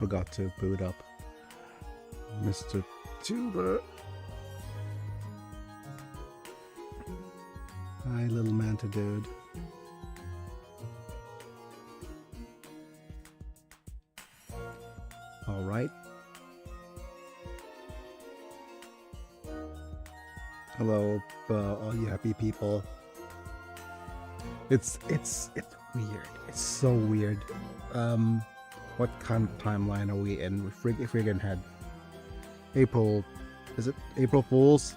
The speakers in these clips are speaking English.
Forgot to boot up Mr. Tuber. Hi, little manta dude. All right. Hello, all you happy people. It's weird. It's so weird. What kind of timeline are we in? We friggin' had April. Is it April Fool's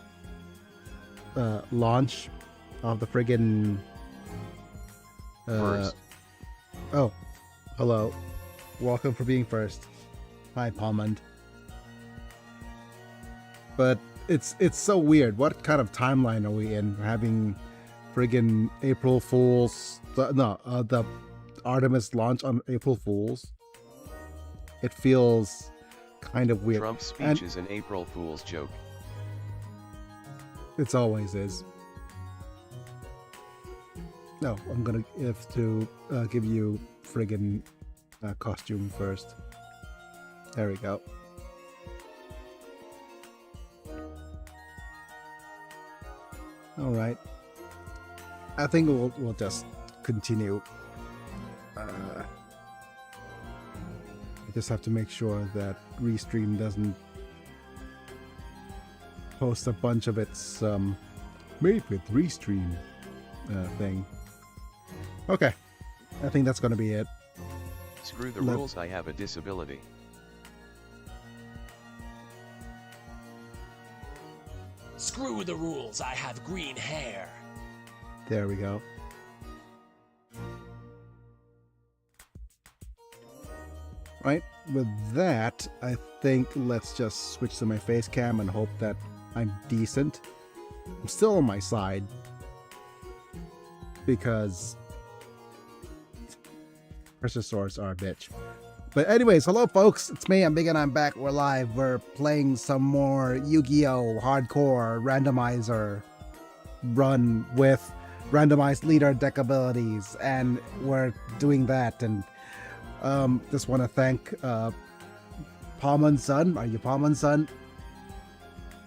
launch of the friggin' First. Oh, hello. Welcome for being first. Hi, Palmond. But it's so weird. What kind of timeline are we in? We're having friggin' April Fool's. The Artemis launch on April Fool's. It feels kind of weird. Trump's speech is an April Fool's joke. It always is. No, I'm gonna have to give you friggin' costume first. There we go. All right. I think we'll just continue. I just have to make sure that Restream doesn't post a bunch of its made with Restream thing. Okay, I think that's gonna be it. Screw the rules, I have a disability. Screw the rules, I have green hair. There we go. Right, with that, I think let's just switch to my face cam and hope that I'm decent. I'm still on my side because Persosaurs are a bitch. But anyways, hello folks, it's me, I'm Big and I'm back, we're live, we're playing some more Yu-Gi-Oh! Hardcore Randomizer run with randomized leader deck abilities, and we're doing that, and just want to thank Palman's son, are you Palman's son,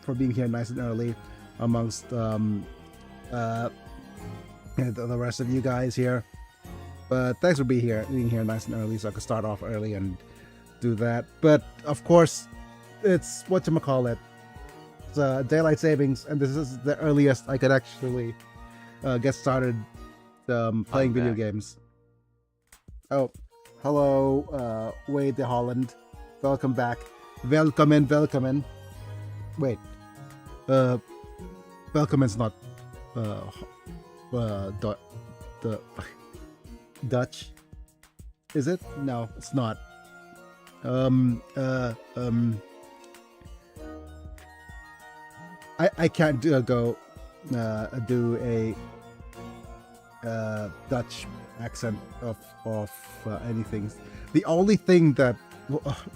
for being here nice and early amongst the rest of you guys here. But thanks for being here nice and early, so I could start off early and do that. But of course, it's whatchamacallit. It's daylight savings, and this is the earliest I could actually get started playing video games. Oh, hello, Wade de Holland. Welcome back. Welcome in. Wait, welcome is not the Dutch, is it? No, it's not. I can't do a Dutch accent of anything. The only thing that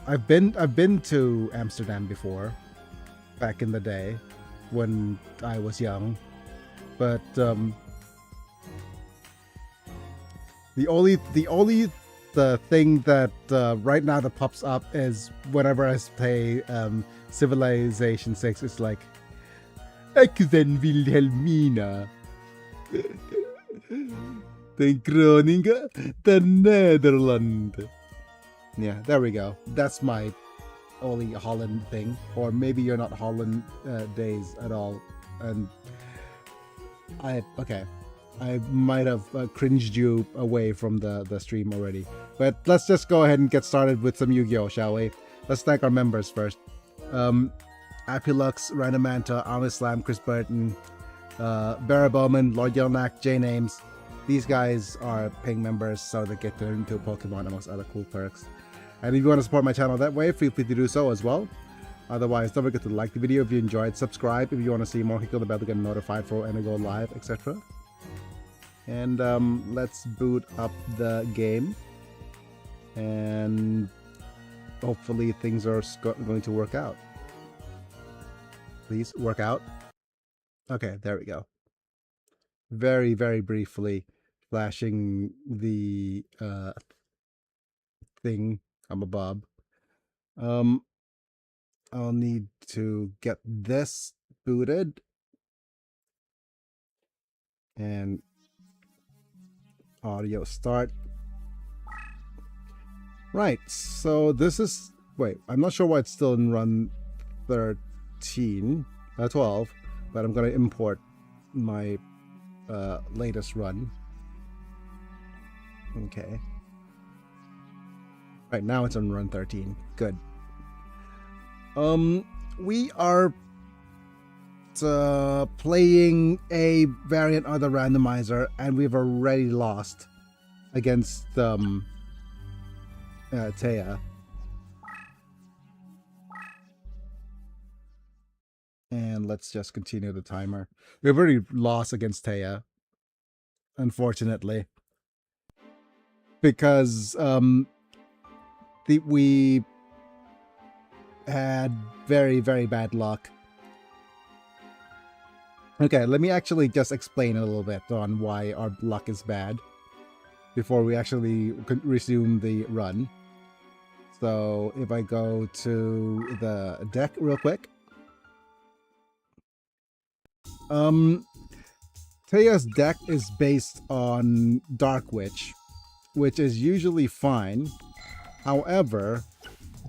I've been to Amsterdam before, back in the day when I was young, but the only thing that right now that pops up is whenever I play Civilization 6, it's like Ik ben Wilhelmina. Den Groningen, the Netherlands. Yeah, there we go. That's my only Holland thing. Or maybe you're not Holland days at all. And okay. I might have cringed you away from the stream already. But let's just go ahead and get started with some Yu-Gi-Oh, shall we? Let's thank our members first. Apilux, Randomanta, Amislam, Chris Burton, Barra Bowman, Lord Yelnak, J Names. These guys are paying members, so they get to learn to Pokemon amongst other cool perks. And if you want to support my channel that way, feel free to do so as well. Otherwise, don't forget to like the video if you enjoyed, subscribe if you want to see more, click on the bell to get notified for when I go live, etc. And let's boot up the game, and hopefully things are going to work out. Please work out. Okay, there we go. Very, very briefly flashing the thing. I'm a Bob. Um, I'll need to get this booted. And audio start. Right, so this is... Wait, I'm not sure why it's still in run 12, but I'm going to import my latest run. Okay. Right, now it's on run 13. Good. We are playing a variant of the randomizer, and we've already lost against Taya. And let's just continue the timer. We've already lost against Taya, unfortunately, because we had very, very bad luck. Okay, let me actually just explain a little bit on why our luck is bad before we actually resume the run. So if I go to the deck real quick. Taya's deck is based on Dark Witch, which is usually fine. However,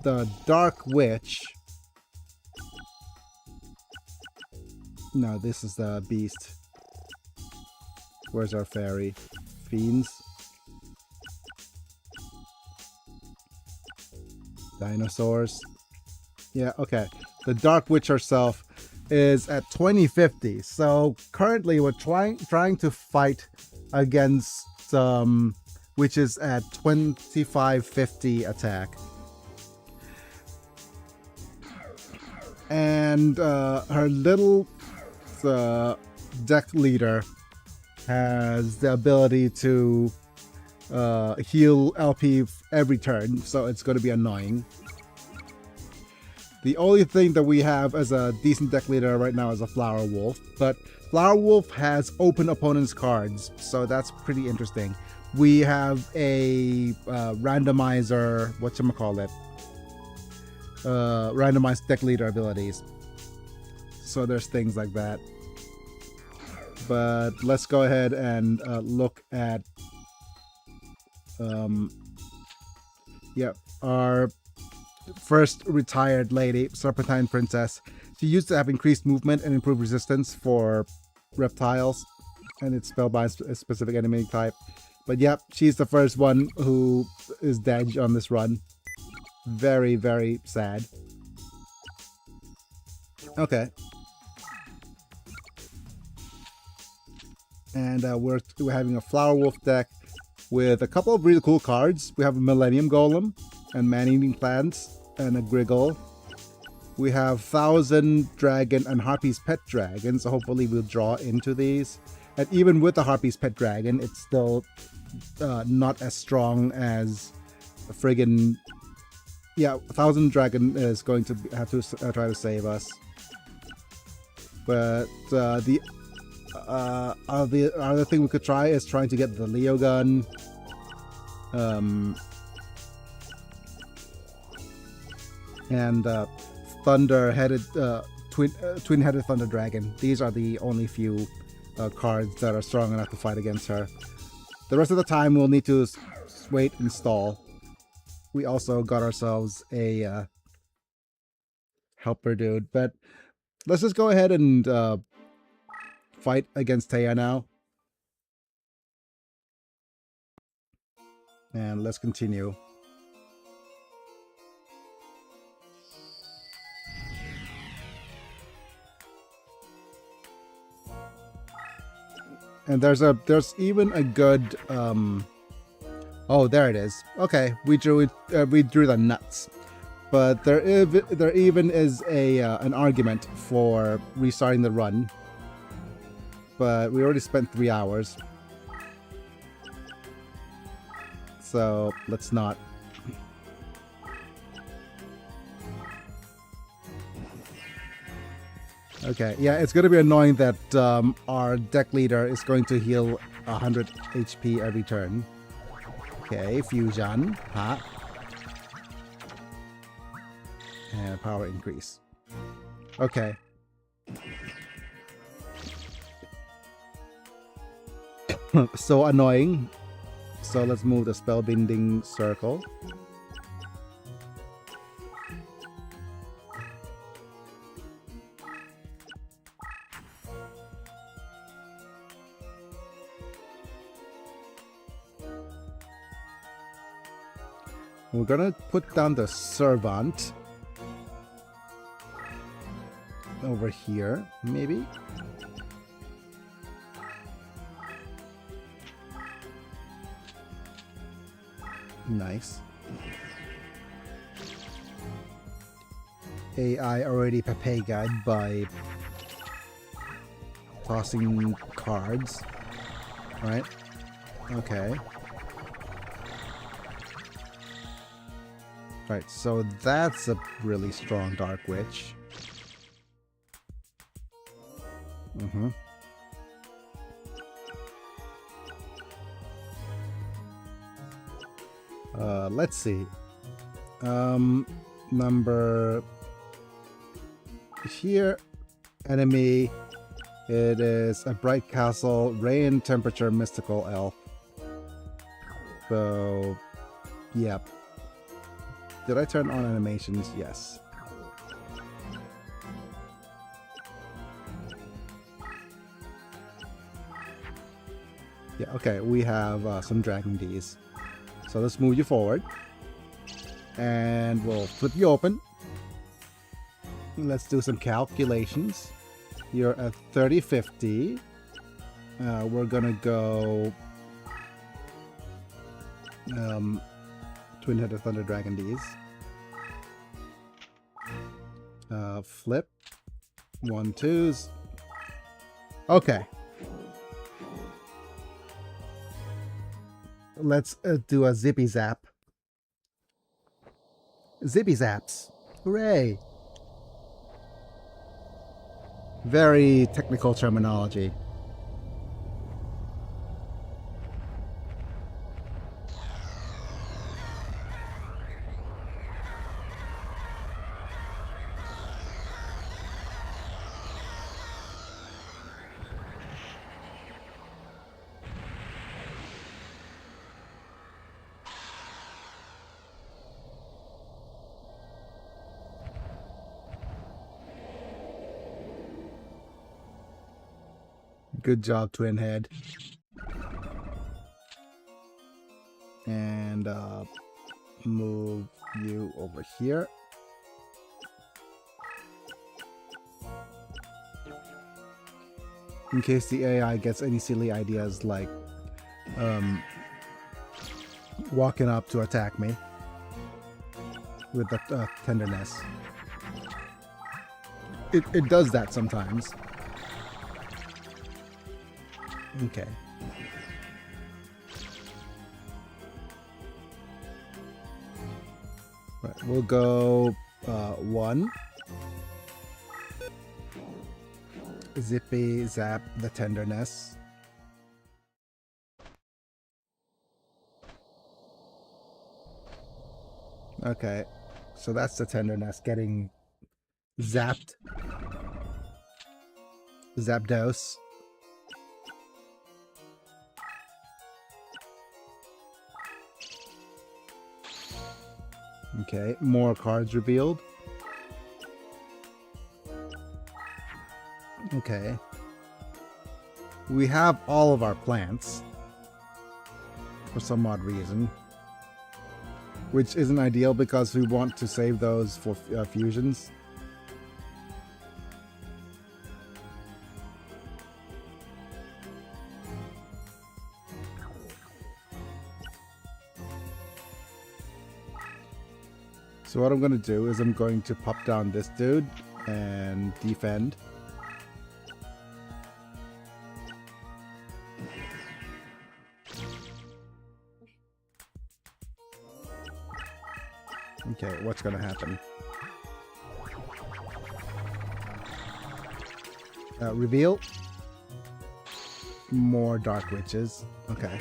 the Dark Witch... No, this is the beast. Where's our fairy? Fiends. Dinosaurs. Yeah, okay. The Dark Witch herself is at 2050. So currently we're trying to fight against which is at 2550 attack. And her little deck leader has the ability to heal LP every turn, so it's going to be annoying. The only thing that we have as a decent deck leader right now is a Flower Wolf, but Flower Wolf has open opponents cards, so that's pretty interesting. We have a randomizer, whatchamacallit, randomized deck leader abilities. So there's things like that. But let's go ahead and look at our first retired lady, Serpentine Princess. She used to have increased movement and improved resistance for reptiles, and it's spelled by a specific enemy type. But yep, she's the first one who is dead on this run. Very, very sad. Okay. And we're having a Flower Wolf deck with a couple of really cool cards. We have a Millennium Golem and Man-Eating Plants and a Griggle. We have 1000 Dragon and Harpy's Pet Dragon, so hopefully we'll draw into these. And even with the Harpy's Pet Dragon, it's still not as strong as a friggin... Yeah, 1000 Dragon is going to have to try to save us. But the other thing we could try is trying to get the Leo gun. And thunder-headed twin-headed Thunder Dragon. These are the only few cards that are strong enough to fight against her. The rest of the time we'll need to wait and stall. We also got ourselves a helper dude, but let's just go ahead and fight against Taya now. And let's continue. And there's even a good oh, there it is. Okay, we drew the nuts. But there even is an argument for restarting the run. But we already spent 3 hours. So let's not. Okay, yeah, it's going to be annoying that our deck leader is going to heal 100 HP every turn. Okay, fusion. Ha. And power increase. Okay. So annoying. So let's move the spellbinding circle. We're gonna put down the servant over here, maybe. Nice. AI already Papega'd by tossing cards, right? Okay. Right, so that's a really strong Dark Witch. Mm-hmm. Let's see. Number here, enemy. It is a bright castle, rain, temperature, mystical elf. So, yep. Did I turn on animations? Yes. Yeah, okay, we have some Dragon D's. So let's move you forward. And we'll flip you open. Let's do some calculations. You're at 3050. We're gonna go Twin-headed Thunder Dragon D's. Flip. 1, 2s. Okay. Let's do a zippy zap. Zippy zaps. Hooray. Very technical terminology. Good job, Twin Head. And move you over here. In case the AI gets any silly ideas like walking up to attack me with the tenderness. It does that sometimes. Okay. Right, we'll go 1. Zippy zap the tenderness. Okay, so that's the tenderness getting zapped. Zapdos. Okay, more cards revealed. Okay. We have all of our plants for some odd reason, which isn't ideal because we want to save those for fusions. So what I'm going to do is I'm going to pop down this dude and defend. Okay, what's going to happen? Reveal. More Dark Witches. Okay.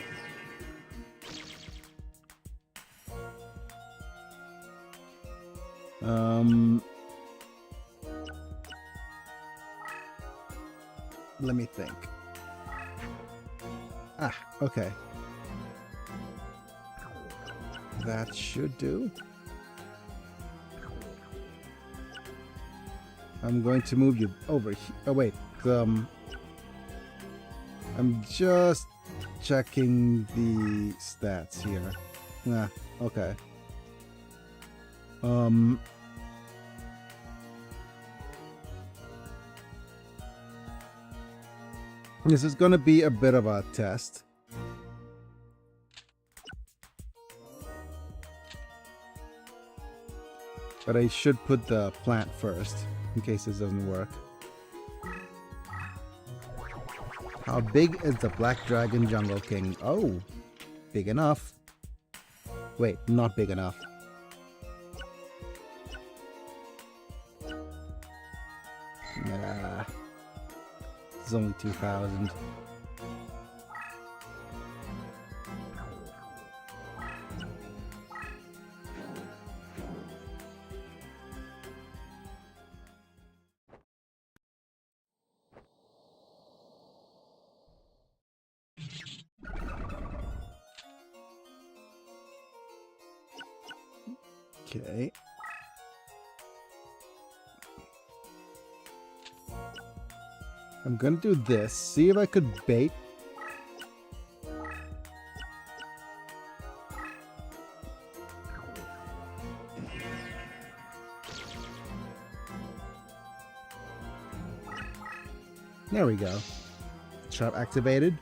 Let me think. Ah, okay. That should do. I'm going to move you over here. Oh, wait. I'm just checking the stats here. Nah, okay. This is going to be a bit of a test. But I should put the plant first, in case this doesn't work. How big is the Black Dragon Jungle King? Oh, big enough. Wait, not big enough. Nah. It's only 2,000. Okay. I'm gonna do this. See if I could bait. There we go. Trap activated.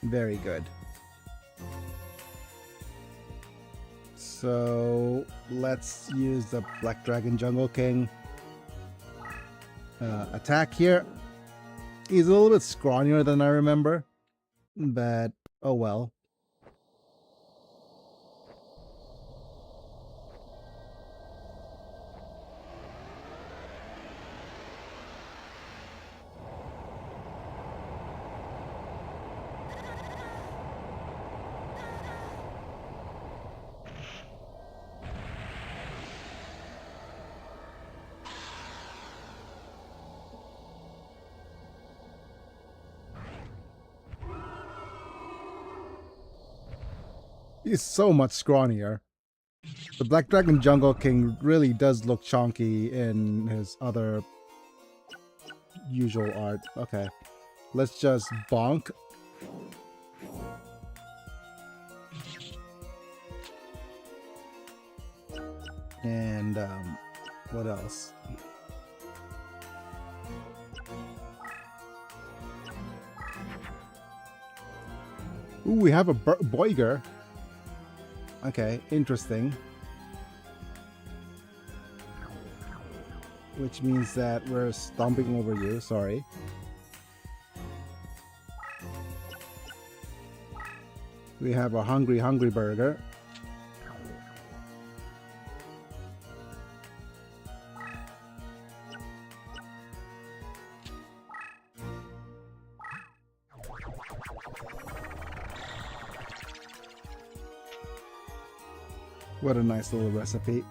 Very good. So let's use the Black Dragon Jungle King attack here. He's a little bit scrawnier than I remember, but oh well. He's so much scrawnier. The Black Dragon Jungle King really does look chonky in his other usual art. Okay, let's just bonk. And what else? Ooh, we have a Boiger. Okay, interesting. Which means that we're stomping over you, sorry. We have a hungry burger. What a nice little recipe.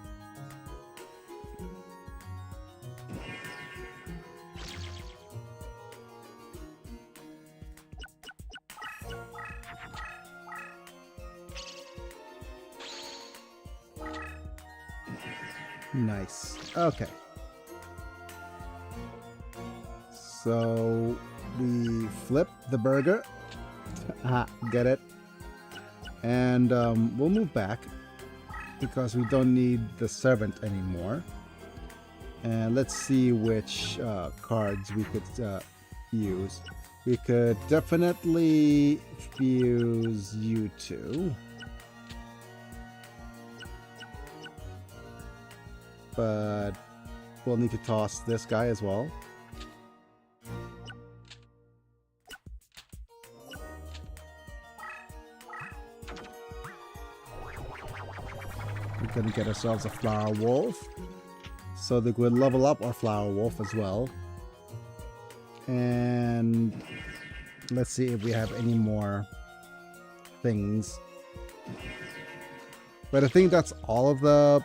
Nice. Okay. So we flip the burger. Ah, get it. And we'll move back, because we don't need the servant anymore. And let's see which cards we could use. We could definitely fuse you two. But we'll need to toss this guy as well. We can get ourselves a Flower Wolf, so that we'll level up our Flower Wolf as well. And Let's see if we have any more things. But I think that's all of the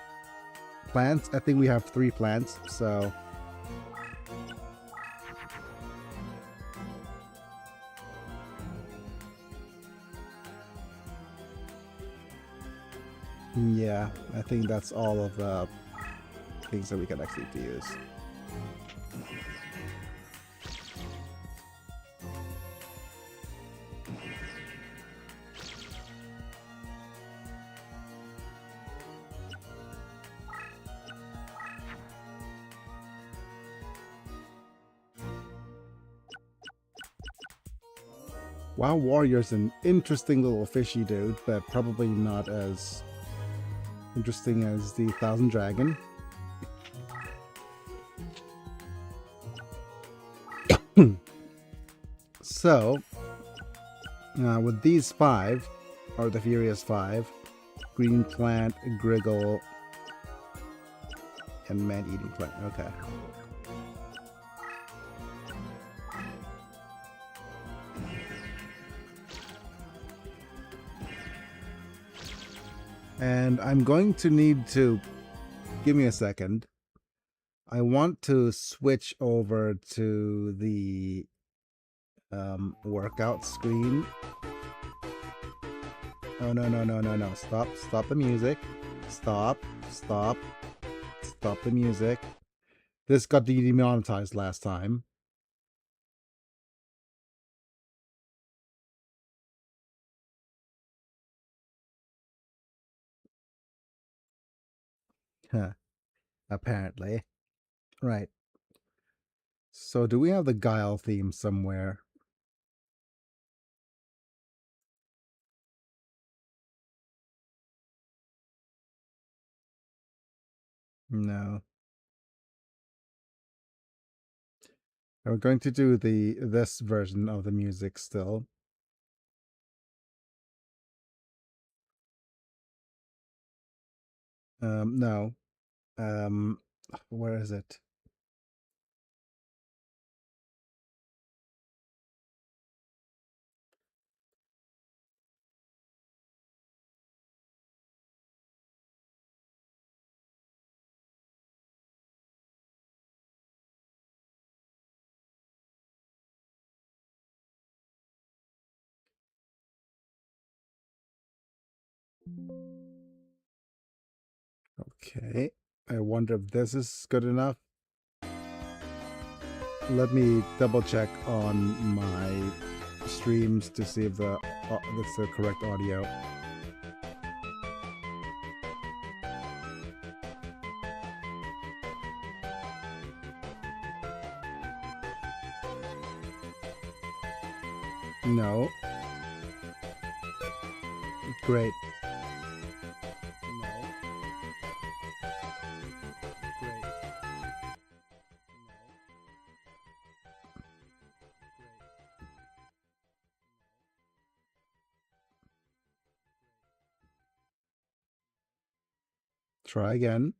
plants. I think we have 3 plants, so yeah, I think that's all of the things that we can actually use. WoW Warrior's an interesting little fishy dude, but probably not as interesting as the Thousand Dragon. So, with these 5, or the Furious 5, Green Plant, Griggle, and Man-Eating Plant. Okay. And I'm going to need to... Give me a second. I want to switch over to the workout screen. Oh, no. Stop the music. Stop the music. This got demonetized last time. Huh. Apparently. Right. So do we have the Guile theme somewhere? No. We're going to do this version of the music still. No. Where is it? Okay. I wonder if this is good enough. Let me double check on my streams to see if that's the correct audio. No. Great. No. Great. Try again.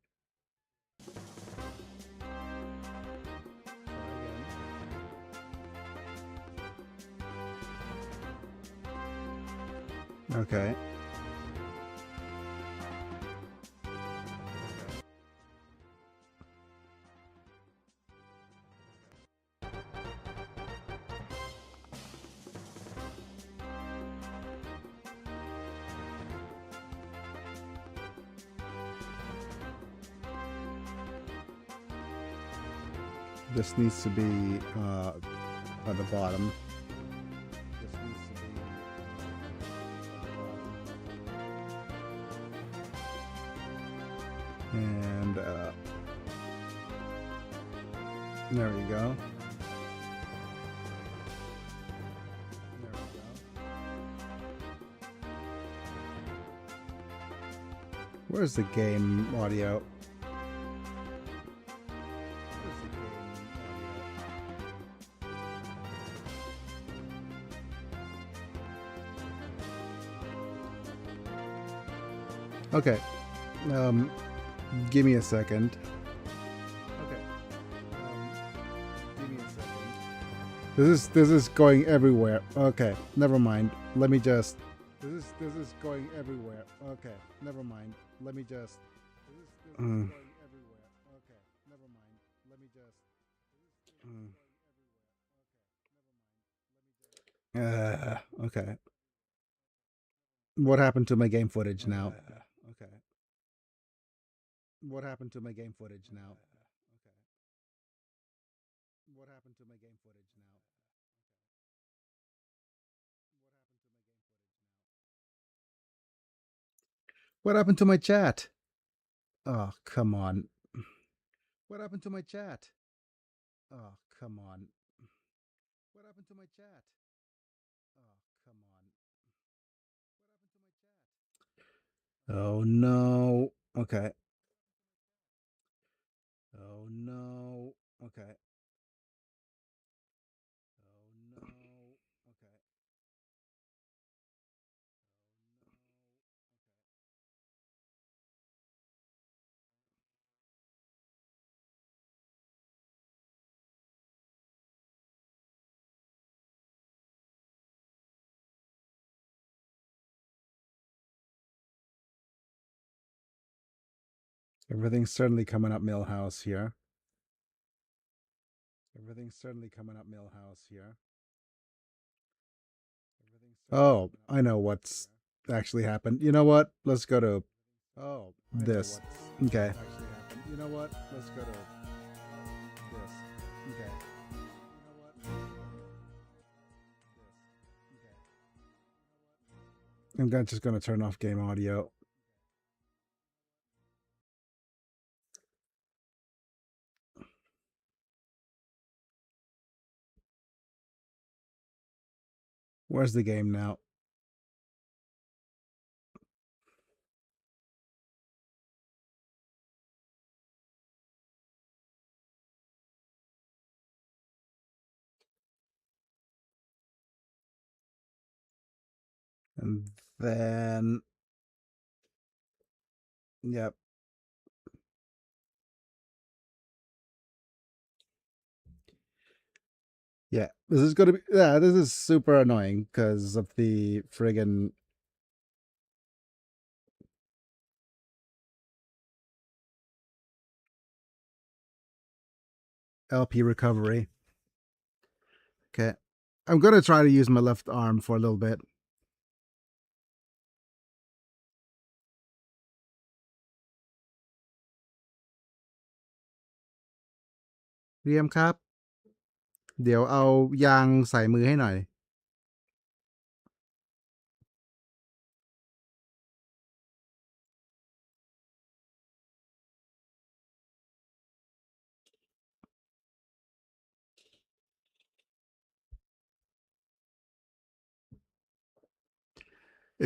Okay. This needs to be at the bottom. This needs to be and there we go. There we go. Where's the game audio? Okay, give me a second. Okay, give me a second. This is going everywhere. Okay, never mind. Let me just. This is going everywhere. Okay, never mind. Let me just. This is going everywhere. Okay, never mind. Let me just. Okay. What happened to my game footage now? Okay. What happened to my game footage now? Okay. What happened to my game footage now? What happened to my chat? Oh, come on. What happened to my chat? Oh, come on. What happened to my chat? Oh, come on. Oh, no. Okay. Oh, no. Okay. Oh, no. Okay. Everything's certainly coming up Millhouse here. Everything's certainly coming up Millhouse here. Oh, I know what's actually happened. You know what? Let's go to this. Okay. You know what? Let's go to this. Okay. I'm just going to turn off game audio. Where's the game now? And then, yep. Yeah, this is gonna be, yeah, this is super annoying because of the friggin' LP recovery. Okay. I'm gonna try to use my left arm for a little bit.เรียมครับ เดี๋ยวเอายางใส่มือให้หน่อย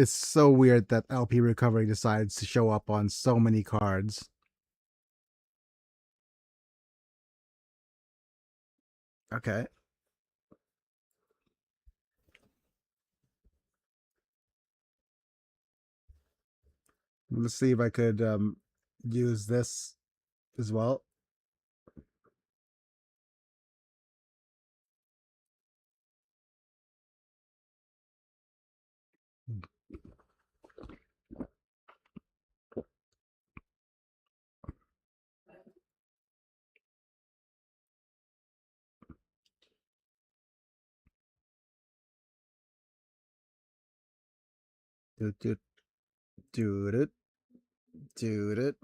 It's so weird that LP recovery decides to show up on so many cards. Okay. Let's see if I could use this as well. Do do do it, do it.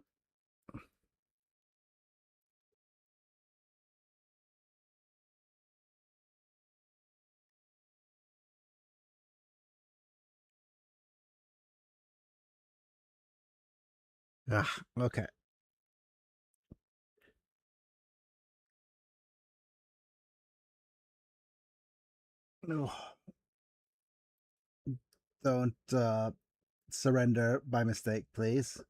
Ah, okay. No, don't surrender by mistake, please.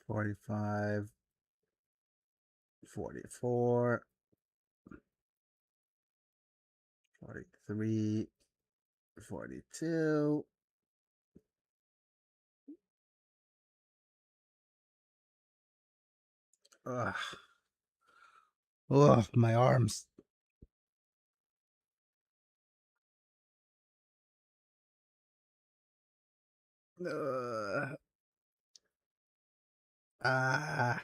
45, 44, 43, 42. Ugh. Ugh, my arms. Ah.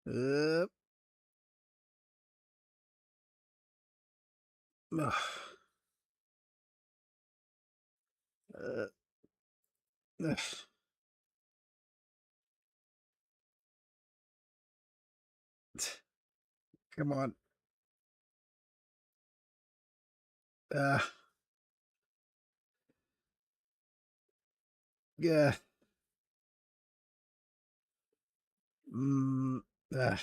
Uh, ugh. Uh, ugh. Come on. Uh, yeah. Mm, ugh.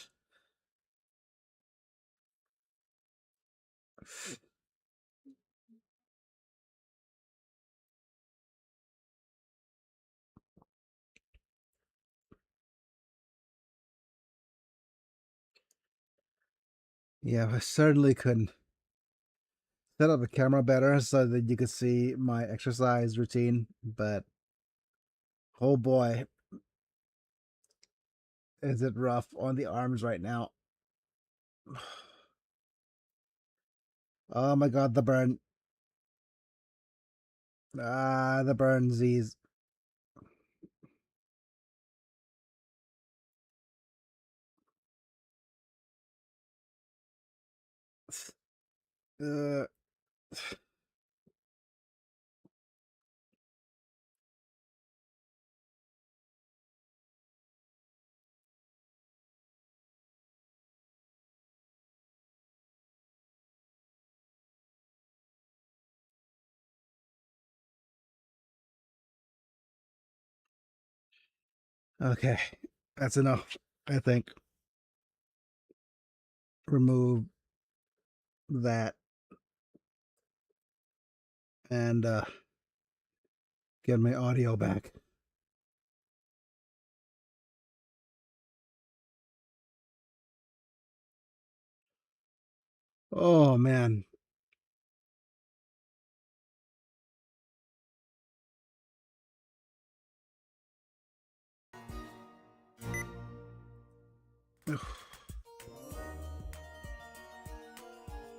Yeah, I certainly couldn't set up the camera better so that you could see my exercise routine, but oh boy, is it rough on the arms right now. Oh my god, the burn. Ah, the burnsies. Uh, okay, that's enough, I think. Remove that and get my audio back. Oh man.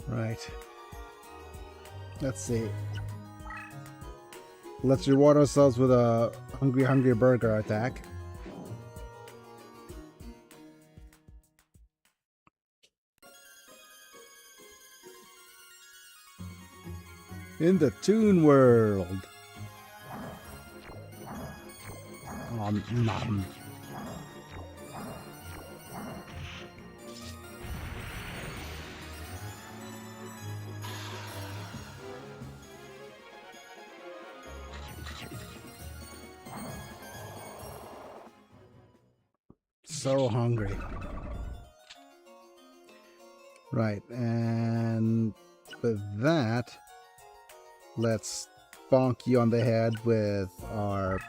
Right. Let's see. Let's reward ourselves with a hungry burger attack. In the Toon World. Nom. So hungry. Right, and with that, let's bonk you on the head with our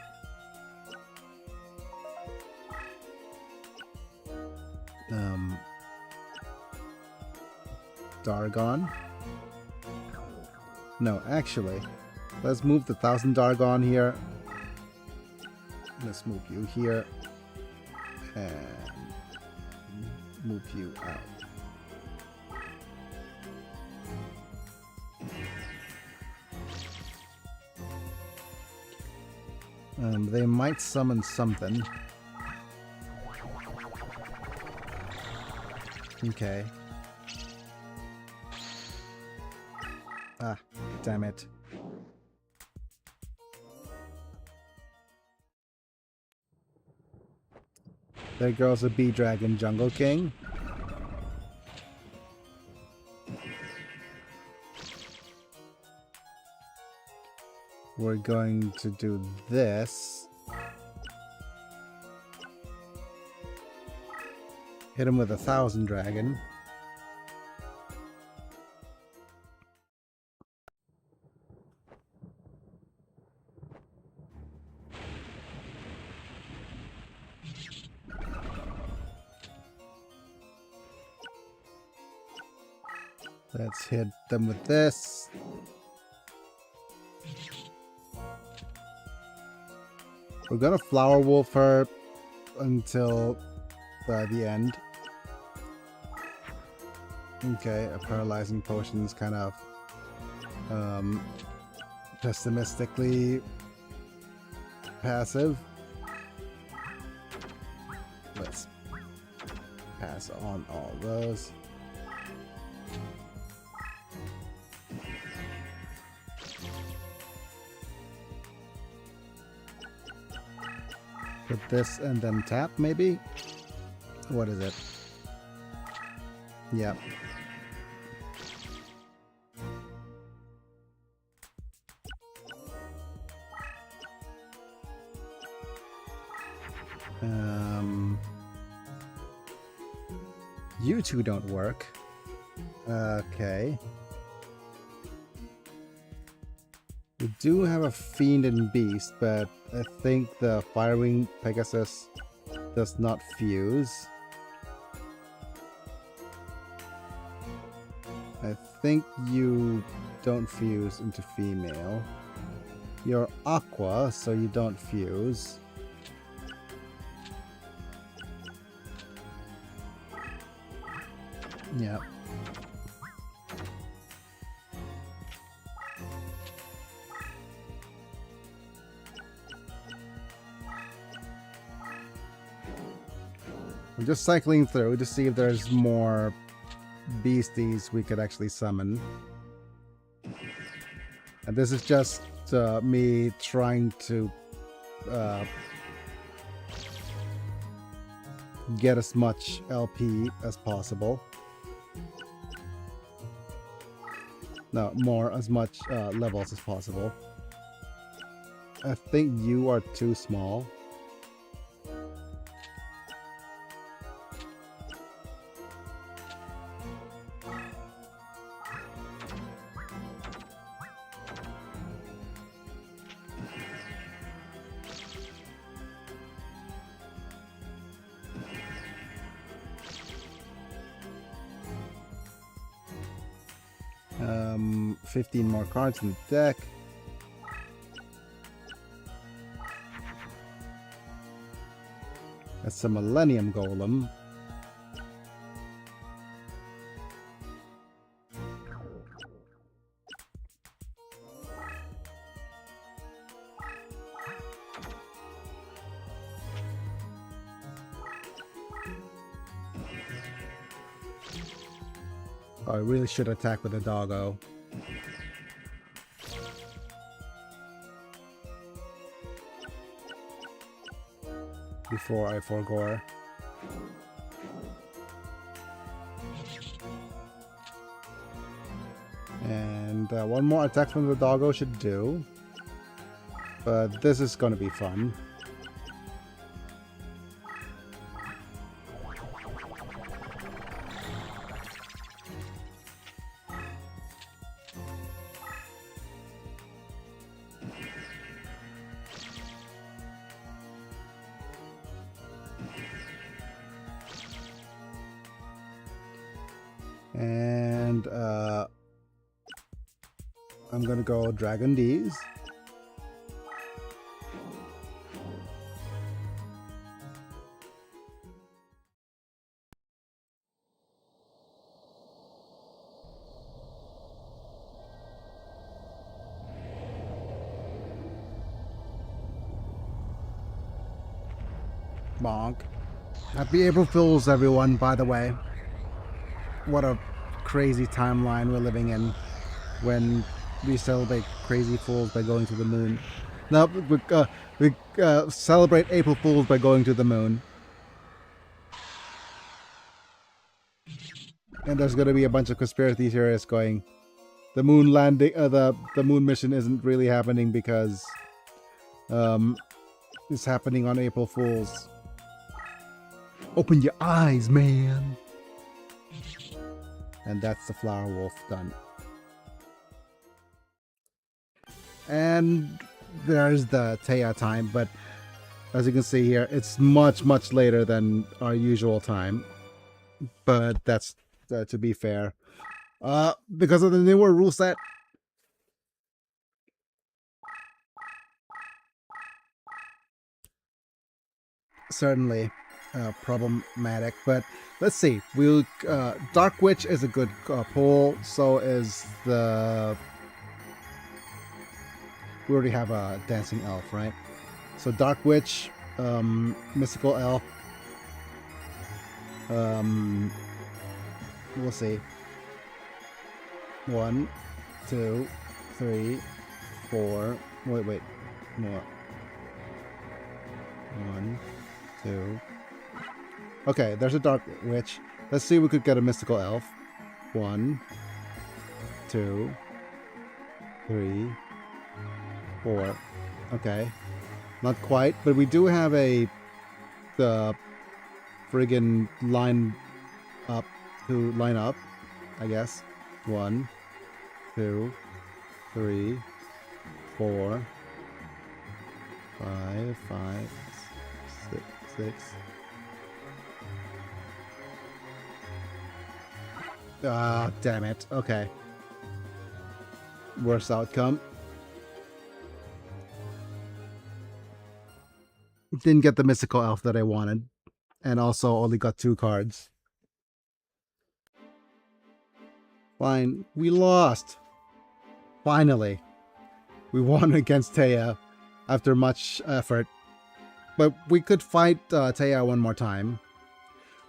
Dargon. No, actually, let's move the 1000 Dargon here. Let's move you here and move you out. They might summon something. Okay. Ah, damn it. There goes a bee dragon, Jungle King. We're going to do this. Hit him with 1,000 dragon. Let's hit them with this. We're gonna Flower Wolf her until the end. Okay, a paralyzing potion is kind of pessimistically passive. Let's pass on all those. Put this and then tap, maybe? What is it? Yep. You two don't work. Okay. We do have a Fiend and Beast, but I think the Firewing Pegasus does not fuse. I think you don't fuse into female. You're Aqua, so you don't fuse. Yeah. I'm just cycling through to see if there's more beasties we could actually summon. And this is just me trying to get as much LP as possible. No, as much levels as possible. I think you are too small. Um, 15 more cards in the deck. That's a Millennium Golem. Oh, I really should attack with a doggo. Before I forgore. And one more attack from the doggo should do. But this is gonna be fun. And I'm gonna go Dragon D's. Bonk. Happy April Fools, everyone, by the way. What a crazy timeline we're living in when we celebrate crazy fools by going to the moon. No, we celebrate April Fools by going to the moon. And there's going to be a bunch of conspiracy theorists going, the moon landing, the moon mission isn't really happening because it's happening on April Fools. Open your eyes, man. And that's the Flower Wolf done. And there's the Taya time, but as you can see here, it's much, much later than our usual time. But that's to be fair. Because of the newer rule set, certainly problematic. But let's see. We'll Dark Witch is a good pull. So is the. We already have a Dancing Elf, right? So Dark Witch, Mystical Elf. We'll see. 1, 2, 3, 4. Wait. More. 1, 2. Okay, there's a Dark Witch. Let's see if we could get a Mystical Elf. 1, 2, 3, 4. Okay. Not quite, but we do have the friggin' line up, I guess. 1, 2, 3, 4, 5, 6. Ah, damn it. Okay. Worst outcome. Didn't get the Mystical Elf that I wanted. And also only got 2 cards. Fine. We lost. Finally. We won against Taya after much effort. But we could fight Taya one more time.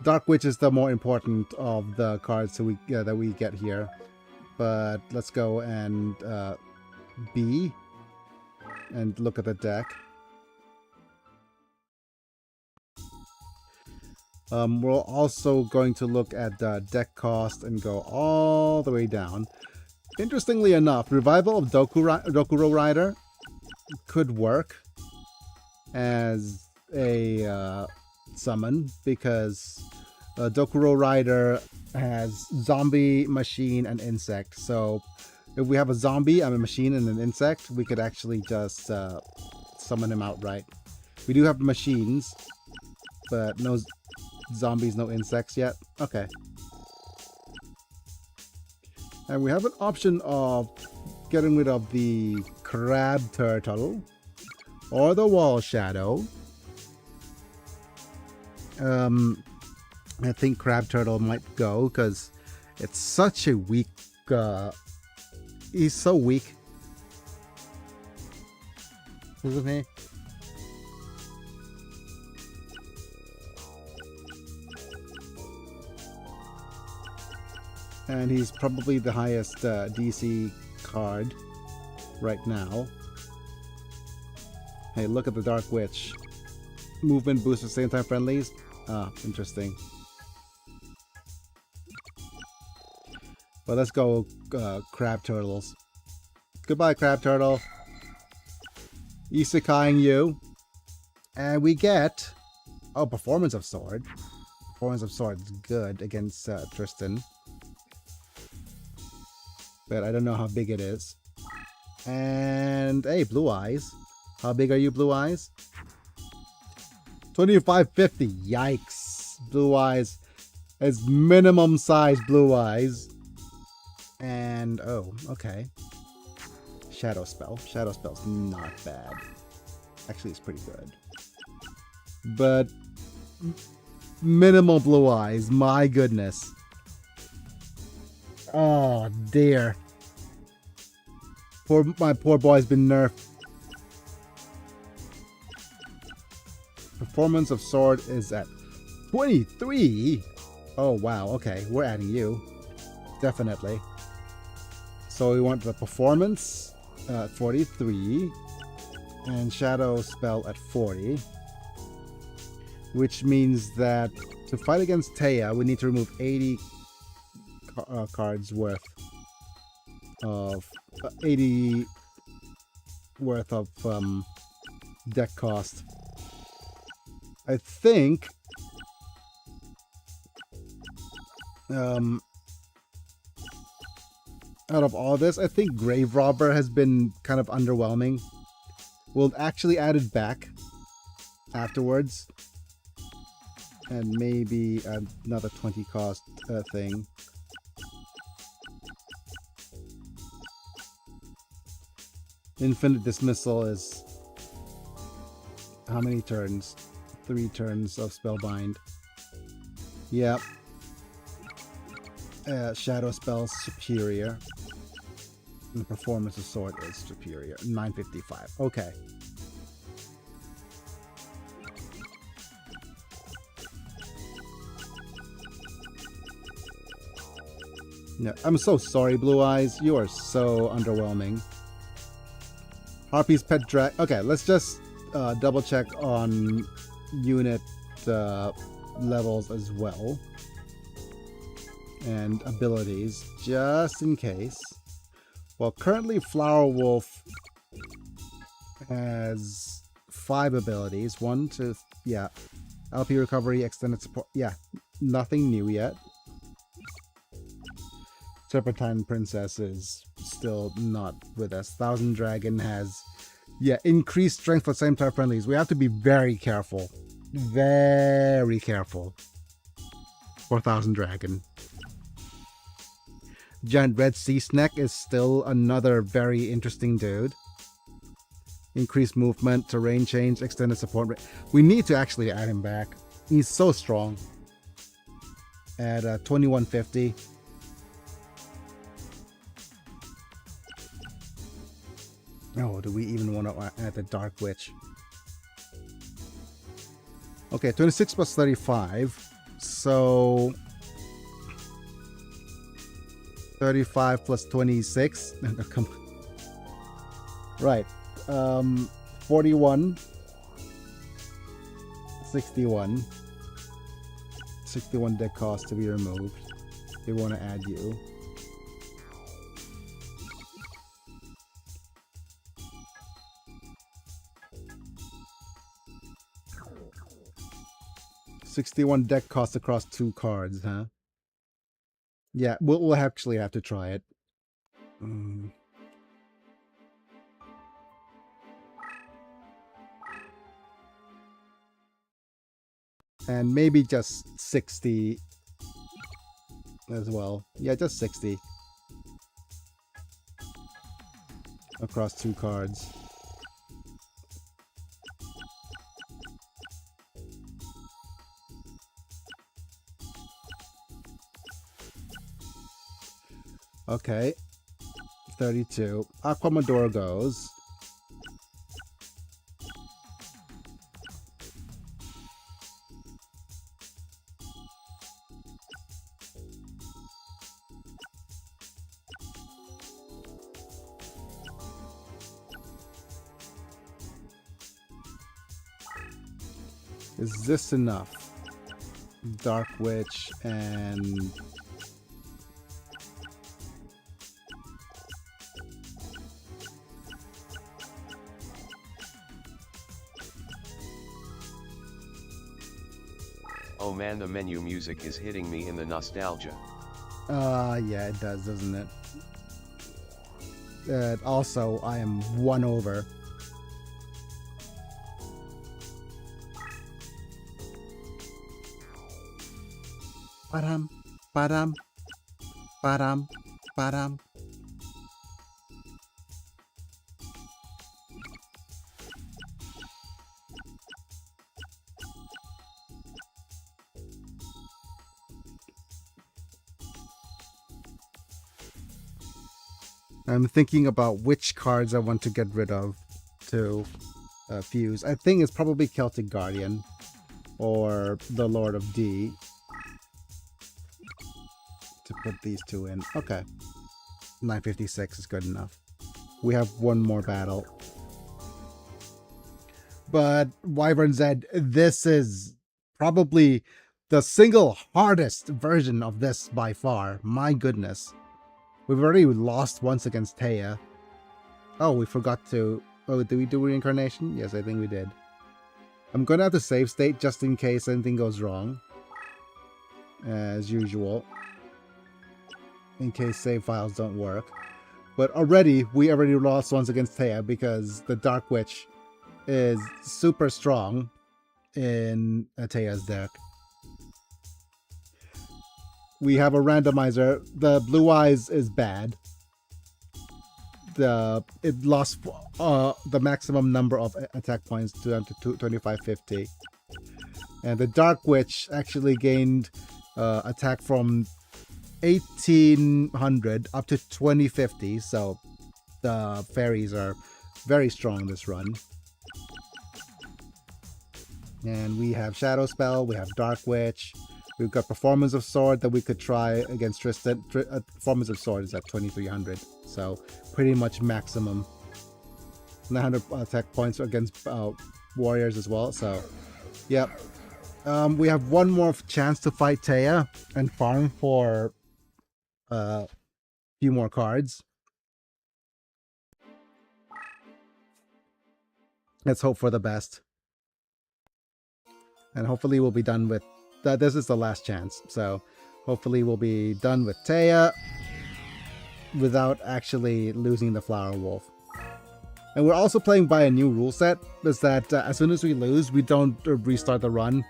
Dark Witch is the more important of the cards that we get here. But let's go and B and look at the deck. We're also going to look at deck cost and go all the way down. Interestingly enough, Revival of Dokuro Rider could work as a summon because Dokuro Rider has zombie, machine, and insect. So if we have a zombie, a machine, and an insect, we could actually just summon him outright. We do have machines, but no zombies, no insects yet. Okay. And we have an option of getting rid of the Crab Turtle or the Wall Shadow. I think Crab Turtle might go because it's such a weak. He's so weak, isn't he? And he's probably the highest DC card right now. Hey, look at the Dark Witch. Movement boost at same time friendlies. Ah, interesting. Well, let's go Crab Turtles. Goodbye, Crab Turtle. Isekaiing you. And we get... Oh, Performance of Sword. Performance of Sword is good against Tristan. But I don't know how big it is. And hey, Blue Eyes. How big are you, Blue Eyes? 2550. Yikes. Blue Eyes is minimum size Blue Eyes. And oh, okay. Shadow Spell. Shadow Spell's not bad. Actually, it's pretty good. But minimal Blue Eyes. My goodness. Oh dear. My poor boy's been nerfed. Performance of Sword is at 23. Oh wow, okay, we're adding you. Definitely. So we want the performance at 43 and Shadow Spell at 40. Which means that to fight against Taya, we need to remove 80 cards worth of 80 worth of deck cost. I think Um, out of all this, I think Grave Robber has been kind of underwhelming. We'll actually add it back afterwards. And maybe another 20 cost thing. Infinite Dismissal is how many turns? 3 turns of Spellbind. Yep. Shadow Spell's superior. And the Performance of Sword is superior. 955. Okay. No, I'm so sorry, Blue Eyes. You are so underwhelming. Harpy's Pet Drag. Okay, let's just double check on unit levels as well. And abilities, just in case. Well, currently Flower Wolf has 5 abilities. 1 to, yeah. LP Recovery, Extended Support. Yeah, nothing new yet. Serpentine Princess is still not with us. Thousand Dragon has, yeah, increased strength for same type friendlies. We have to be very careful. Very careful. For Thousand Dragon. Giant Red Sea Snake is still another very interesting dude. Increased movement, terrain change, extended support. We need to actually add him back. He's so strong. At 2150. Oh, do we even want to add the Dark Witch? Okay, 26 plus 35. So 35 plus 26. Come on. Right. 41. 61. 61 deck cost to be removed. They want to add you. $61 deck cost across 2 cards, huh? Yeah, we'll actually have to try it. And maybe just 60 as well. Yeah, just 60. Across 2 cards. Okay. 32. Aquamador goes. Is this enough? Dark Witch and... Oh man, the menu music is hitting me in the nostalgia. Yeah, it does, doesn't it? Also, I am 1 over. Padam, padam, padam, padam. I'm thinking about which cards I want to get rid of to fuse. I think it's probably Celtic Guardian or the Lord of D to put these 2 in. Okay. 956 is good enough. We have 1 more battle. But Wyvern Zed, this is probably the single hardest version of this by far. My goodness. We've already lost once against Taya. Oh, we forgot to... Oh, did we do reincarnation? Yes, I think we did. I'm going to have to save state just in case anything goes wrong. As usual. in case save files don't work. But we already lost once against Taya because the Dark Witch is super strong in Taya's deck. We have a randomizer. The Blue Eyes is bad. It lost the maximum number of attack points to 2550. And the Dark Witch actually gained attack from 1800 up to 2050, so the fairies are very strong this run. And we have Shadow Spell, we have Dark Witch, we've got Performance of Sword that we could try against Tristan. Performance of Sword is at 2300, so pretty much maximum. 900 attack points against warriors as well, so yep. We have one more chance to fight Taya and farm for a few more cards. Let's hope for the best. And hopefully we'll be done with that. This is the last chance. So hopefully we'll be done with Taya without actually losing the Flower Wolf. And we're also playing by a new rule set. Is that as soon as we lose, we don't restart the run.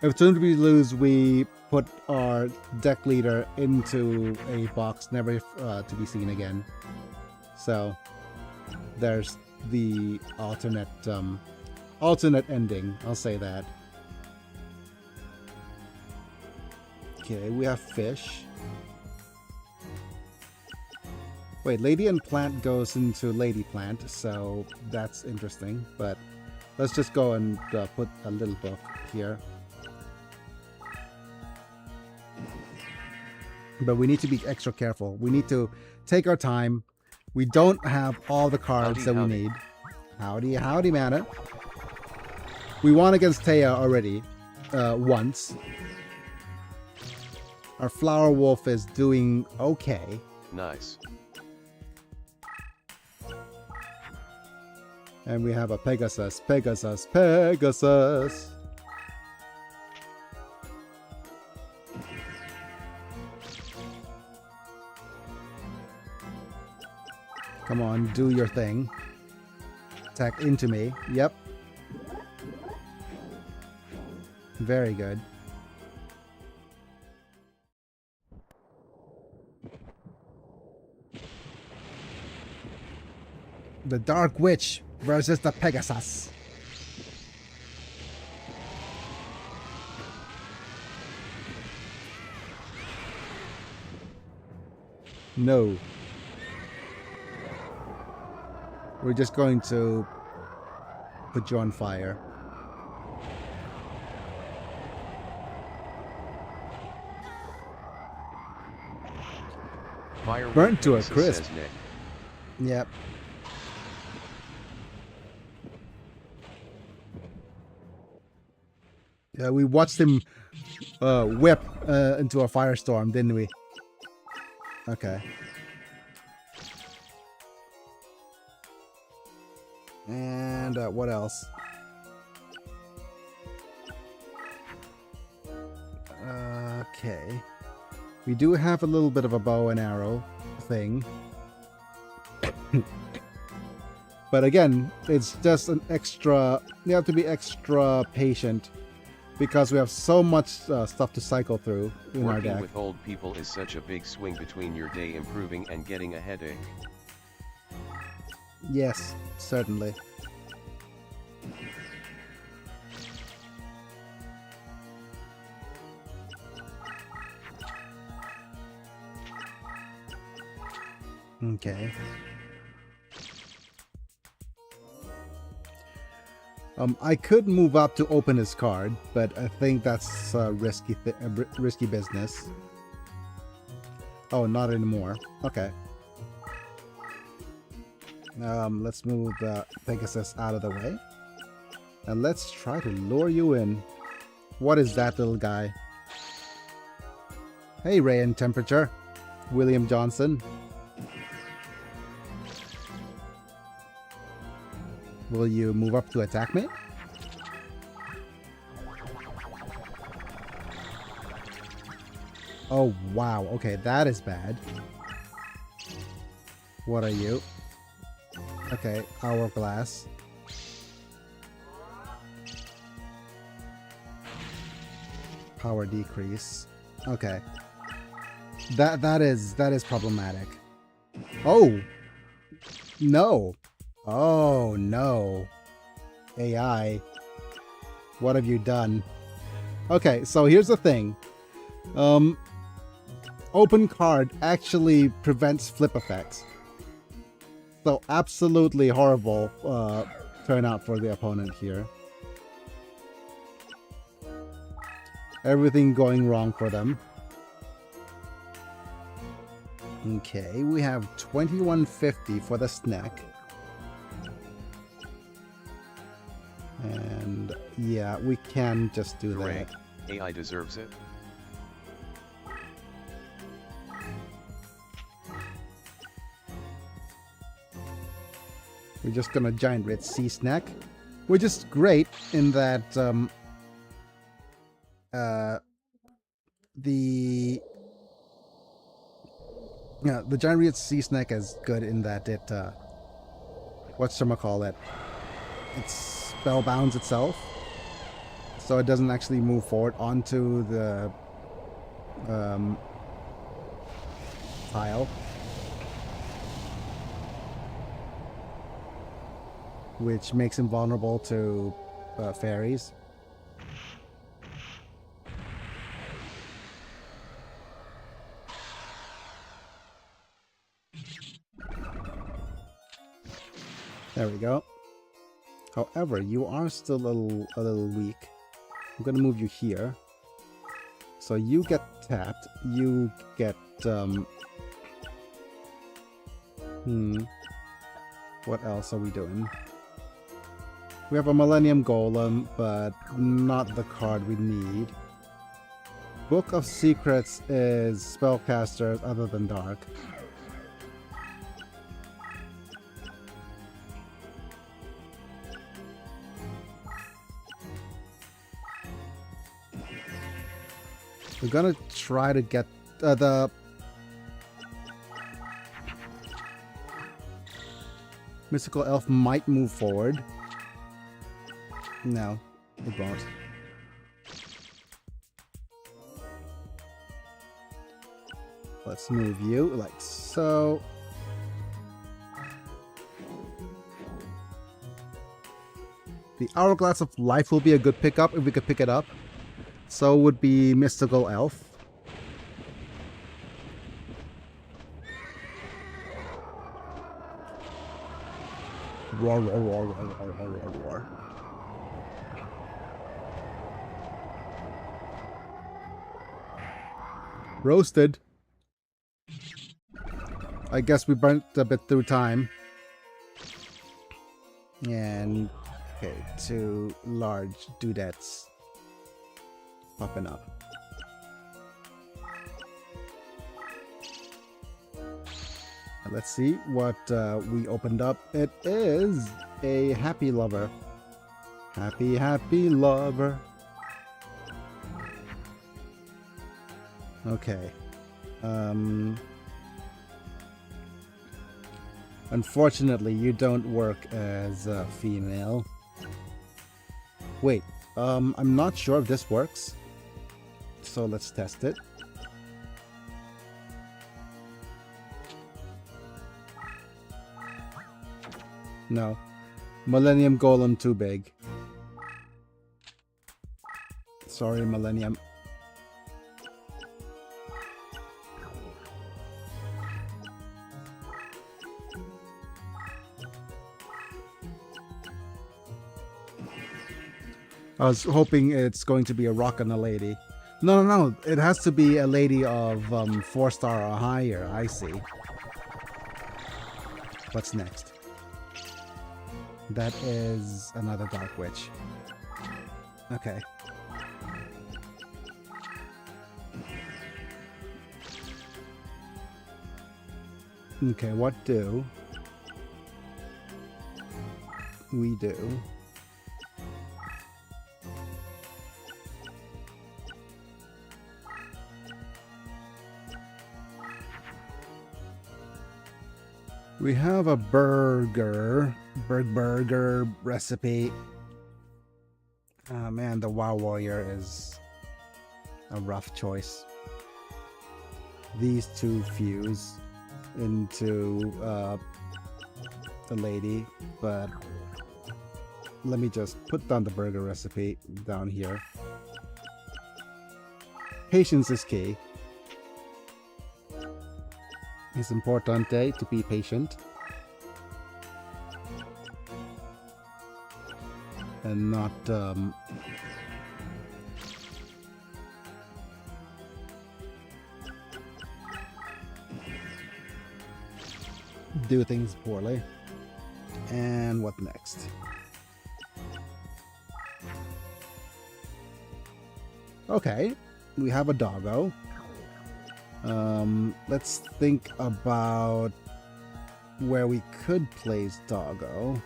As soon as we lose, we put our deck leader into a box, never to be seen again. So there's the alternate ending. I'll say that. Okay, we have fish. Wait, Lady and Plant goes into Lady Plant, so that's interesting. But let's just go and put a little book here. But we need to be extra careful. We need to take our time. We don't have all the cards that we need. Howdy, mana. We won against Taya already once. Our Flower Wolf is doing okay. Nice. And we have a Pegasus. Pegasus. Come on, do your thing. Attack into me. Yep. Very good. The Dark Witch versus the Pegasus. No. We're just going to put you on fire. Fire burnt to a crisp. Yep. Yeah, we watched him whip into a firestorm, didn't we? Okay. And what else? Okay. We do have a little bit of a bow and arrow thing. But again, it's just an extra... You have to be extra patient because we have so much stuff to cycle through in our deck. Working with old people is such a big swing between your day improving and getting a headache. Yes, certainly. Okay. I could move up to open his card, but I think that's risky business. Oh, not anymore. Okay. Let's move the Pegasus out of the way. And let's try to lure you in. What is that little guy? Hey, Ray and Temperature. William Johnson. Will you move up to attack me? Oh, wow. Okay, that is bad. What are you? Okay, hourglass. Power decrease. Okay. That is problematic. Oh! No! Oh no. AI. What have you done? Okay, so here's the thing. Open card actually prevents flip effects. So absolutely horrible turnout for the opponent here. Everything going wrong for them. Okay, we have 2150 for the snack. And yeah, we can just do Hooray. that. AI deserves it. We're just gonna giant red sea snack, which is great in that the giant red sea snack is good in that it whatchamacallit, it spellbounds itself, so it doesn't actually move forward onto the tile. Which makes him vulnerable to fairies. There we go. However, you are still a little weak. I'm gonna move you here. So you get tapped. You get what else are we doing? We have a Millennium Golem, but not the card we need. Book of Secrets is spellcasters other than Dark. We're gonna try to get the... Mystical Elf might move forward. No, it won't. Let's move you like so. The Hourglass of Life will be a good pickup if we could pick it up. So would be Mystical Elf. Roar, roar, roar, roar, roar, roar, roar, roar. Roasted. I guess we burnt a bit through time. And okay, 2 large dudettes popping up. And let's see what we opened up. It is a Happy Lover. Happy, happy lover. Okay. Unfortunately, you don't work as a female. Wait, I'm not sure if this works. So let's test it. No. Millennium Golem too big. Sorry, Millennium. I was hoping it's going to be a rock and a lady. No, no, no. It has to be a lady of 4-star or higher. I see. What's next? That is another Dark Witch. Okay. Okay, what do we do? We have a burger recipe. Oh man, the WoW Warrior is a rough choice. These two fuse into the lady, but let me just put down the burger recipe down here. Patience is key. It's importante to be patient and not do things poorly. And what next? Okay, we have a doggo. Let's think about where we could place doggo.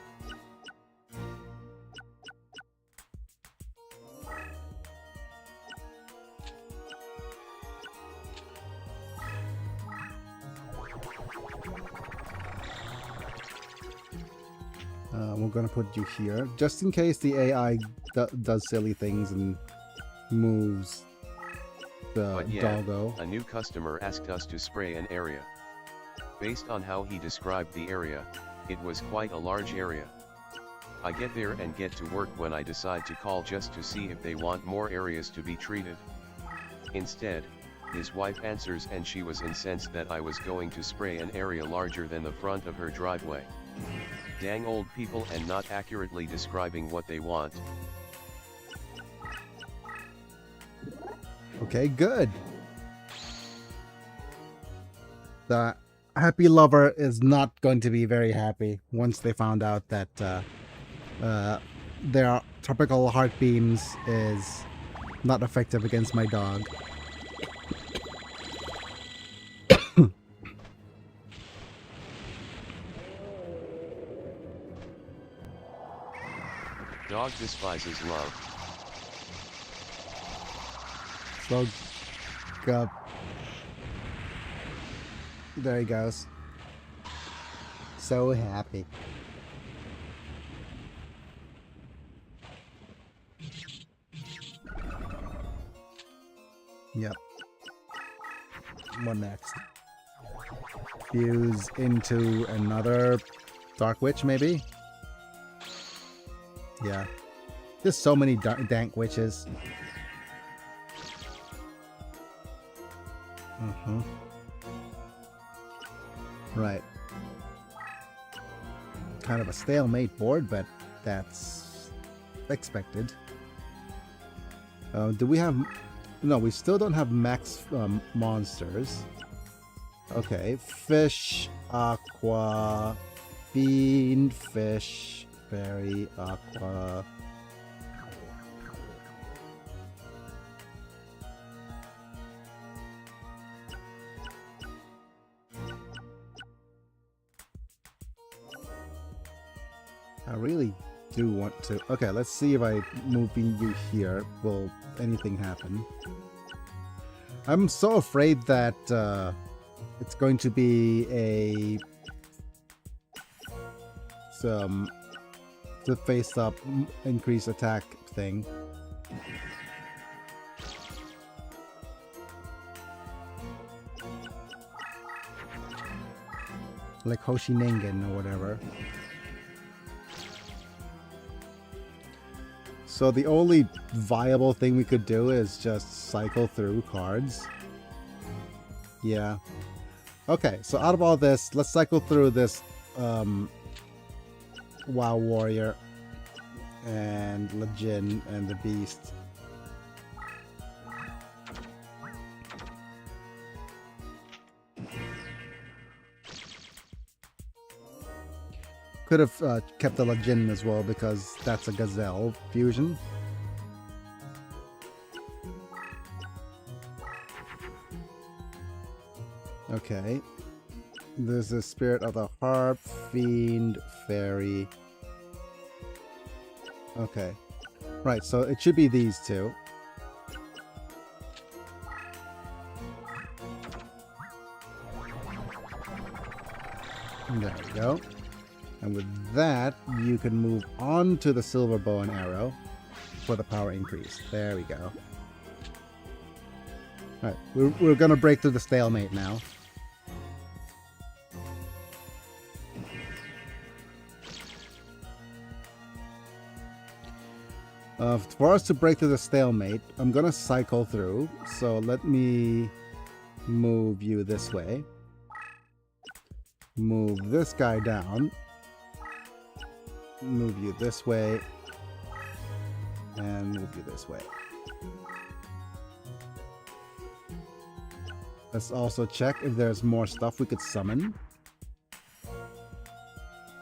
We're gonna put you here, just in case the AI does silly things and moves the But yeah, doggo. a new customer asked us to spray an area. Based on how he described the area, it was quite a large area. I get there and get to work when I decide to call just to see if they want more areas to be treated. Instead, his wife answers and she was incensed that I was going to spray an area larger than the front of her driveway. Dang old people and not accurately describing what they want. Okay, good. The happy lover is not going to be very happy once they found out that their tropical heart beams is not effective against my dog. Dog despises love. So, go. There he goes. So happy. Yep. What next? Fuse into another Dark Witch, maybe? Yeah. There's so many dank witches. Right. Kind of a stalemate board, but that's expected. Do we have... No, we still don't have max monsters. Okay. Fish, aqua, fiend, fish, fairy, aqua... I really do want to... Okay, let's see if I moving you here, will anything happen? I'm so afraid that it's going to be a... some... the face-up increase attack thing. Like Hoshi Ningen or whatever. So the only viable thing we could do is just cycle through cards. Yeah. Okay, so out of all this, let's cycle through this WoW Warrior and Lejin and the Beast. Could have kept the Lejin as well because that's a Gazelle fusion. Okay. There's the Spirit of the Harp, Fiend, Fairy. Okay. Right, so it should be these two. There we go. And with that, you can move on to the silver bow and arrow for the power increase. There we go. Alright, we're going to break through the stalemate now. For us to break through the stalemate, I'm going to cycle through. So let me move you this way. Move this guy down. Move you this way. And move you this way. Let's also check if there's more stuff we could summon.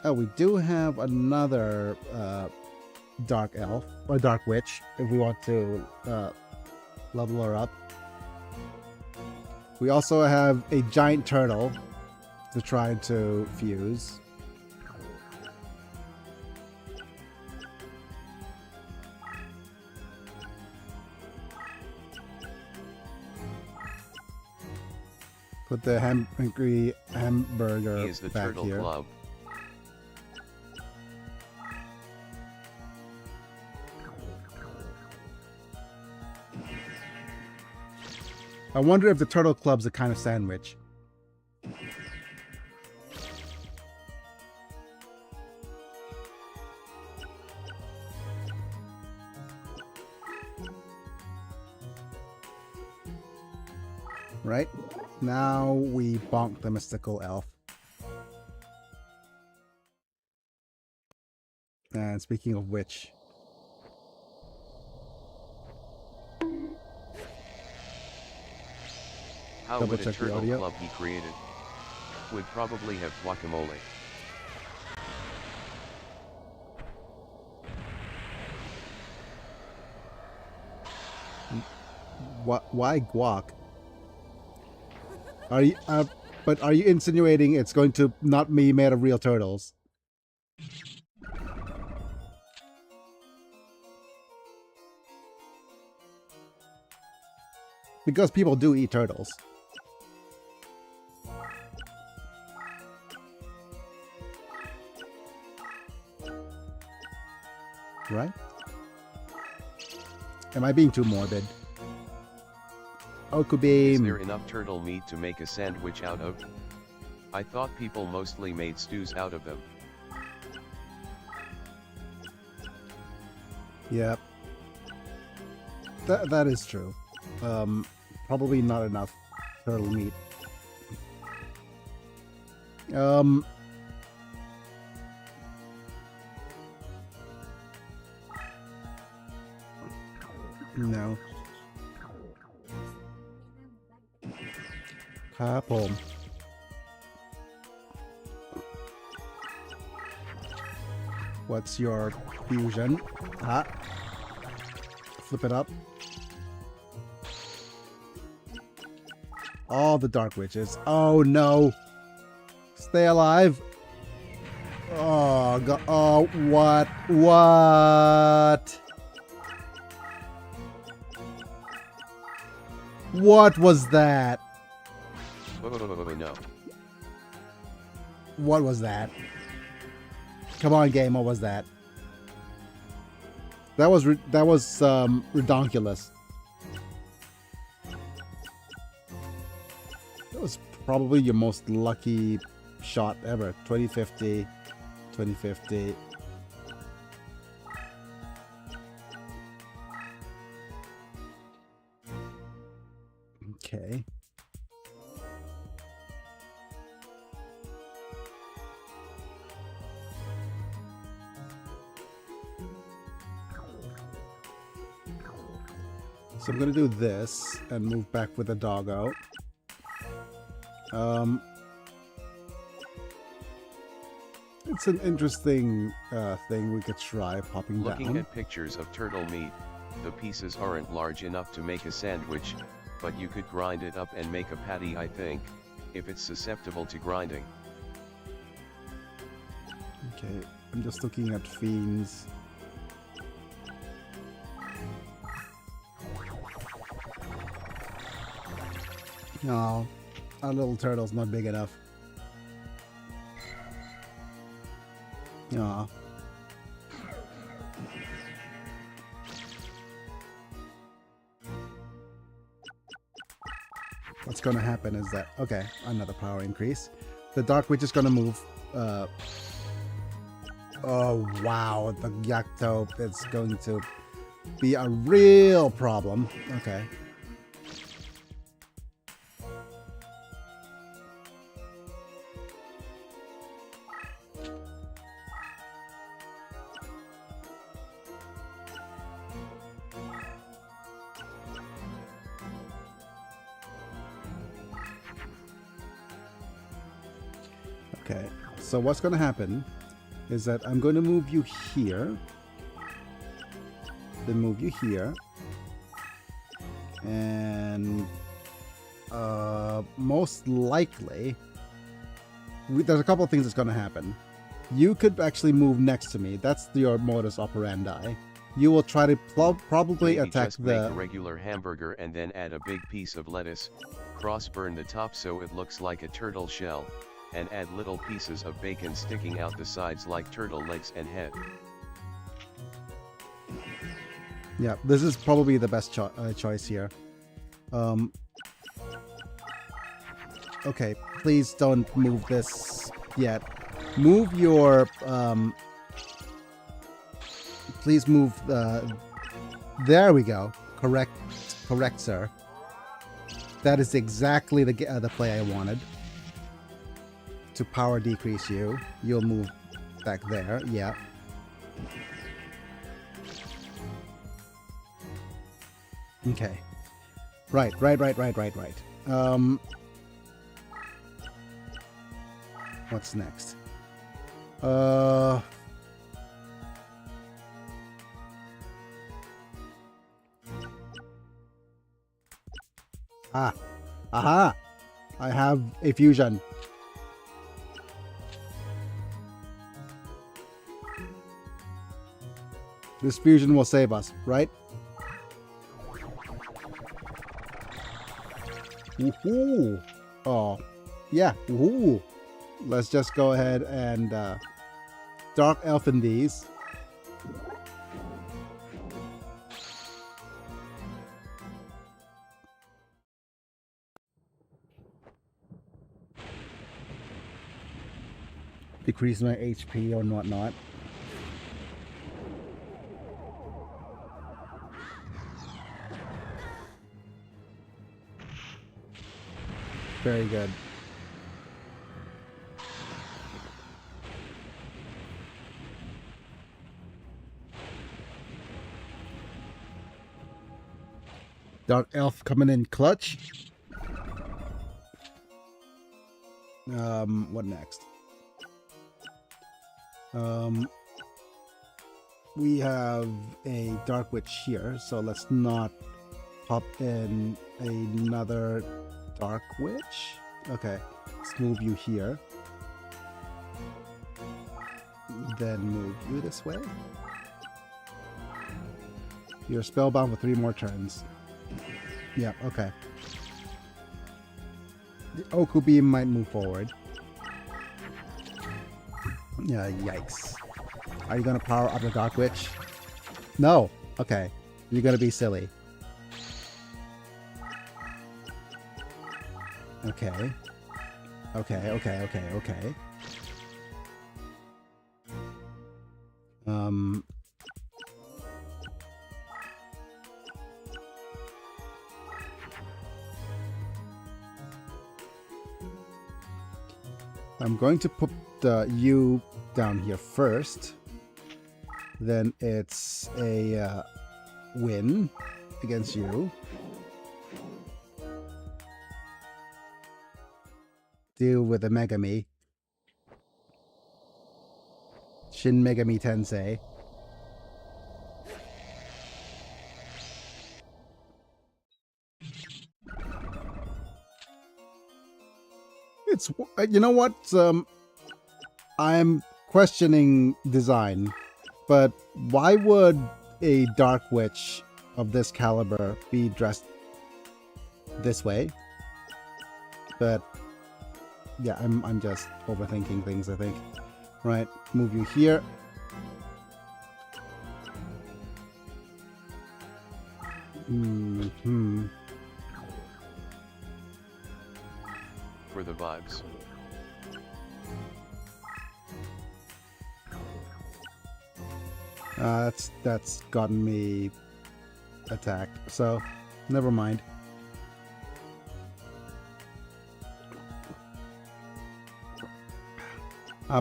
Oh, we do have another dark elf or dark witch if we want to level her up. We also have a giant turtle to try to fuse. Put the hamburger He is the back Turtle here. Club. I wonder if the Turtle Club's a kind of sandwich. Right? Now we bonk the mystical elf. And speaking of which, How Double would a check the Turtle audio. Club be created? Would probably have guacamole. why guac? Are you but are you insinuating it's going to not be made of real turtles? Because people do eat turtles. Right? Am I being too morbid? Is Okubeam. there enough turtle meat to make a sandwich out of? I thought people mostly made stews out of them. Yep. That is true. Probably not enough turtle meat. No. ครับผม What's your fusion? Flip it up. All the dark witches. Oh no! Stay alive! Oh god! Oh what? What? What was that? No. What was that? Come on, game. What was that? That was redonkulous. That was probably your most lucky shot ever. 2050, 2050. Okay. So I'm going to do this and move back with the doggo. It's an interesting thing we could try popping Looking down. at pictures of turtle meat, the pieces aren't large enough to make a sandwich, but you could grind it up and make a patty, I think, if it's susceptible to grinding. Okay, I'm just looking at fiends. No, our little turtle's not big enough. Aw. What's going to happen is that, okay, another power increase. The Dark Witch is going to move. Oh, wow. The Yakto is going to be a real problem. Okay. Okay, so what's going to happen is that I'm going to move you here, then move you here, and most likely, there's a couple of things that's going to happen. You could actually move next to me. That's your modus operandi. You will try to probably Maybe attack just the... make a regular hamburger and then add a big piece of lettuce, cross-burn the top so it looks like a turtle shell, and add little pieces of bacon sticking out the sides like turtle legs and head. Yeah, this is probably the best choice here. Okay, please don't move this yet. Move your... please move... there we go. Correct, sir. That is exactly the play I wanted. To power decrease you. You'll move back there. Yeah. Okay. Right. What's next? Aha! I have a fusion. This fusion will save us, right? Woohoo! Oh, yeah, woohoo! Let's just go ahead and Dark Elfen these. Decrease my HP or whatnot. Very good. Dark Elf coming in clutch. What next? We have a Dark Witch here, so let's not pop in another Dark Witch. Okay, let's move you here. Then move you this way. You're spellbound for 3 more turns. Yeah, okay. The Oku Beam might move forward. Yeah, yikes. Are you gonna power up the Dark Witch? No! Okay. You're gonna be silly. Okay. Okay. I'm going to put you down here first. Then it's a win against you. Deal with the Megami. Shin Megami Tensei. It's, you know what, I'm questioning design, but why would a Dark Witch of this caliber be dressed this way? But yeah, I'm just overthinking things, I think. Right. Let's move you here. For the vibes. That's gotten me attacked, so never mind.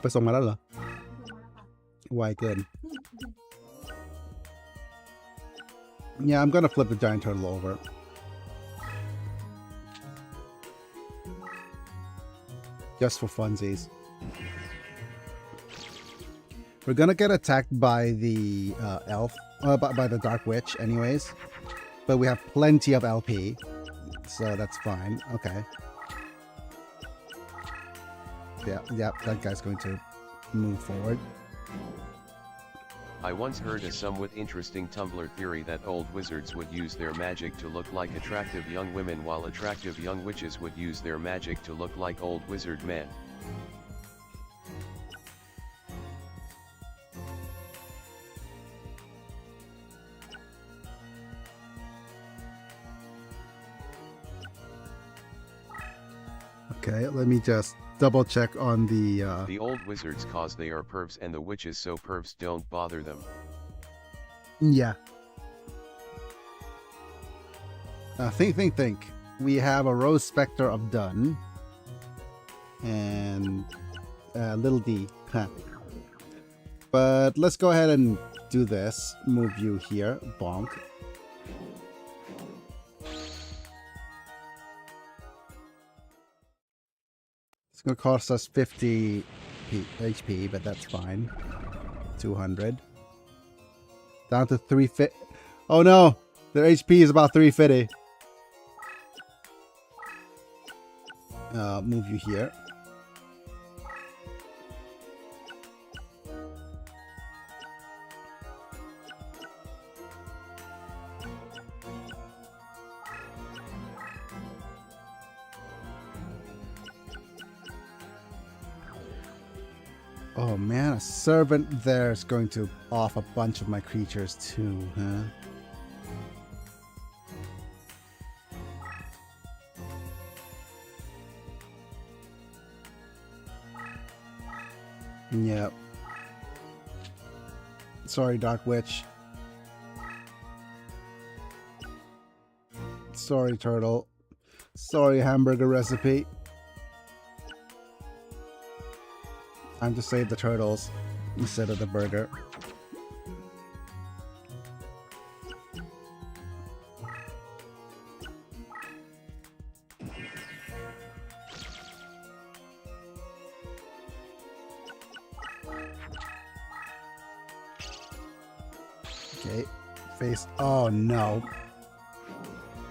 ไปส่งมาแล้วเหรอไวเกิน Yeah, I'm gonna flip the giant turtle over. Just for funsies. We're gonna get attacked by the elf, by the dark witch anyways. But we have plenty of LP, so that's fine. Okay. Yeah, that guy's going to move forward. I once heard a somewhat interesting Tumblr theory that old wizards would use their magic to look like attractive young women while attractive young witches would use their magic to look like old wizard men. Okay, let me just double check on the The old wizards cause they are pervs and the witches so pervs don't bother them. Yeah. Think. We have a Rose Spectre of Dun. And Little D. Huh. But let's go ahead and do this. Move you here. Bonk. It's going to cost us 50 HP, but that's fine. 200. Down to 350. Oh no! Their HP is about 350. Move you here. Oh man, a servant there is going to off a bunch of my creatures too, huh? Yep. Sorry, Dark Witch. Sorry, Turtle. Sorry, Hamburger Recipe. Time to save the turtles instead of the burger. Okay, face. Oh no.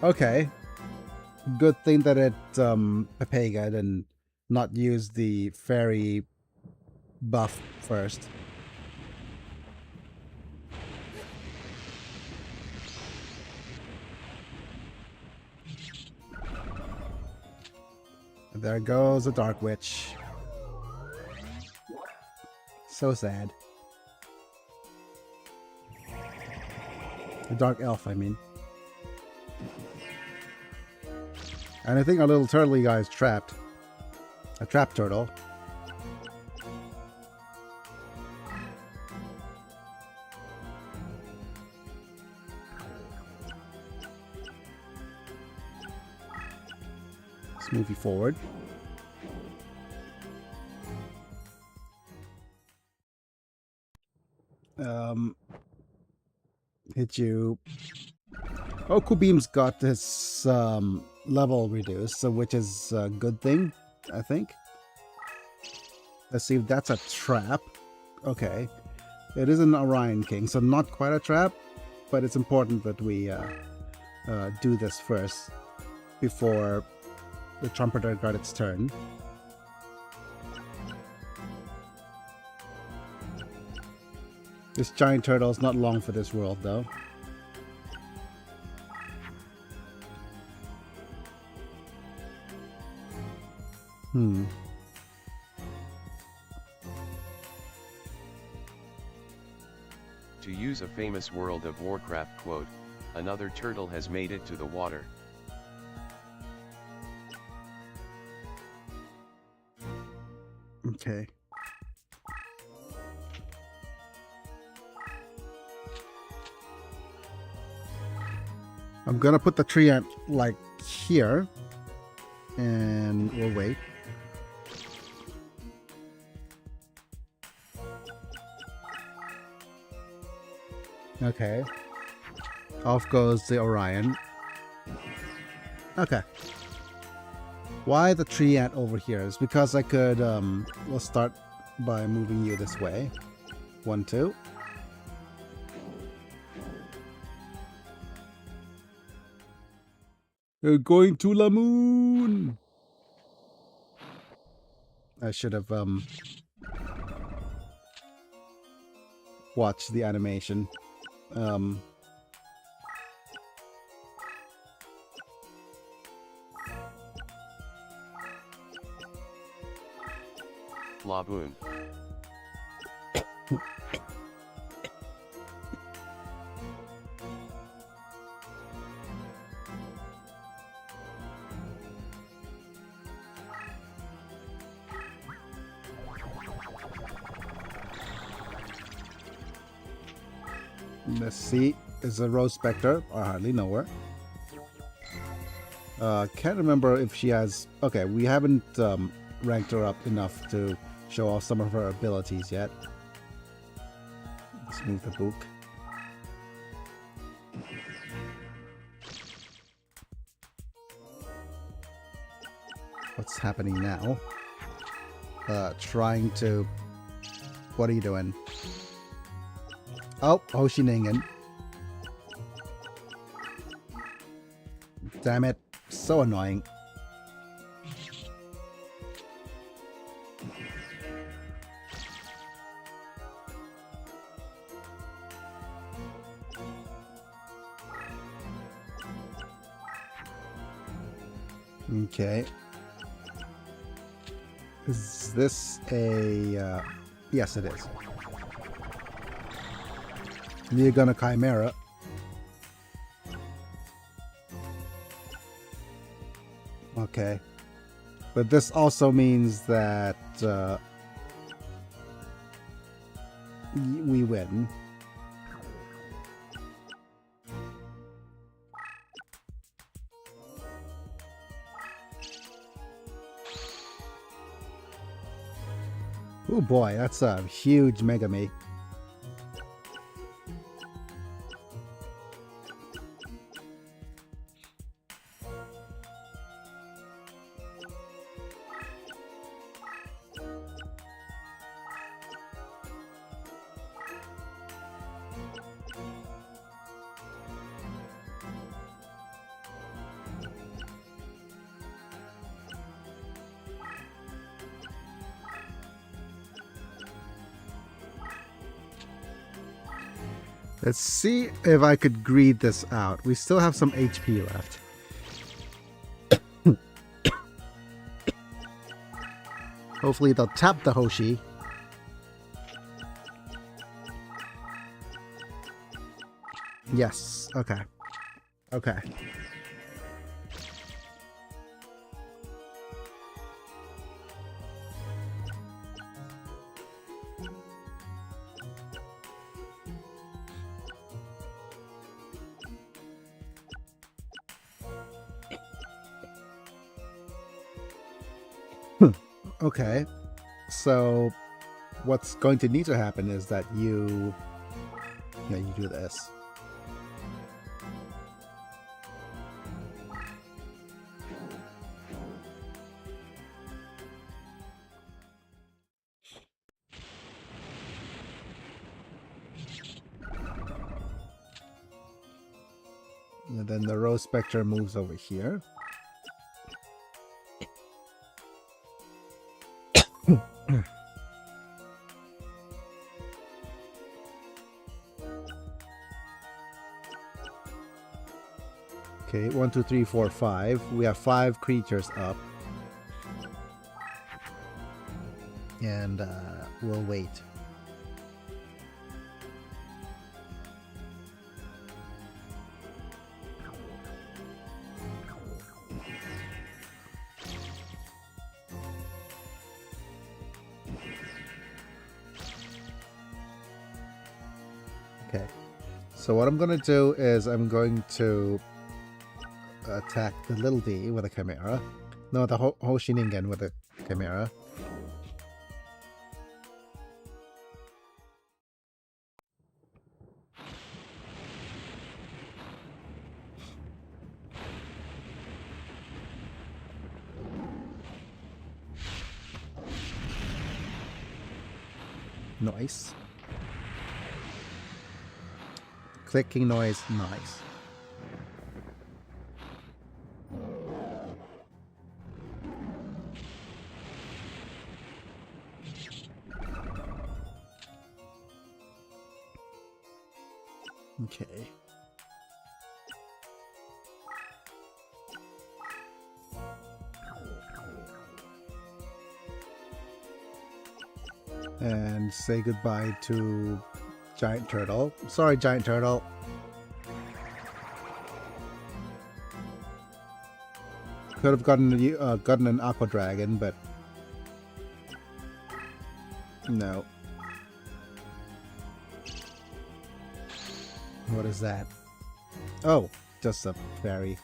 Okay. Good thing that it Pepega didn't not use the fairy buff first. There goes a Dark Witch. So sad. A Dark Elf, I mean. And I think our little turtley guy is trapped. A trap turtle. Let's move you forward. Hit you. Oh, Kubim's got this level reduced, so which is a good thing, I think. Let's see if that's a trap. Okay. It is an Orion King, so not quite a trap, but it's important that we do this first before the Trumpeter got its turn. This giant turtle is not long for this world, though. To use a famous World of Warcraft quote, another turtle has made it to the water. Okay. I'm gonna put the tree ant like here, and we'll wait. Okay. Off goes the Orion. Okay. Why the tree ant over here? Is because I could, we'll start by moving you this way. 1, 2. We're going to the moon! I should have, watched the animation. Laboon. Let's see. Is a Rose Spectre. I hardly know her. Can't remember if she has... Okay, we haven't ranked her up enough to show off some of her abilities yet. Let's move the book. What's happening now? Trying to... What are you doing? Oh, Hoshiningen. Damn it. So annoying. Okay. Is this a... yes, it is. You're gonna Chimera. Okay. But this also means that we win. Oh boy, that's a huge Megami. Let's see if I could greed this out. We still have some HP left. Hopefully they'll tap the Hoshi. Yes. Okay. Okay. Okay, so what's going to need to happen is that you do this. And then the Rose Spectre moves over here. Okay, 1, 2, 3, 4, 5. We have 5 creatures up. And we'll wait. Okay. So what I'm going to do is I'm going to attack the little D with a Chimera. No, the Hoshiningen with a Chimera. Nice. Clicking noise, nice. Okay. And say goodbye to Giant Turtle. Sorry, Giant Turtle. Could have gotten an Aqua Dragon, but no. What is that? Oh, just a fairy.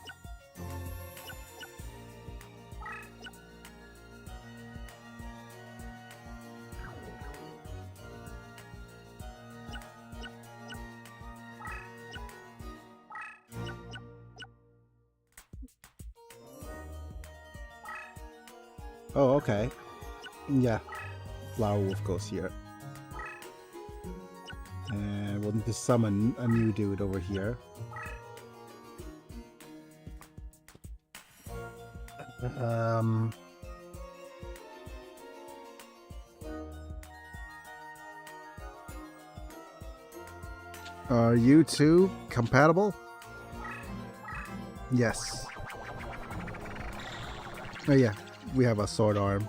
Oh, okay. Yeah. Flower Wolf goes here. And we'll need to summon a new dude over here. Are you two compatible? Yes. Oh yeah, we have a sword arm.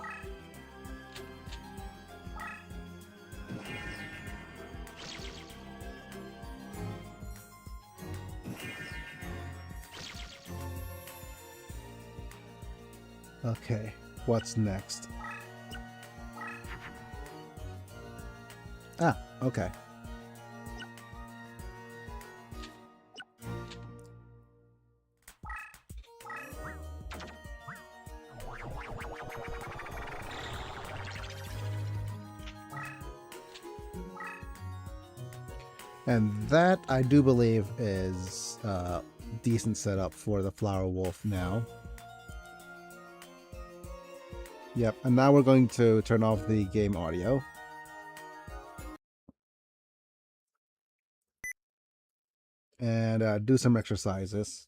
Okay, what's next? Ah, okay. And that, I do believe, is a decent setup for the Flower Wolf now. Yep, and now we're going to turn off the game audio. And do some exercises.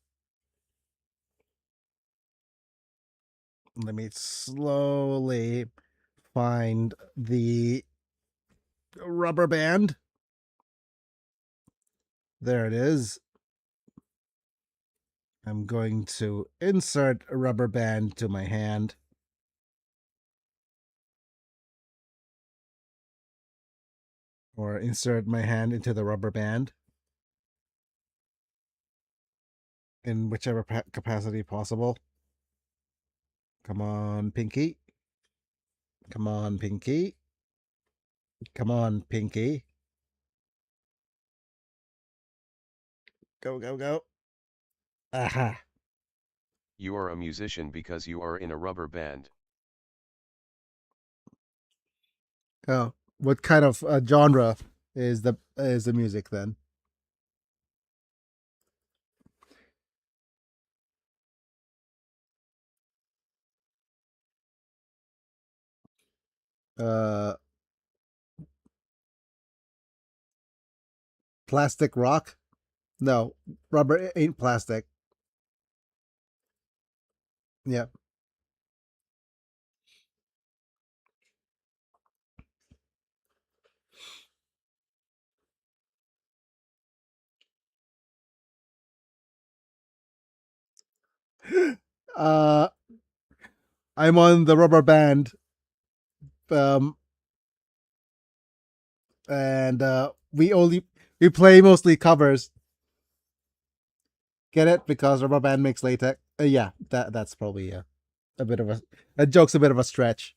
Let me slowly find the rubber band. There it is. I'm going to insert a rubber band to my hand. Or insert my hand into the rubber band. In whichever capacity possible. Come on, Pinky. Come on, Pinky. Come on, Pinky. Go, go, go. Aha. You are a musician because you are in a rubber band. Oh, what kind of genre is the music then? Uh, plastic rock? No, rubber ain't plastic. Yep. uh, I'm on the rubber band. Um, and we play mostly covers. Get it? Because rubber band makes latex. Yeah, that's probably a bit of a joke's a bit of a stretch.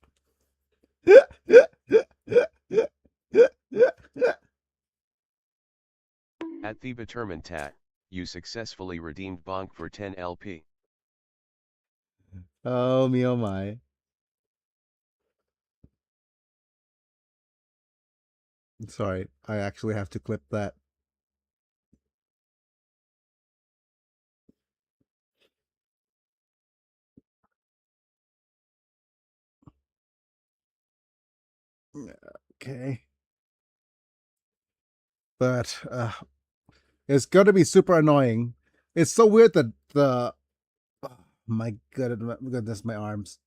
At the Determined tat, you successfully redeemed Bonk for 10 LP. Oh me, oh my. Sorry, I actually have to clip that. Okay. But it's gonna be super annoying. It's so weird that the my goodness, my arms.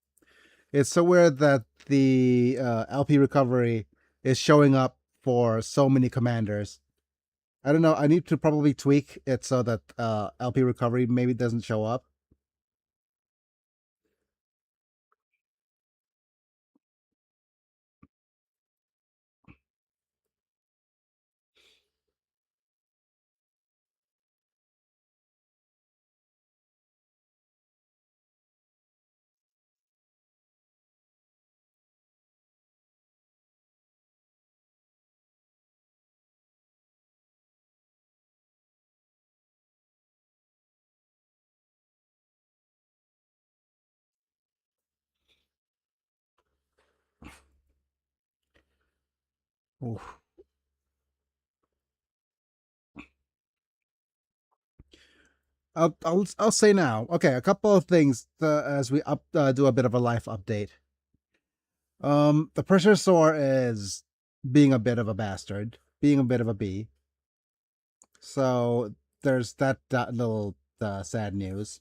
It's so weird that the LP recovery is showing up for so many commanders. I don't know. I need to probably tweak it so that LP recovery maybe doesn't show up. Oof. I'll say now. Okay, a couple of things as we do a bit of a life update. The pressure sore is being a bit of a bastard, being a bit of a bee. So there's that little sad news.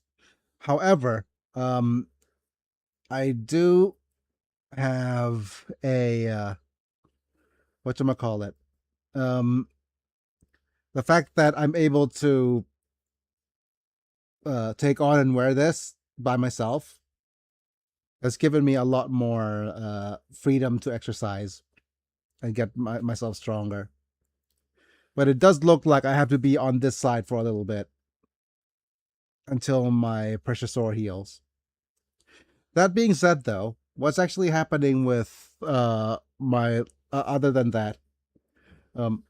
However, I do have a whatchamacallit. The fact that I'm able to take on and wear this by myself has given me a lot more freedom to exercise and get myself stronger. But it does look like I have to be on this side for a little bit until my pressure sore heals. That being said, though, what's actually happening with my other than that, um,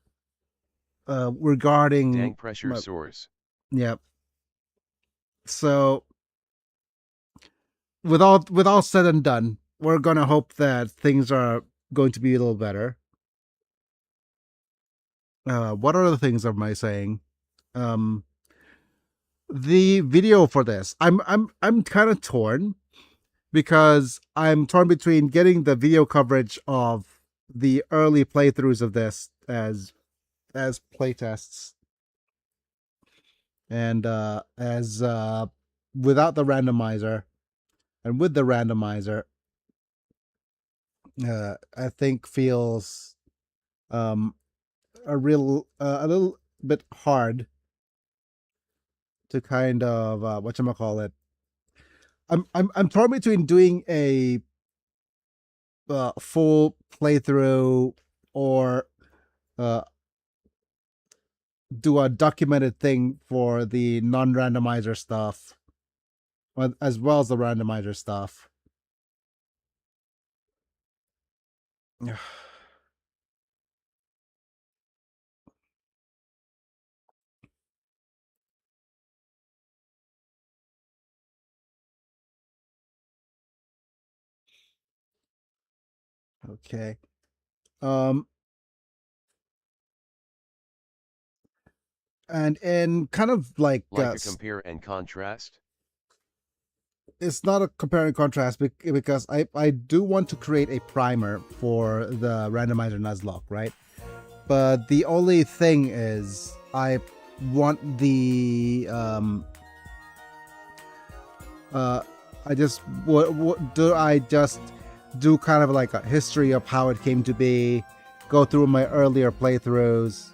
regarding Dang pressure sores. Yeah. So with all said and done, we're gonna hope that things are going to be a little better. What other things am I saying? The video for this, I'm kind of torn because I'm torn between getting the video coverage of the early playthroughs of this as playtests and as without the randomizer, and with the randomizer I think feels a little bit hard to kind of whatchamacallit. I'm torn between doing a full playthrough or uh, do a documented thing for the non-randomizer stuff, as well as the randomizer stuff. Okay. And in kind of like a compare and contrast? It's not a compare and contrast because I do want to create a primer for the randomizer Nuzlocke, right? But the only thing is I want the I just what do I just do kind of like a history of how it came to be, go through my earlier playthroughs,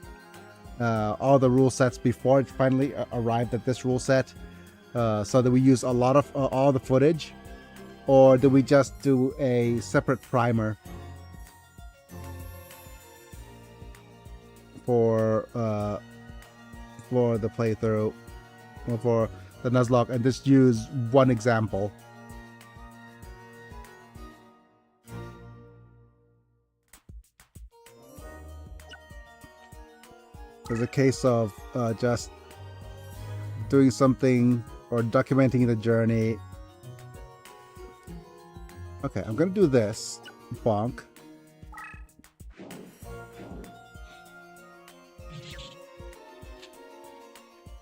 all the rule sets before it finally arrived at this rule set, so that we use a lot of all the footage, or do we just do a separate primer for the playthrough, or for the Nuzlocke, and just use one example? There's a case of just doing something or documenting the journey. Okay, I'm gonna do this. Bonk.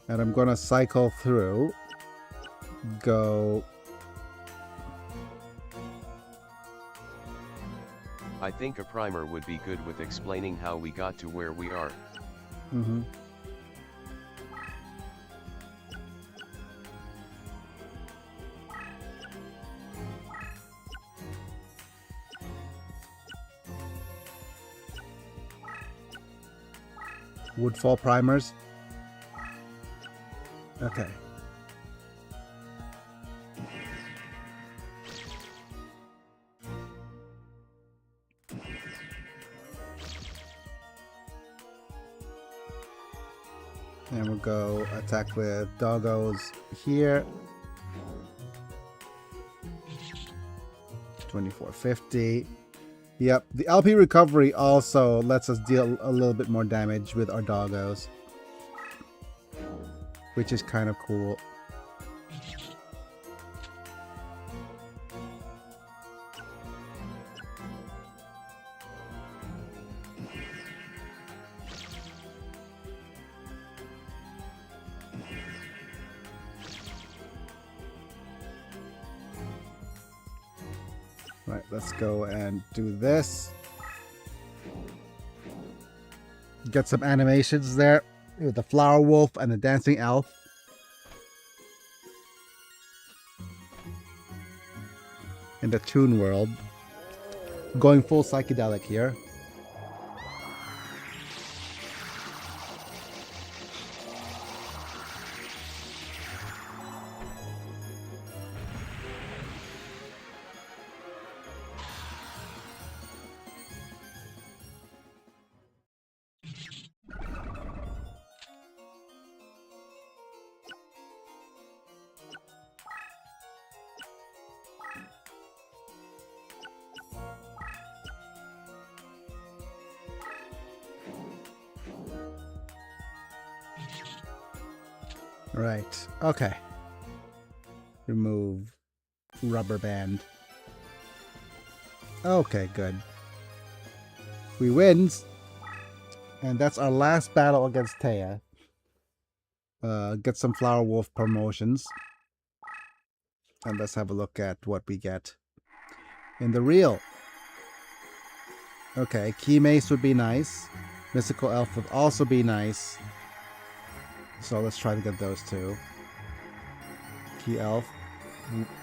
And I'm gonna cycle through. Go. I think a primer would be good with explaining how we got to where we are. Mm-hmm. Woodfall primers. Okay. And we'll go attack with doggos here. 2450. Yep, the LP recovery also lets us deal a little bit more damage with our doggos, which is kind of cool. Right, let's go and do this. Get some animations there with the flower wolf and the dancing elf. In the Toon world. Going full psychedelic here. Right. Okay. Remove rubber band. Okay, good. We wins. And that's our last battle against Taya. Get some Flower Wolf promotions. And let's have a look at what we get in the reel. Okay, Key Mace would be nice. Mystical Elf would also be nice. So let's try to get those two. Key Elf.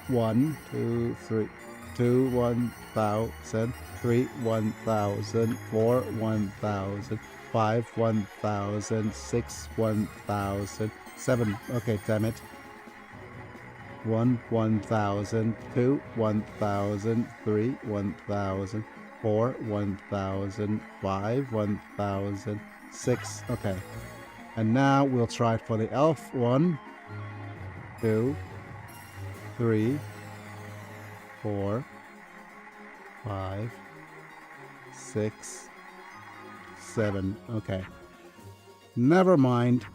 1, 2, 3. 2, 1,000. 3, 1,000. 4, 1,000. 5, 1,000. 6, 1,000. 7. Okay, damn it. 1, 1,000. 2, 1,000. 3, 1,000. 4, 1,000. 5, 1,000. 6. Okay. And now we'll try for the elf. 1, 2, 3, 4, 5, 6, 7. Okay. Never mind.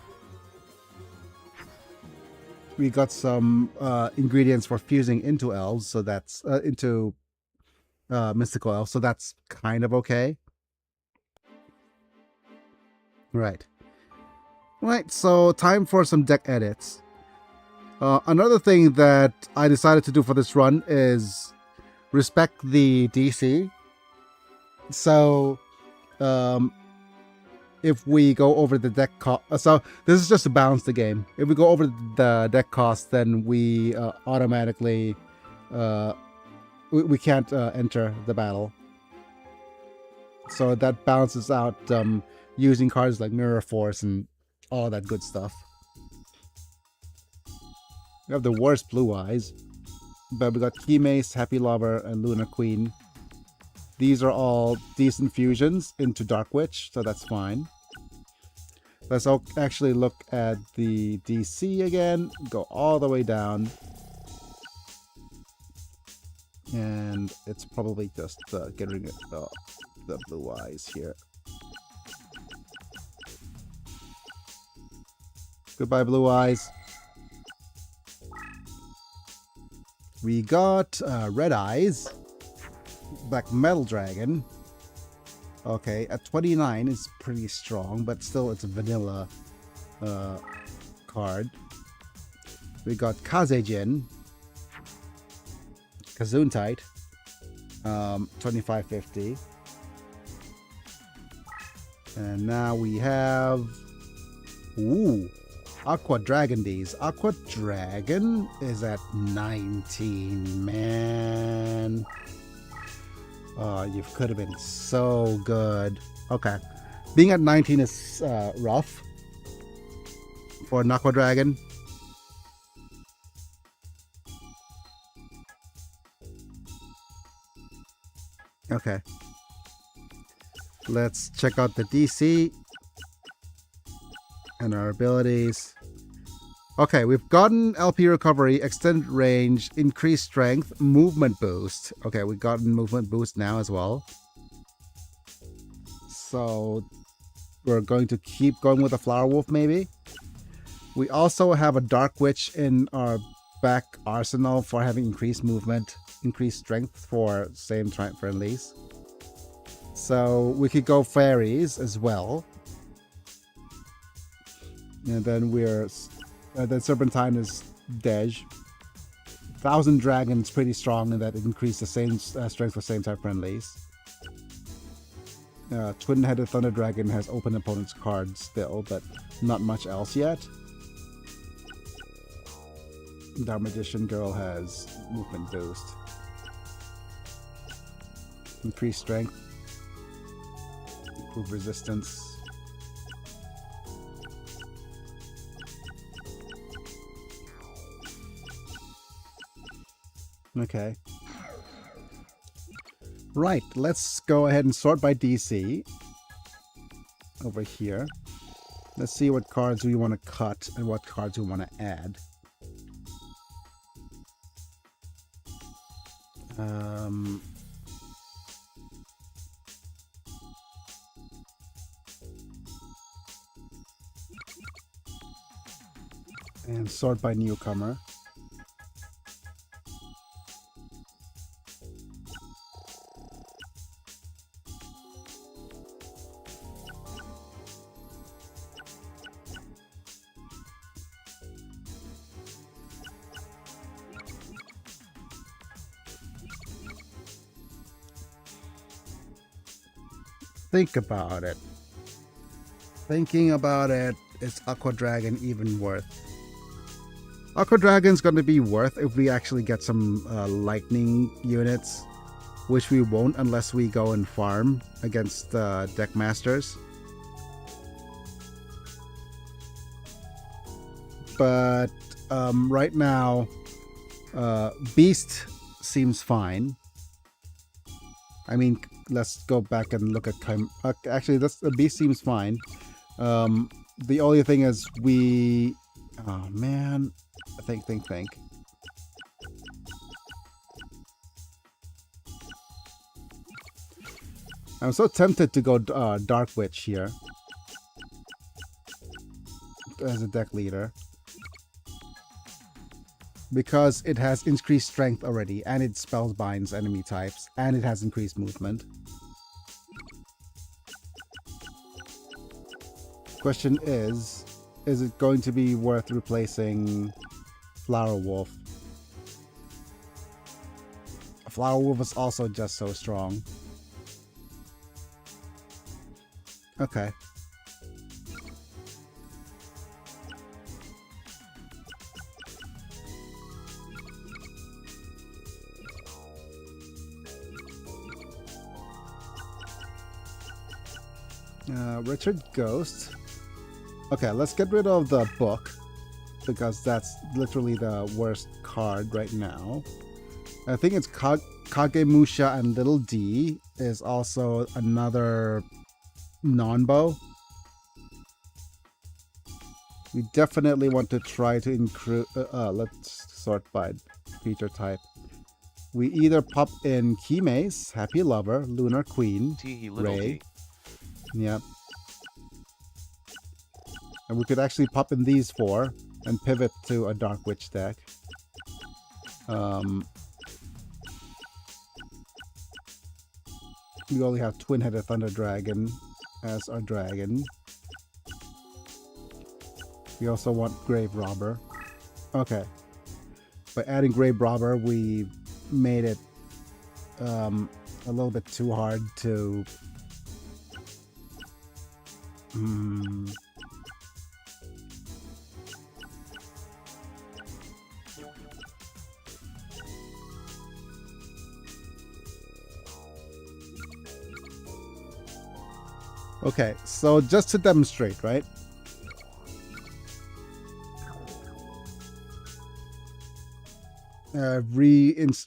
We got some ingredients for fusing into elves, so that's into mystical elves, so that's kind of okay. Right. Right, so time for some deck edits. Another thing that I decided to do for this run is respect the DC. So, if we go over the deck cost, so this is just to balance the game. If we go over the deck cost, then we automatically we can't enter the battle. So that balances out using cards like Mirror Force and all that good stuff. We have the worst blue eyes, but we got Key Mace, Happy Lover, and Luna Queen. These are all decent fusions into Dark Witch, so that's fine. Let's actually look at the DC again. Go all the way down. And it's probably just getting rid of the blue eyes here. Goodbye, Blue Eyes. We got Red Eyes. Black Metal Dragon. Okay, at 29 is pretty strong, but still it's a vanilla card. We got Kazejin. Kazoontite. 2550. And now we have... Ooh! Aqua Dragon D's. Aqua Dragon is at 19, man. Oh, you could have been so good. Okay. Being at 19 is rough for an Aqua Dragon. Okay. Let's check out the DC and our abilities. Okay, we've gotten LP recovery, extended range, increased strength, movement boost. Okay, we've gotten movement boost now as well. So we're going to keep going with the Flower Wolf maybe. We also have a Dark Witch in our back arsenal for having increased movement, increased strength for same friendlies. So we could go fairies as well. And then then Serpentine is Dej. Thousand Dragon's pretty strong in that it increased the same strength for same type friendlies. Twin-headed Thunder Dragon has open opponent's cards still, but not much else yet. Dark Magician Girl has movement boost. Increased strength. Improve resistance. Okay. Right, let's go ahead and sort by DC. Over here. Let's see what cards we want to cut and what cards we want to add. And sort by newcomer. Think about it. Thinking about it, is Aqua Dragon even worth? Aqua Dragon's going to be worth if we actually get some lightning units, which we won't unless we go and farm against deck masters. But right now, Beast seems fine. I mean, let's go back and look at actually, the Beast seems fine. The only thing is we... Oh, man. Think. I'm so tempted to go Dark Witch here as a deck leader. Because it has increased strength already, and it spells binds enemy types, and it has increased movement. Question is it going to be worth replacing Flower Wolf? Flower Wolf is also just so strong. Okay. Richard Ghost. Okay, let's get rid of the book, because that's literally the worst card right now. I think it's Kagemusha and Little D is also another non-bow. We definitely want to try to include... let's sort by creature type. We either pop in Key Mace, Happy Lover, Lunar Queen, Ray. Yep. And we could actually pop in these 4 and pivot to a Dark Witch deck. We only have Twin-Headed Thunder Dragon as our dragon. We also want Grave Robber. Okay. By adding Grave Robber, we made it a little bit too hard to... Okay, so just to demonstrate, right?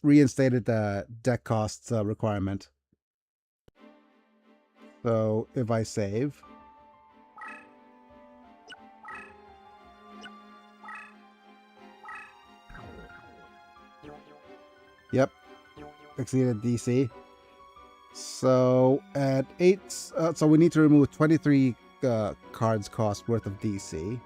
Reinstated the deck cost requirement. So if I save, yep, exceeded DC. So at 8, so we need to remove 23 cards cost worth of DC.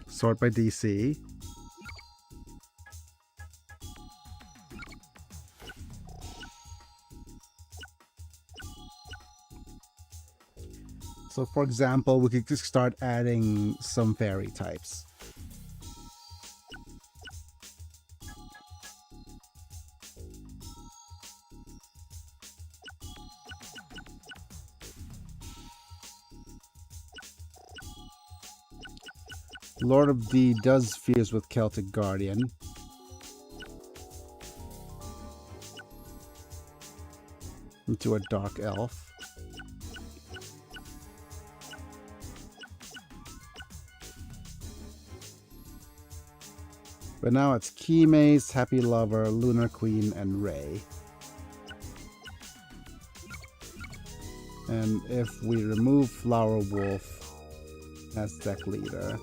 Sort by DC. So for example, we could just start adding some fairy types. Lord of D does fuse with Celtic Guardian. Into a Dark Elf. But now it's Key Maze, Happy Lover, Lunar Queen, and Ray. And if we remove Flower Wolf as deck leader,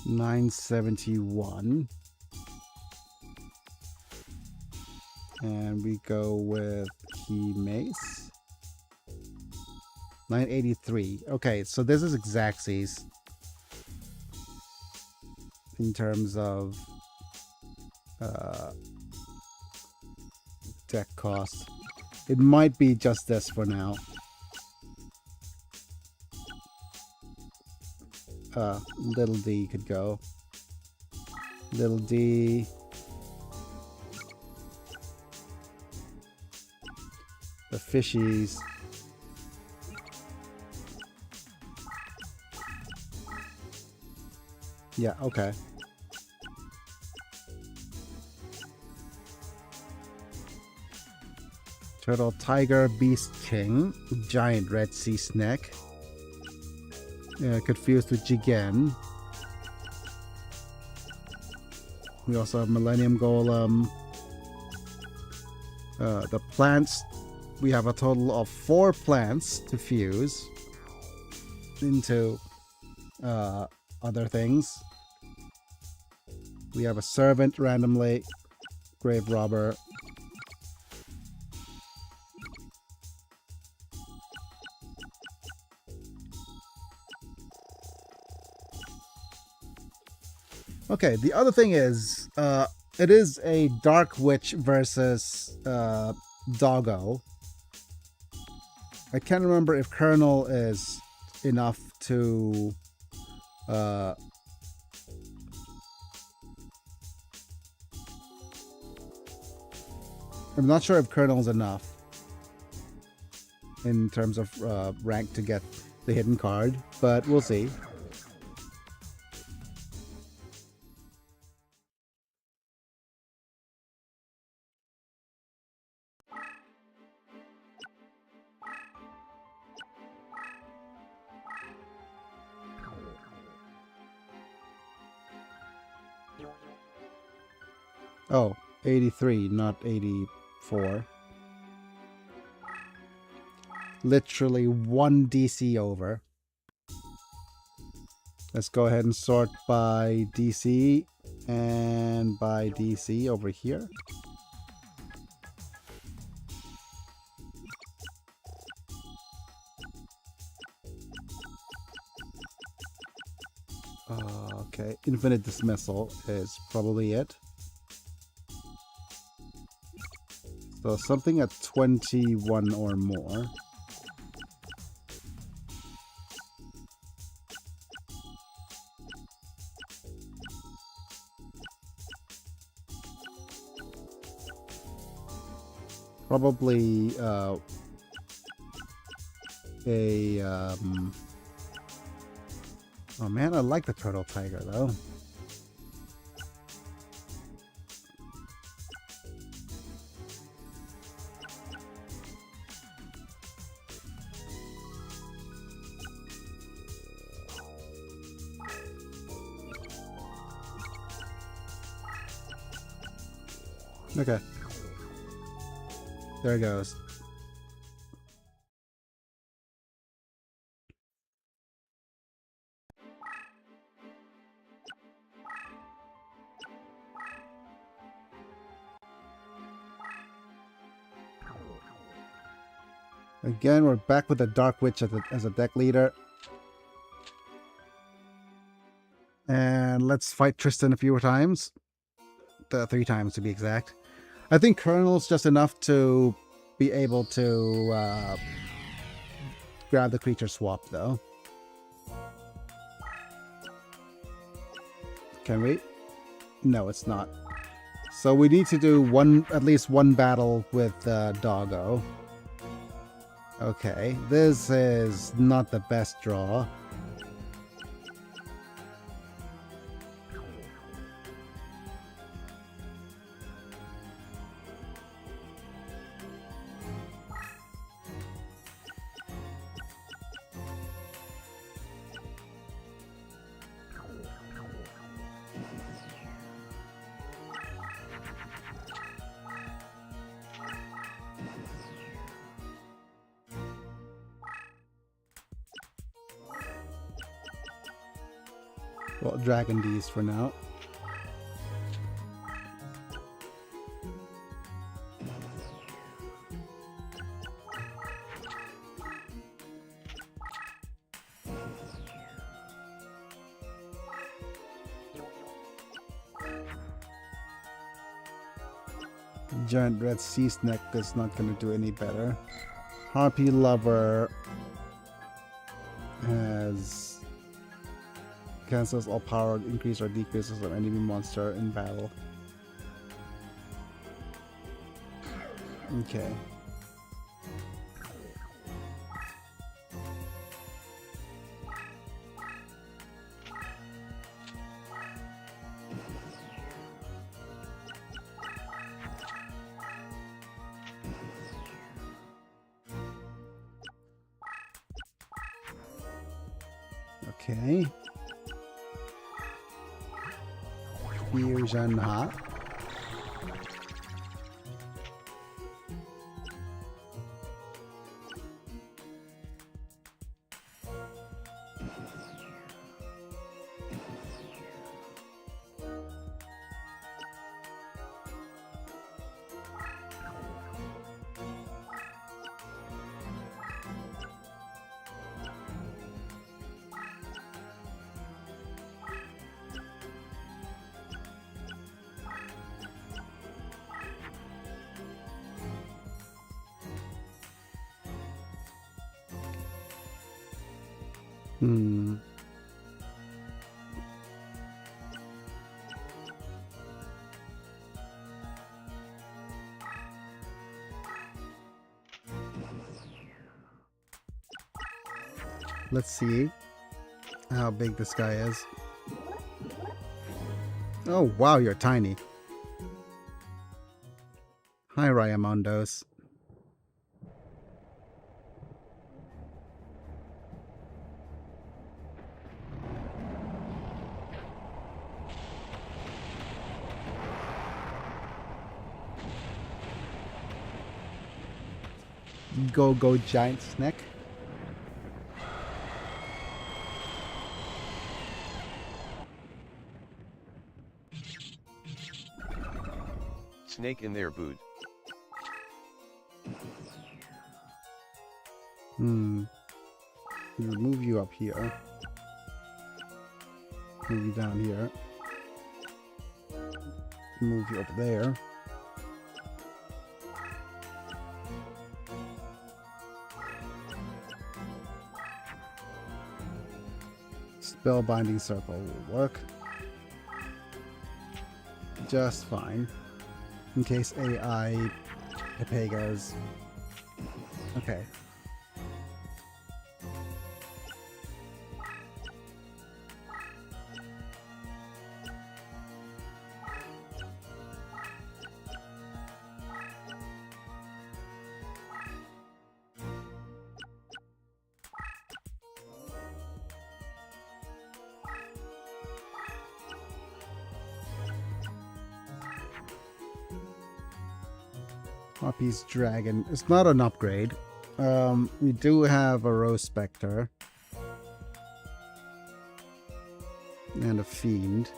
$971, and we go with Key Mace. $983. Okay, so this is Xaxes in terms of deck cost. It might be just this for now. Little D could go. Little D. The fishies. Yeah, okay. Turtle, Tiger, Beast King, Giant Red Sea Snake. Confused with Jigen. We also have Millennium Golem. The plants, we have a total of 4 plants to fuse into other things. We have a Servant randomly, Grave Robber. Okay, the other thing is, it is a Dark Witch versus Doggo. I can't remember if Colonel is enough to... I'm not sure if Colonel is enough in terms of rank to get the hidden card, but we'll see. Oh, 83, not 84. Literally 1 DC over. Let's go ahead and sort by DC and by DC over here. Okay, infinite dismissal is probably it. So something at 21 or more. Probably oh man, I like the turtle tiger though. Okay. There it goes. Again, we're back with the Dark Witch as a deck leader. And let's fight Tristan a few times. 3 times to be exact. I think Colonel's just enough to be able to grab the creature swap, though. Can we? No, it's not. So we need to do at least one battle with Doggo. Okay, this is not the best draw. Well, Dragon D's for now. Giant Red Sea Snake is not going to do any better. Harpy Lover has cancels all power, increase or decreases of enemy monster in battle. Okay. Okay. Fusion Hot. Let's see how big this guy is. Oh, wow, you're tiny. Hi, Rayamondos. Go giant snack. Snake in there, boot. Move you up here. Move you down here. Move you up there. Spellbinding circle will work just fine. In case AI Pepegas. Okay. Harpy's Dragon. It's not an upgrade. We do have a Rose Spectre. And a Fiend.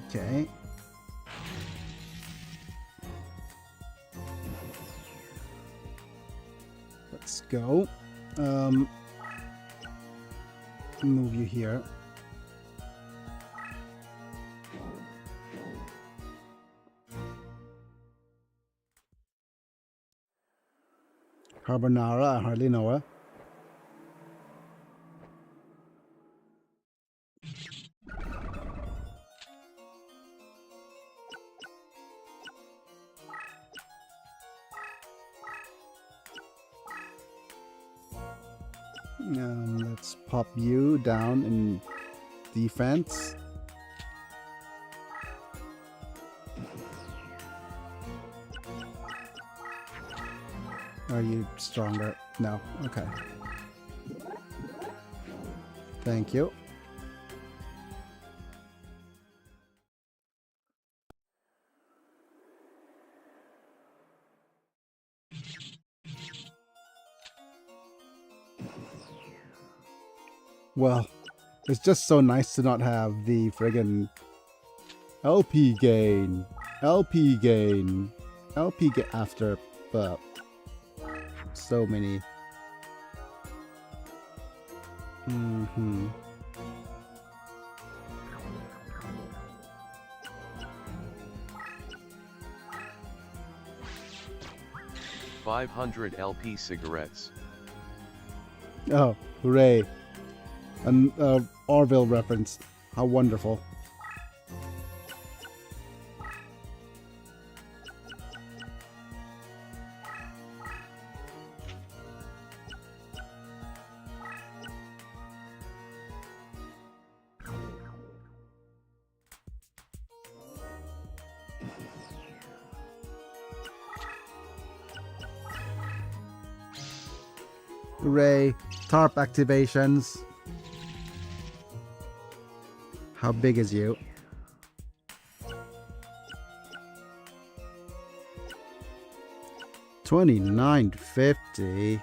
Okay. Let's go. Move you here. Carbonara, I hardly know her. Let's pop you down in defense. Are you stronger? No. Okay. Thank you. Well, it's just so nice to not have the friggin' LP gain after so many. 500 LP cigarettes. Oh, hooray. An Orville reference. How wonderful. Hooray. TARP activations. How big is you? $29.50.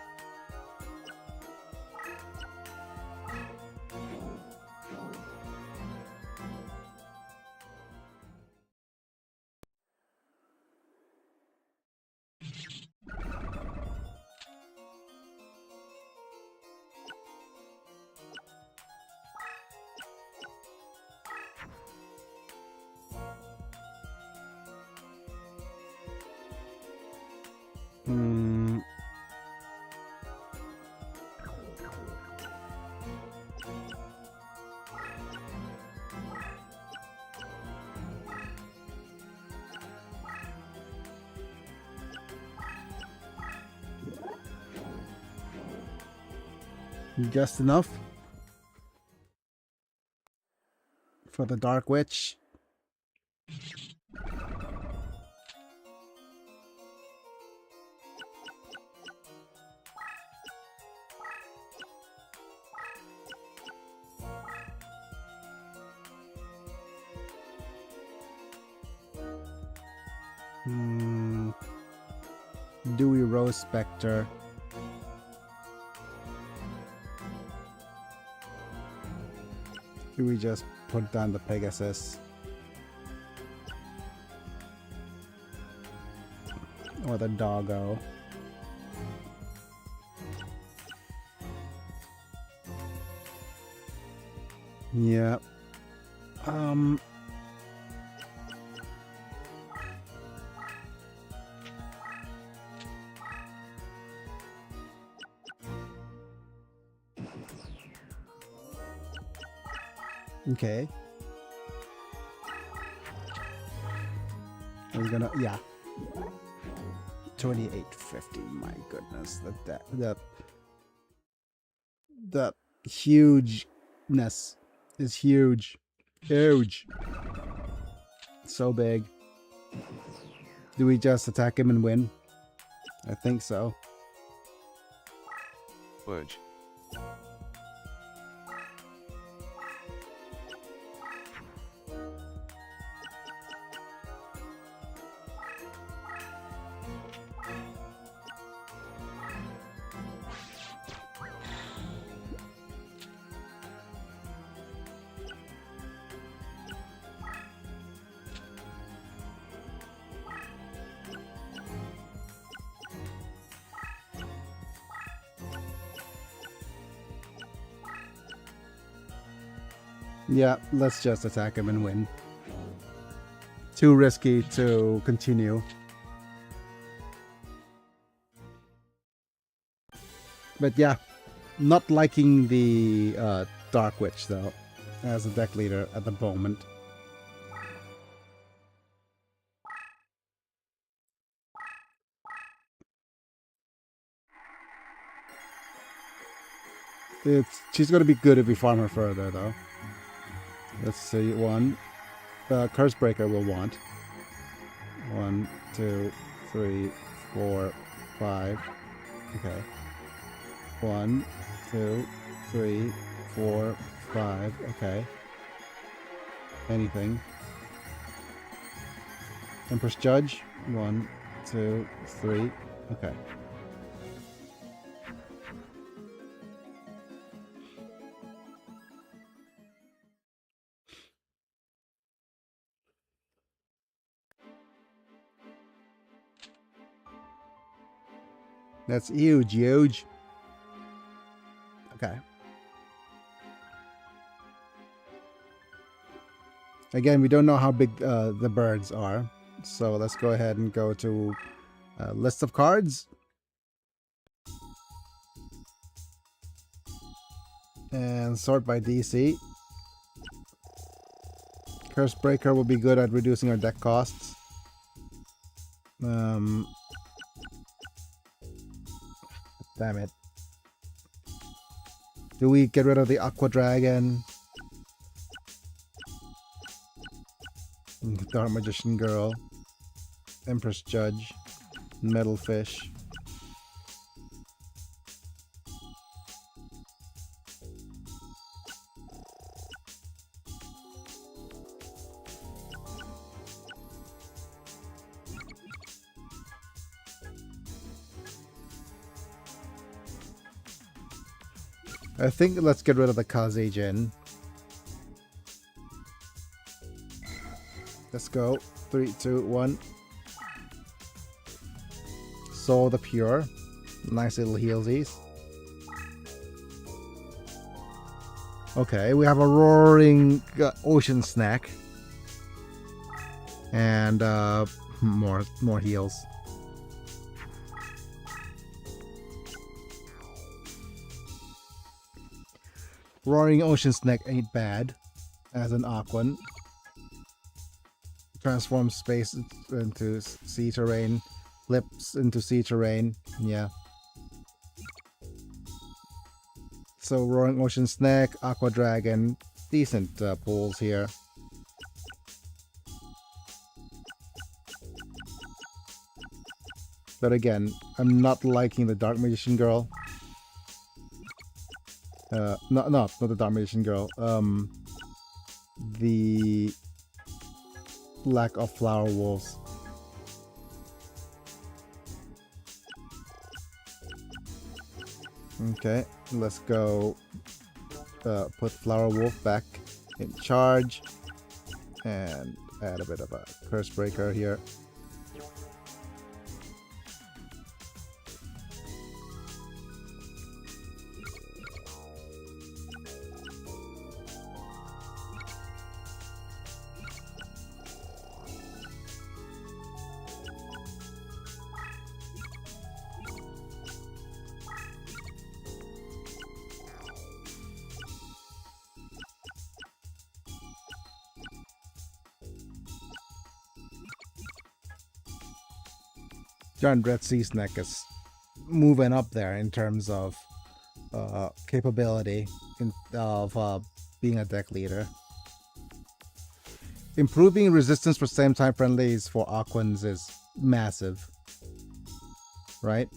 Just enough for the Dark Witch. Dewey Rose Spectre. Do we just put down the Pegasus? Or the Doggo? Yeah. Okay. We're gonna, yeah. 2850. My goodness, that hugeness is huge, huge, so big. Do we just attack him and win? I think so. Budge. Yeah, let's just attack him and win. Too risky to continue. But yeah, not liking the Dark Witch though, as a deck leader at the moment. She's gonna be good if we farm her further though. Let's see, one. Curse Breaker will want. 1, 2, 3, 4, 5. Okay. 1, 2, 3, 4, 5. Okay. Anything. Empress Judge. 1, 2, 3. Okay. That's huge, huge. Okay. Again, we don't know how big the birds are. So let's go ahead and go to list of cards. And sort by DC. Curse Breaker will be good at reducing our deck costs. Damn it. Do we get rid of the Aqua Dragon? Dark Magician Girl. Empress Judge. Metal Fish. I think let's get rid of the Kaze Jin. Let's go. 3, 2, 1. Soul the Pure. Nice little healsies. Okay, we have a Roaring Ocean Snack. And more heals. Roaring Ocean Snack ain't bad as an Aquan. Transforms space into sea terrain, flips into sea terrain. Yeah. So Roaring Ocean Snack, Aqua Dragon, decent pulls here. But again, I'm not liking the Dark Magician Girl. Not the Dark Magician Girl. The lack of Flower Wolves. Okay, let's go put Flower Wolf back in charge and add a bit of a Curse Breaker here. John Dretsy's neck is moving up there in terms of capability of being a deck leader. Improving resistance for same time friendlies for Aquans is massive, right?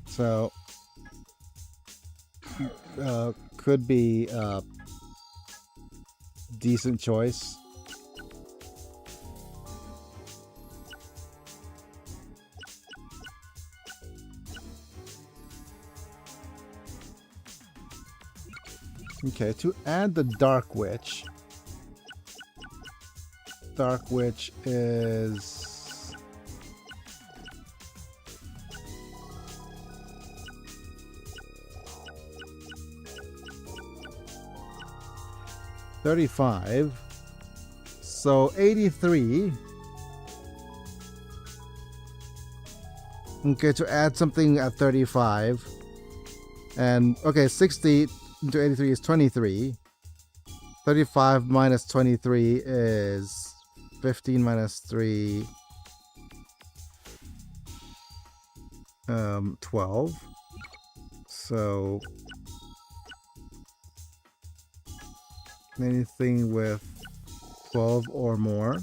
So could be a decent choice. Okay, to add the Dark Witch. Dark Witch is... $35. So 83. Okay, to add something at 35. And okay, 60 into 83 is 23. 35 minus 23 is 15 minus 3. 12. So anything with 12 or more.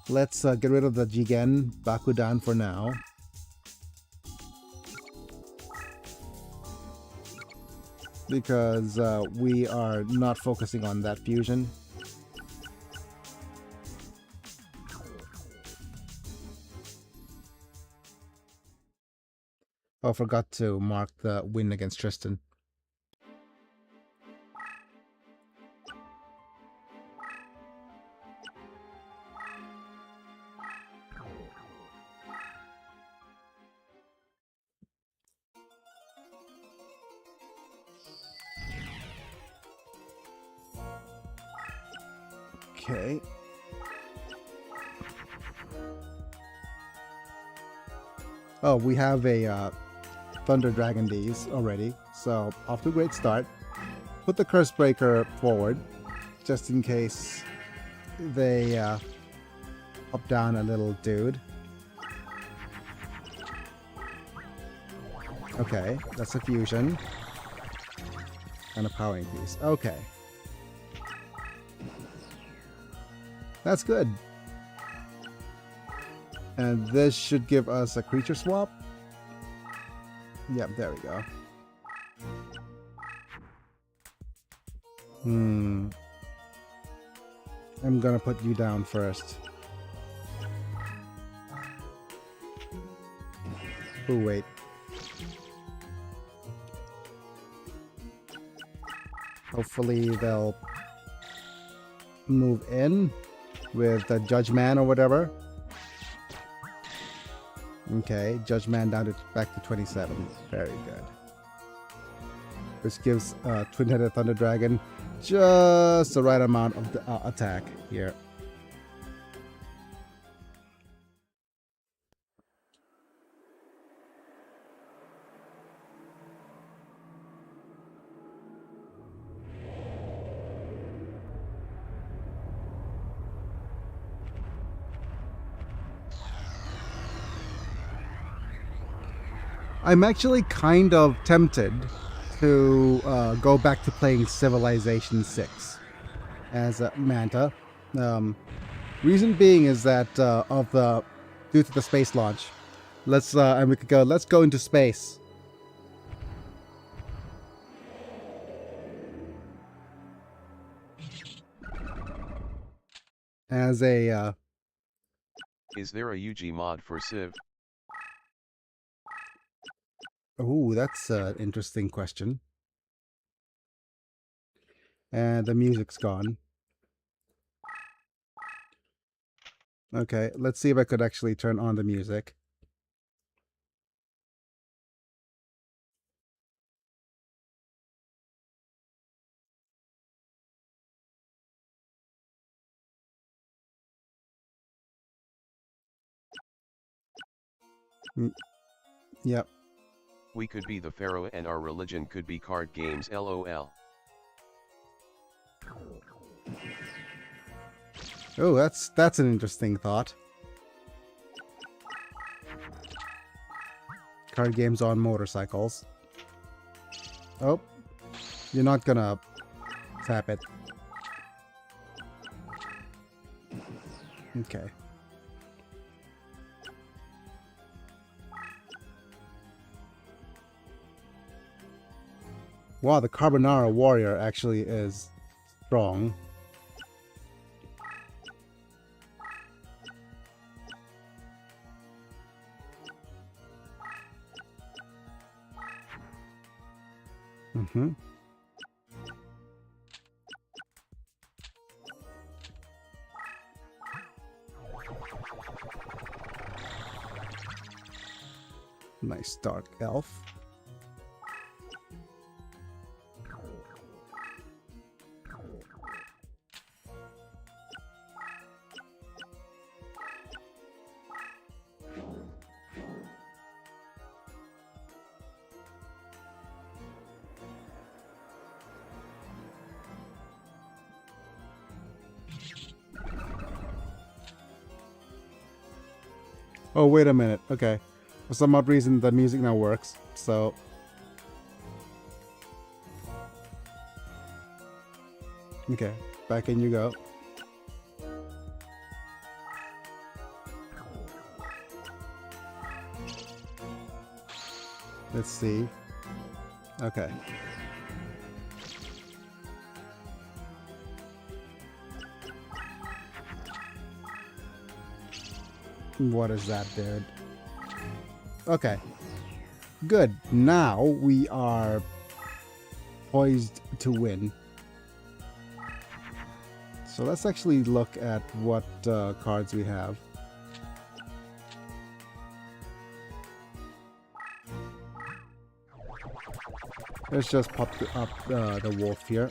Let's get rid of the Jigen Bakudan for now. Because we are not focusing on that fusion. Oh, forgot to mark the win against Tristan. Okay. Oh, we have a Thunder Dragon D's already, so off to a great start. Put the Curse Breaker forward, just in case they up down a little dude. Okay, that's a fusion. And a power increase. Okay. That's good. And this should give us a creature swap. Yep, there we go. I'm gonna put you down first. Oh, wait. Hopefully they'll move in with the Judge Man or whatever. Okay, Judge Man down to back to 27. Very good. Which gives Twin-Headed Thunder Dragon just the right amount of the, attack here. I'm actually kind of tempted to go back to playing Civilization 6 as a Manta. Reason being is that due to the space launch, and we could go. Let's go into space. as a Is there a UG mod for Civ? oh, that's an interesting question. And the music's gone. Okay, let's see if I could actually turn on the music. Yep. We could be the Pharaoh and our religion could be card games, LOL. Oh, that's an interesting thought. Card games on motorcycles. Oh, you're not gonna tap it. Okay. Wow, the Carbonara Warrior actually is strong. Mm-hmm. Nice dark elf. Oh, wait a minute. Okay. For some odd reason, the music now works. So... okay. Back in you go. Let's see. Okay. What is that, dude? Okay. Good. Now we are poised to win. So let's actually look at what cards we have. Let's just pop up the wolf here.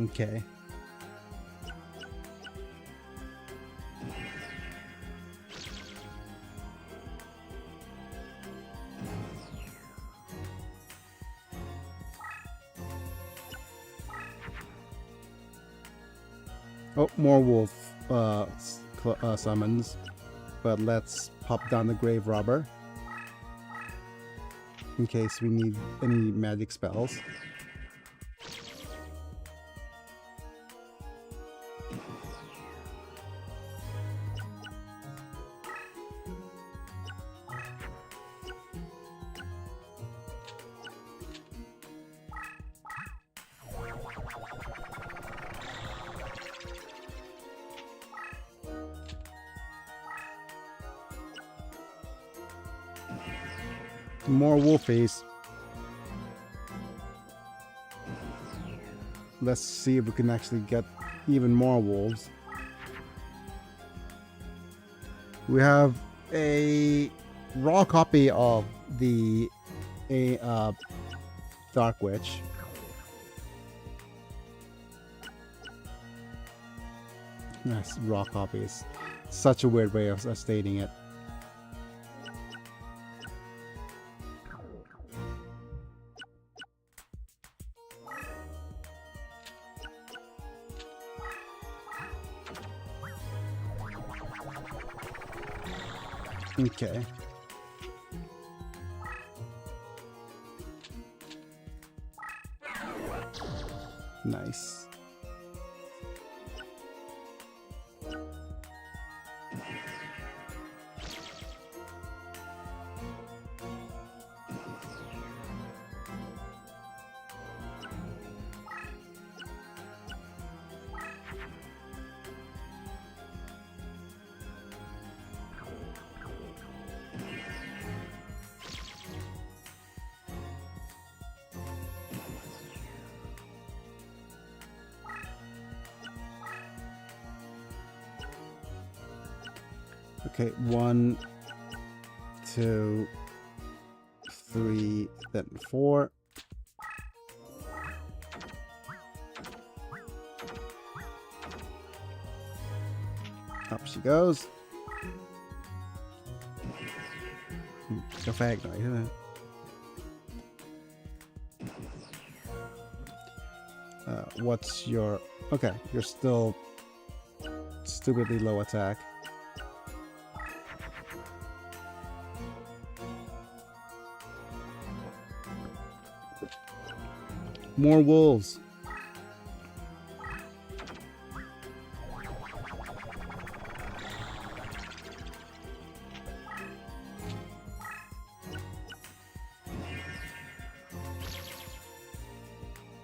Okay. Oh, more wolf summons. But let's pop down the grave robber in case we need any magic spells. More wolfies. Let's see if we can actually get even more wolves. We have a raw copy of the Dark Witch. Nice, raw copies. Such a weird way of stating it. Okay. Nice. Okay, 1, 2, 3, then 4. Up she goes. Go fag noise, isn't it? What's your... Okay, you're still stupidly low attack. More wolves.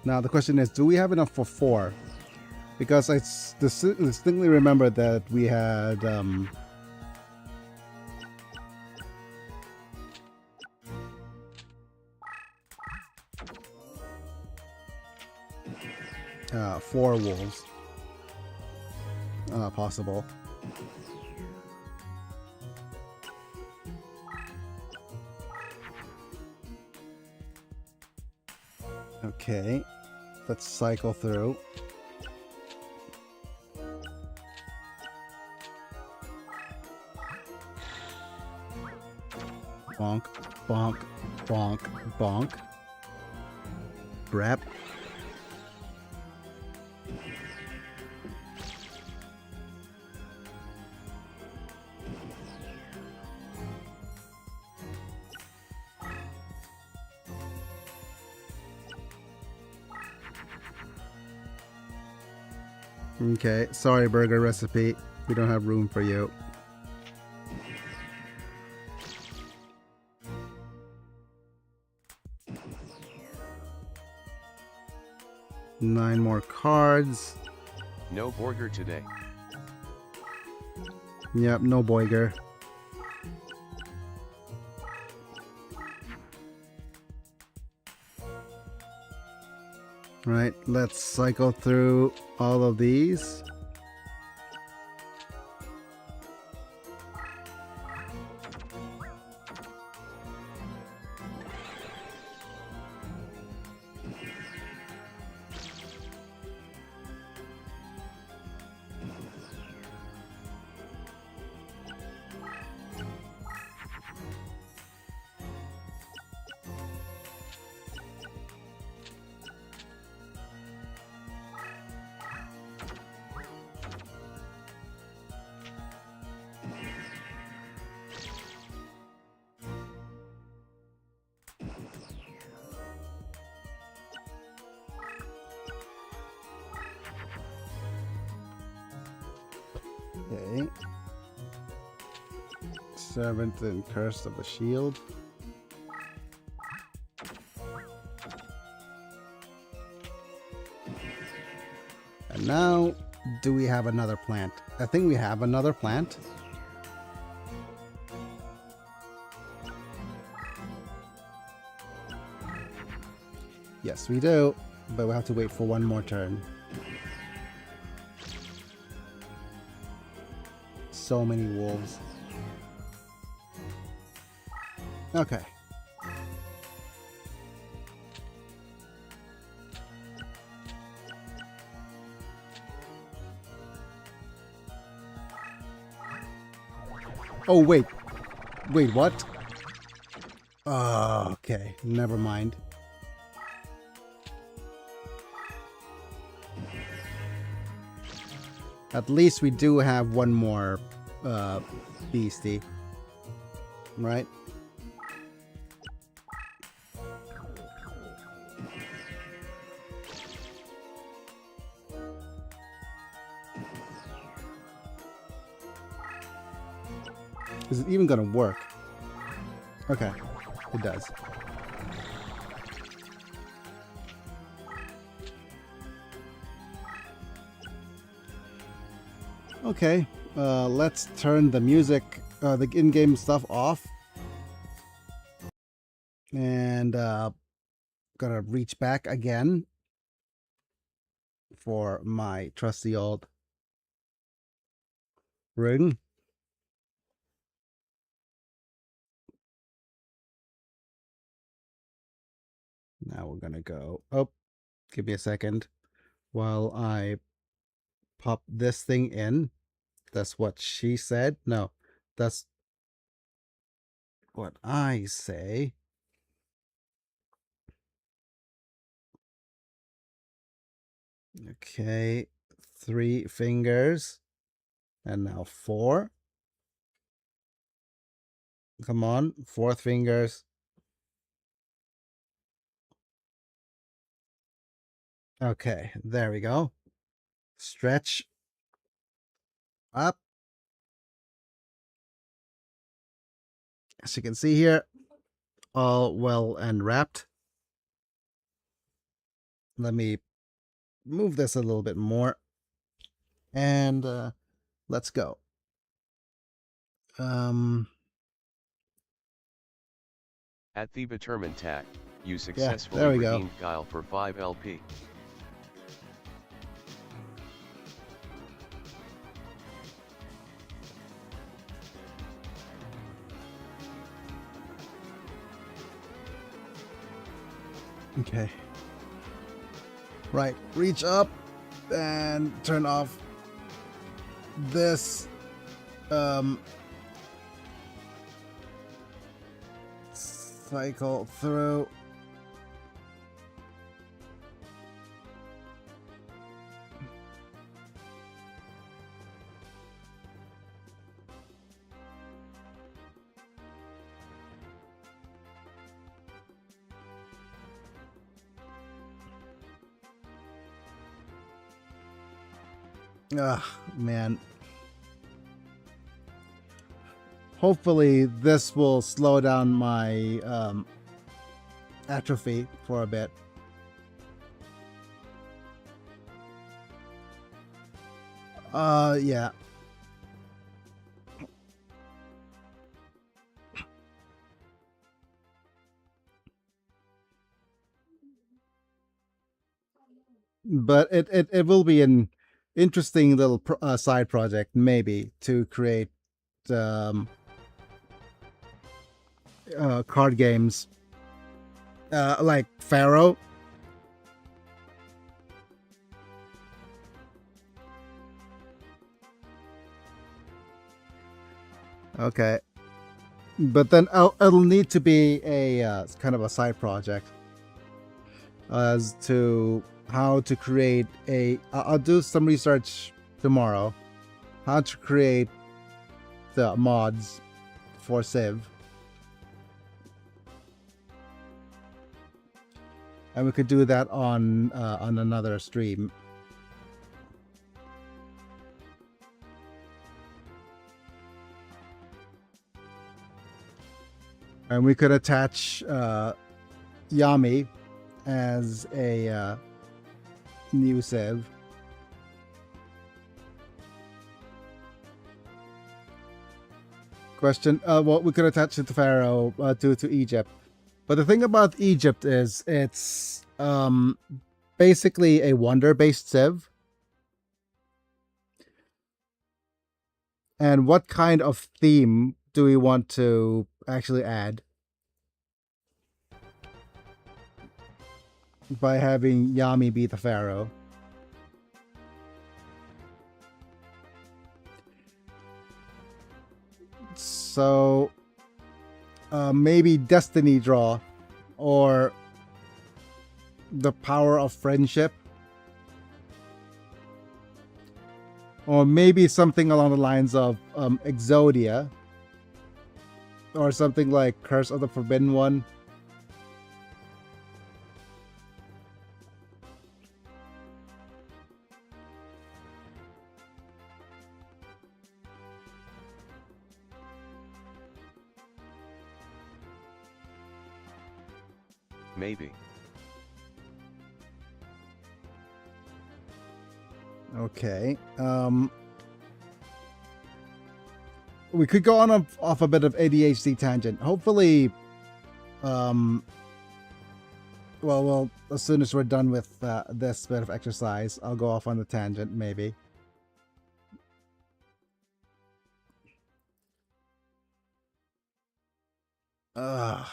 Now the question is, do we have enough for 4? Because I distinctly remember that we had 4 wolves possible. Okay, let's cycle through. Bonk, bonk, bonk, bonk. Brap. Okay, sorry, burger recipe. We don't have room for you. Nine more cards. No burger today. Yep, no boiger. Right, let's cycle through all of these. Okay. 7th and Curse of the Shield. And now, do we have another plant? I think we have another plant. Yes, we do, but we have to wait for one more turn. So many wolves. Okay. Oh, wait. Wait, what? Oh, okay. Never mind. At least we do have one more beastie. right? Is it even gonna work? Okay, it does. Okay, let's turn the music, the in-game stuff off. And gonna reach back again for my trusty old ring. Now we're gonna go, oh, give me a second while I pop this thing in. That's what she said. No, that's what I say. Okay, 3 fingers. And now 4. Come on, 4th fingers. Okay, there we go. Stretch up. As you can see here, all well and wrapped. Let me move this a little bit more. And let's go. At the Determine tag, you there successfully we go. redeemed Guile for 5 LP. Okay. Right, reach up and turn off this cycle through. Man. Hopefully this will slow down my atrophy for a bit. Yeah. But it will be an interesting little side project, maybe, to create card games like Pharaoh. Okay, but then it'll need to be a kind of a side project as to how to create a. I'll do some research tomorrow. How to create the mods for Civ. And we could do that on another stream. And we could attach Yami as a new Civ. Question. Well, we could attach it to Pharaoh to Egypt. But the thing about Egypt is it's basically a wonder-based Civ. And what kind of theme do we want to actually add by having Yami be the Pharaoh? So maybe Destiny Draw or the Power of Friendship, or maybe something along the lines of Exodia. Or something like Curse of the Forbidden One. Maybe. Okay. We could go on off a bit of ADHD tangent. Hopefully, well, as soon as we're done with this bit of exercise, I'll go off on the tangent, maybe. Ugh.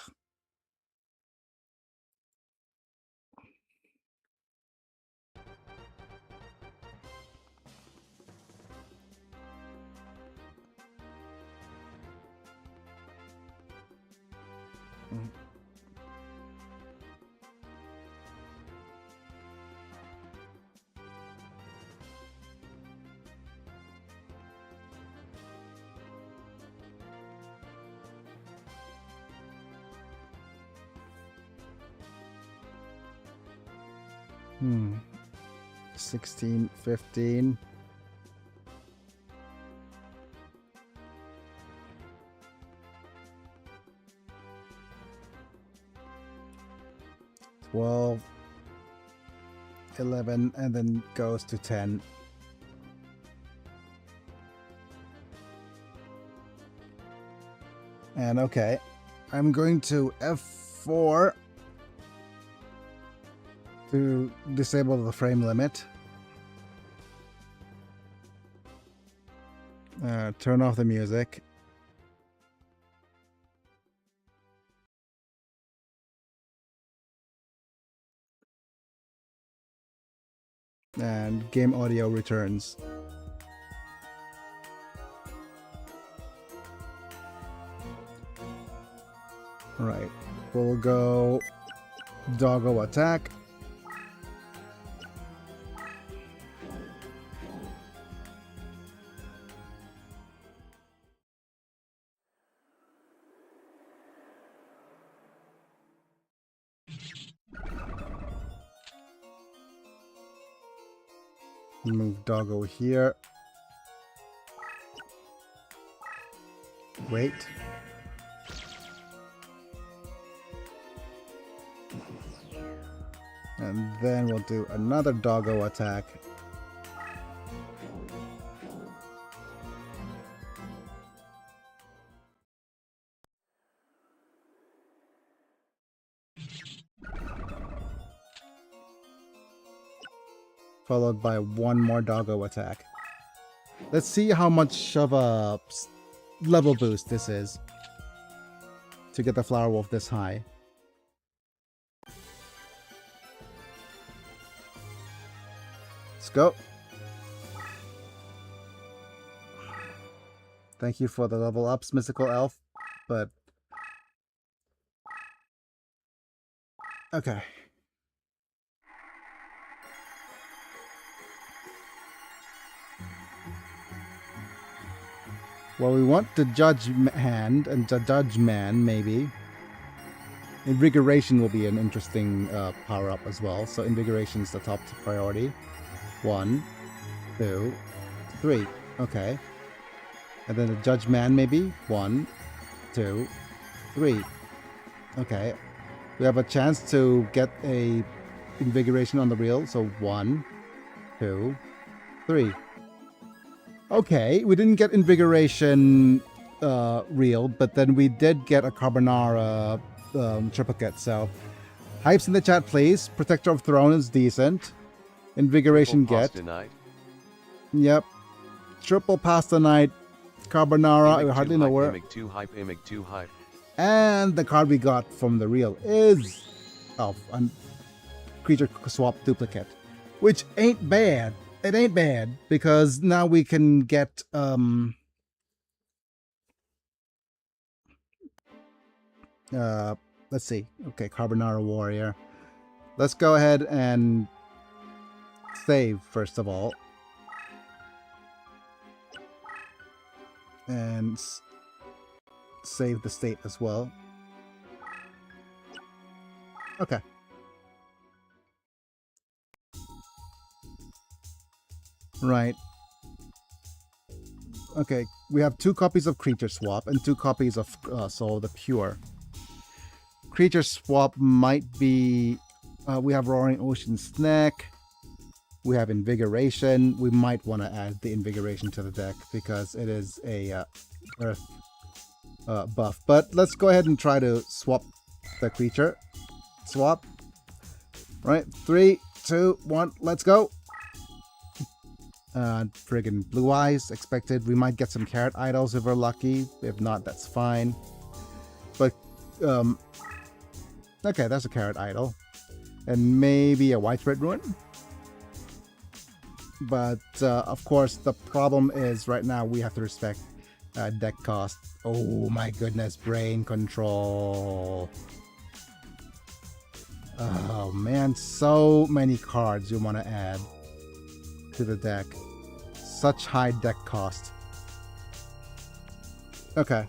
Hmm. 16, 15. Well, 11, and then goes to 10. And okay, I'm going to F4 to disable the frame limit. Turn off the music. And game audio returns. Alright, we'll go doggo attack. Move doggo here. Wait. And then we'll do another doggo attack. Followed by one more doggo attack. Let's see how much of a level boost this is to get the Flower Wolf this high. Let's go. Thank you for the level ups, Mystical Elf, but okay. Well, we want the Judge Hand and the Judge Man, maybe. Invigoration will be an interesting power-up as well. So Invigoration is the top priority. 1, 2, 3. Okay. And then the Judge Man, maybe. 1, 2, 3. Okay. We have a chance to get a Invigoration on the reel. So 1, 2, 3. Okay, we didn't get Invigoration reel, but then we did get a Carbonara triplicate, so hypes in the chat, please. Protector of Throne is decent. Invigoration Triple get. pasta night. Yep. Triple Pasta Night, Carbonara, Imig I hardly 2 know hype, where. Imig 2 hype, Imig 2 hype. And the card we got from the reel is a creature swap duplicate, which ain't bad. It ain't bad, because now we can get let's see. Okay, Carbonara Warrior. Let's go ahead and save first of all. And save the state as well. Okay. Right. Okay, we have 2 copies of Creature Swap and 2 copies of Soul the Pure. Creature Swap might be... we have Roaring Ocean's Neck. We have Invigoration. We might want to add the Invigoration to the deck because it is a Earth buff. But let's go ahead and try to swap the creature. Swap. Right, 3, 2, 1, let's go. Friggin' Blue Eyes expected. We might get some Carrot Idols if we're lucky. If not, that's fine. But, okay, that's a Carrot Idol. And maybe a Widespread Ruin. But, of course, the problem is right now we have to respect deck cost. Oh my goodness, Brain Control. Oh man, so many cards you want to add to the deck. Such high deck cost. Okay.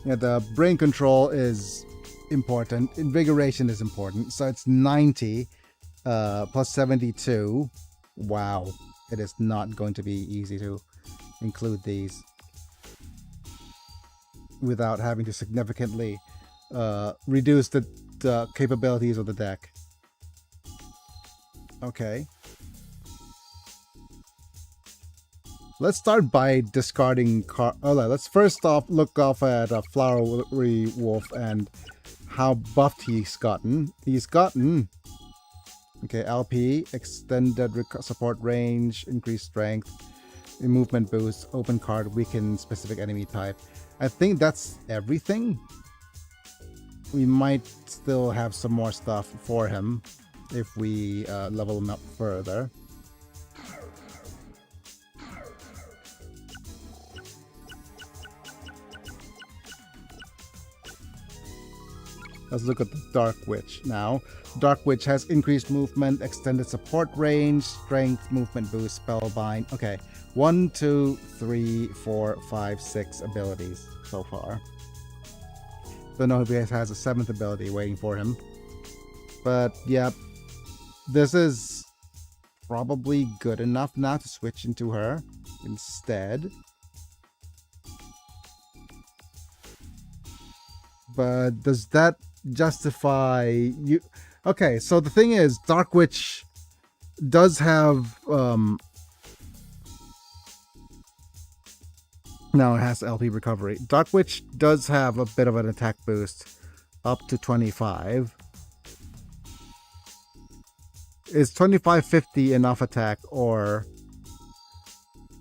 Yeah, the Brain Control is important. Invigoration is important. So it's 90 plus 72. Wow. It is not going to be easy to include these without having to significantly reduce the capabilities of the deck. Okay. Let's start by discarding let's first off look off at Flowery Wolf and how buffed he's gotten. He's gotten LP, extended support range, increased strength, movement boost, open card, weaken specific enemy type. I think that's everything. We might still have some more stuff for him if we level him up further. Let's look at the Dark Witch now. Dark Witch has increased movement, extended support range, strength, movement boost, spellbind. Okay, 1, 2, 3, 4, 5, 6 abilities so far. Don't know if he has a 7th ability waiting for him. But yeah, this is probably good enough now to switch into her instead. But does that justify you? Okay, so the thing is, Dark Witch does have now it has LP recovery. Dark Witch does have a bit of an attack boost up to 25. Is 2550 enough attack, or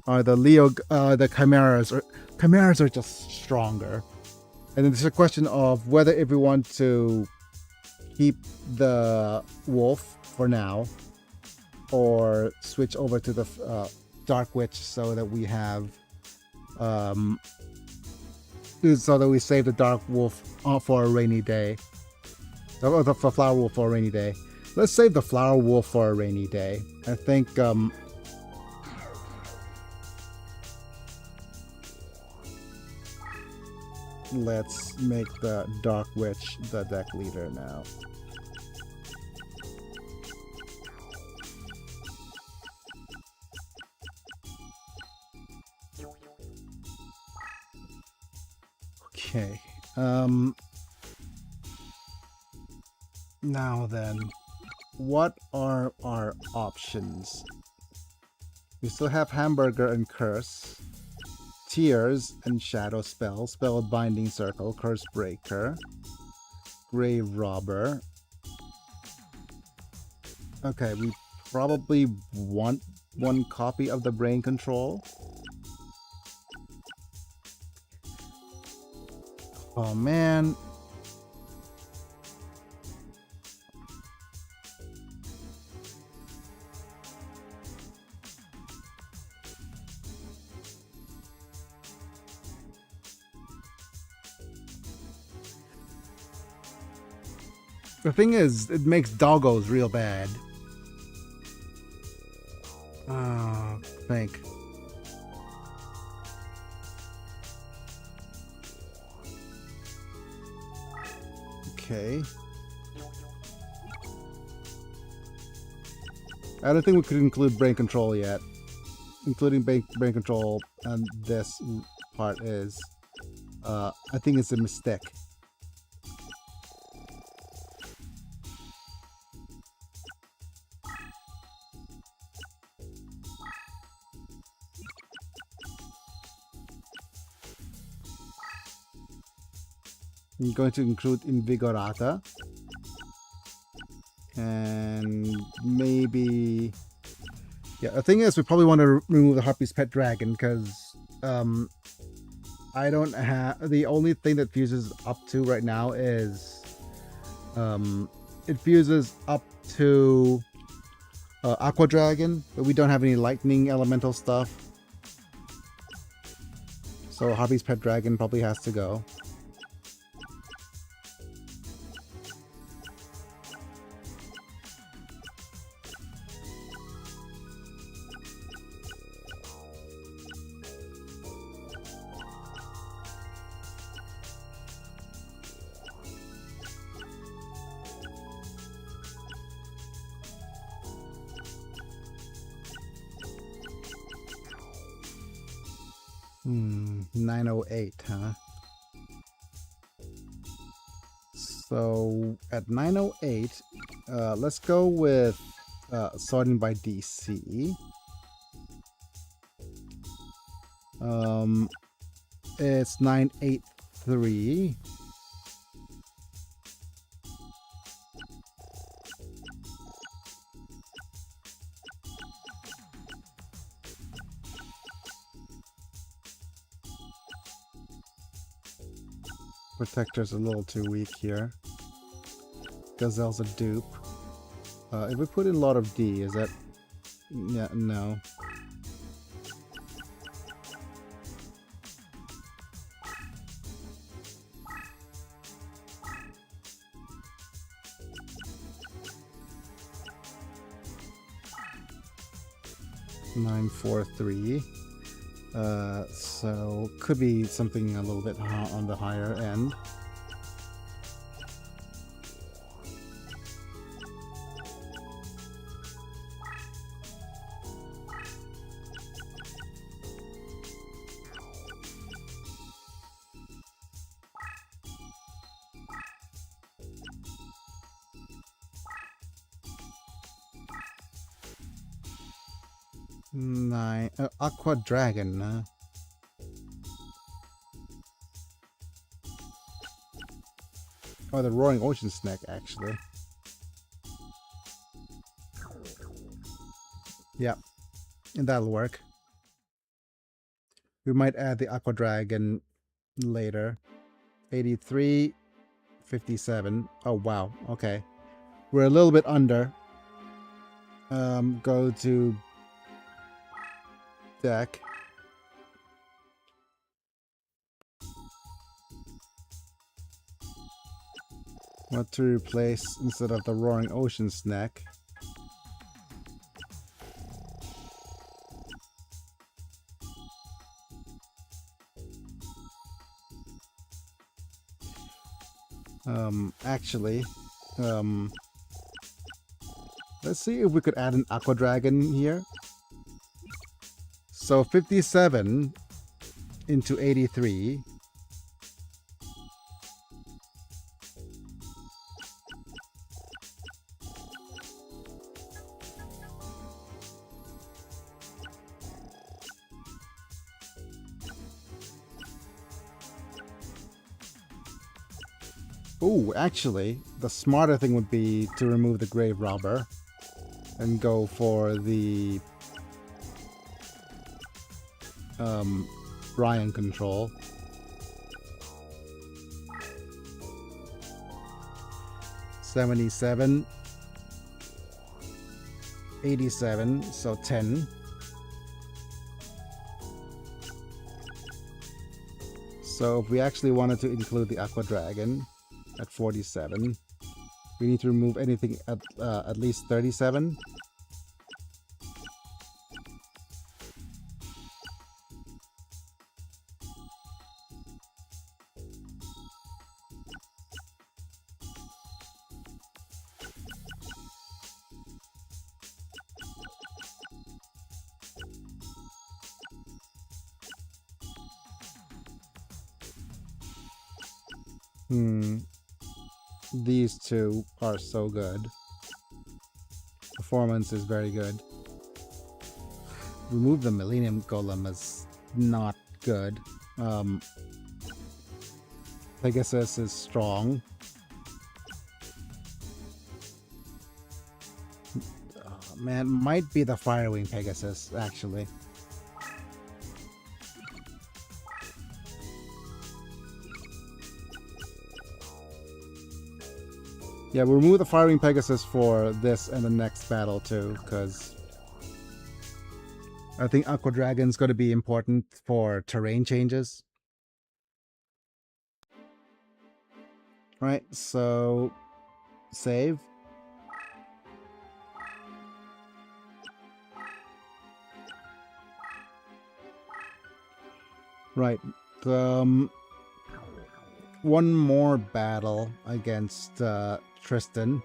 are the chimeras are just stronger? And then there's a question of whether if we want to keep the wolf for now or switch over to the Dark Witch so that we have so that we save the Dark Wolf for a rainy day. The Flower Wolf for a rainy day. Let's save the Flower Wolf for a rainy day. I think let's make the Dark Witch the deck leader now. Okay. Now then, what are our options? We still have Hamburger and Curse, Tears and Shadow Spell, Spellbinding Circle, Curse Breaker, Grave Robber. Okay, we probably want one copy of the Brain Control. Oh man. The thing is, it makes doggos real bad. Oh think. Okay. I don't think we could include brain control yet. Including brain control and this part is, I think it's a mistake. I'm going to include Invigorata. And maybe... Yeah, the thing is, we probably want to remove the Harpy's Pet Dragon, because I don't have... The only thing that fuses up to right now is... it fuses up to Aqua Dragon, but we don't have any Lightning Elemental stuff. So Harpy's Pet Dragon probably has to go. Hmm, 908, huh? So at 908, let's go with sorting by DC. It's 983. Protector's a little too weak here. Gazelle's a dupe. If we put in a lot of D, is that... Yeah, no. Nine, 4, 3. So could be something a little bit on the higher end. Nine, Aqua Dragon. Oh, the Roaring Ocean Snake, actually. Yeah, and that'll work. We might add the Aqua Dragon later. 83, 57. Oh, wow. Okay. We're a little bit under. Go to deck. What to replace instead of the Roaring Ocean Snake? Actually, let's see if we could add an Aqua Dragon here. So 57 into 83. Oh, actually, the smarter thing would be to remove the Grave Robber and go for the Brian control. $77, 87, so 10. So if we actually wanted to include the Aqua Dragon at 47, we need to remove anything at least 37. These two are so good. Performance is very good. Remove the Millennium Golem is not good. Pegasus is strong. Oh, man, might be the Firewing Pegasus, actually. Yeah, we'll remove the Firewing Pegasus for this and the next battle too, because I think Aqua Dragon's going to be important for terrain changes. Right, so save. Right, one more battle against Tristan.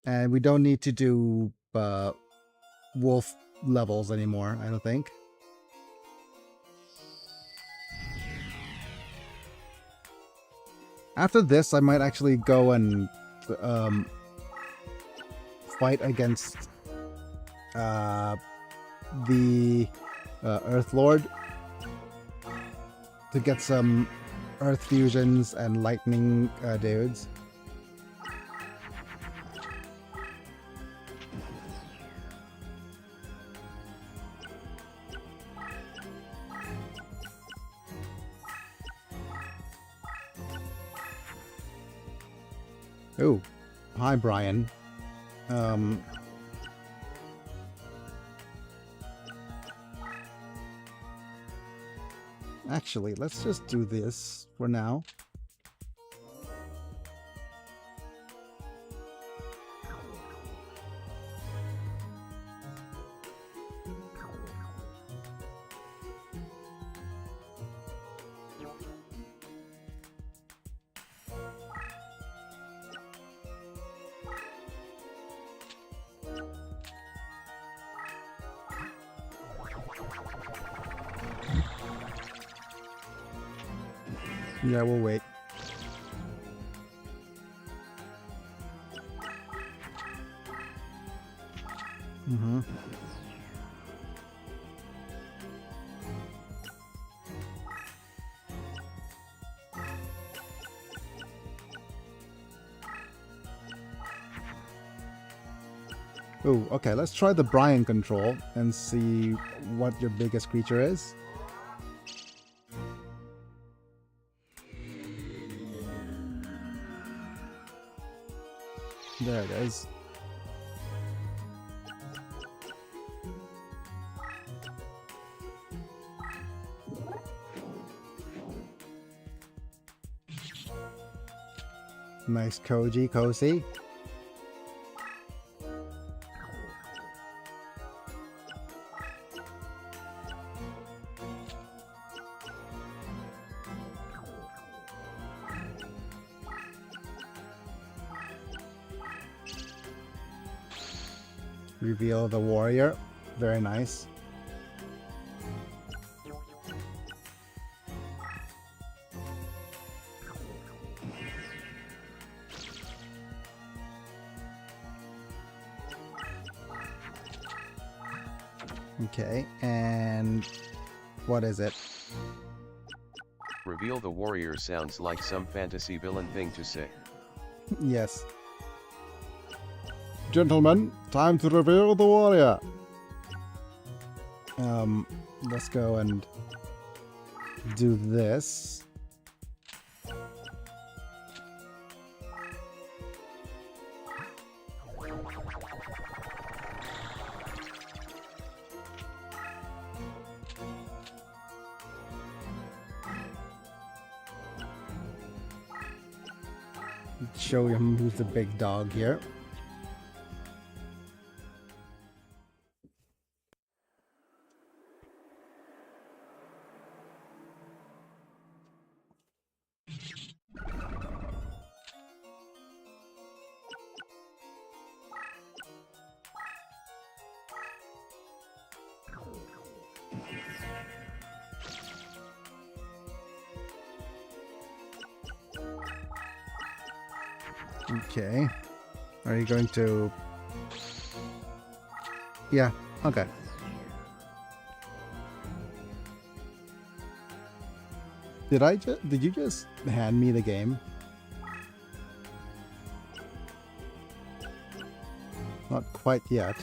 And we don't need to do wolf levels anymore, I don't think. After this, I might actually go and fight against the Earth Lord to get some Earth fusions and lightning dudes. Oh, hi Brian. Actually, let's just do this for now. Yeah, we'll wait. Ooh, okay, let's try the Brian control and see what your biggest creature is. There it is. Nice cozy. Reveal the warrior. Very nice. Okay, and what is it? Reveal the warrior sounds like some fantasy villain thing to say. Yes. Gentlemen, time to reveal the warrior. Let's go and do this. Show him who's the big dog here. Okay. Are you going to... Yeah, okay. Did you just hand me the game? Not quite yet.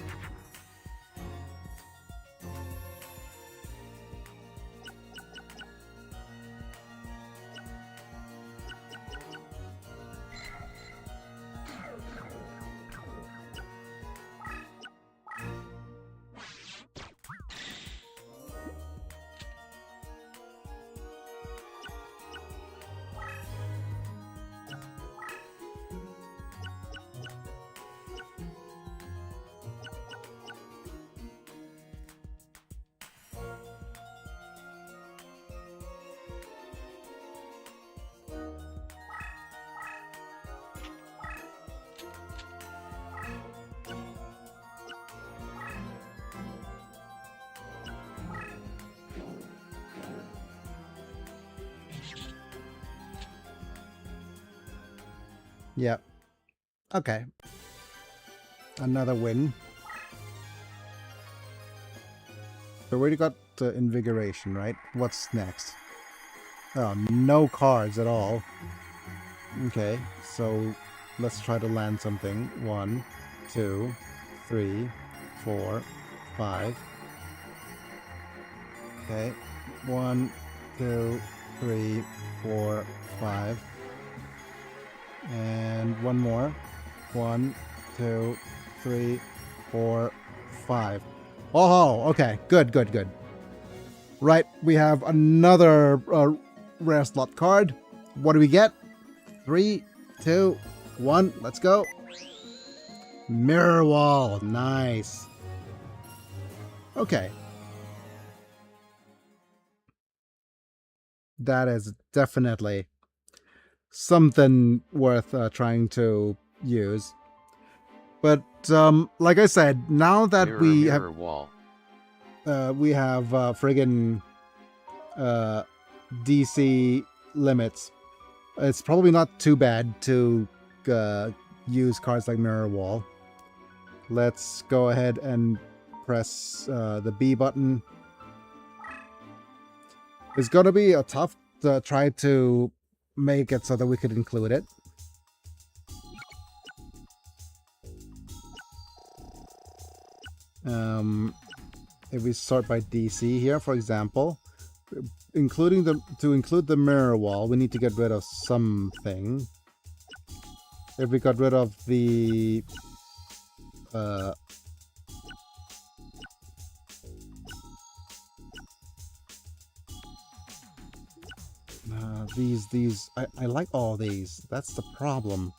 Yeah. Okay. Another win. So we already got invigoration, right? What's next? Oh, no cards at all. Okay, so let's try to land something. 1, 2, 3, 4, 5. Okay. 1, 2, 3, 4, 5. And one more. 1, 2, 3, 4, 5. Oh, okay. Good, good, good. Right, we have another rare slot card. What do we get? 3, 2, 1. Let's go. Mirror wall. Nice. Okay. That is definitely something worth trying to use. But like I said, now that mirror wall. we have friggin' DC limits, it's probably not too bad to use cards like Mirror Wall. Let's go ahead and press the B button. It's gonna be a tough to try to make it so that we could include it. If we start by DC here, for example, to include the mirror wall, we need to get rid of something. If we got rid of the these I like all these. That's the problem.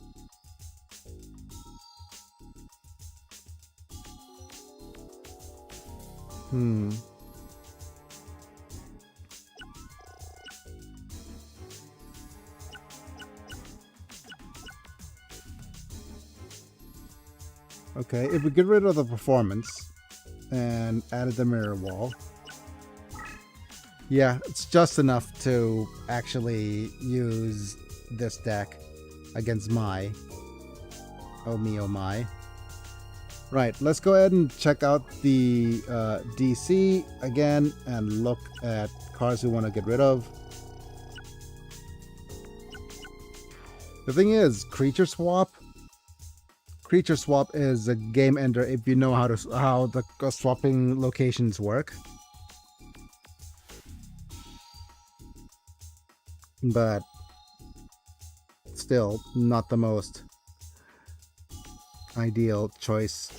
Okay, if we get rid of the performance and added the mirror wall, yeah, it's just enough to actually use this deck against Mai. Oh me, oh my. Right, let's go ahead and check out the DC again and look at cards we want to get rid of. The thing is, Creature Swap is a game ender if you know how the swapping locations work. But still not the most ideal choice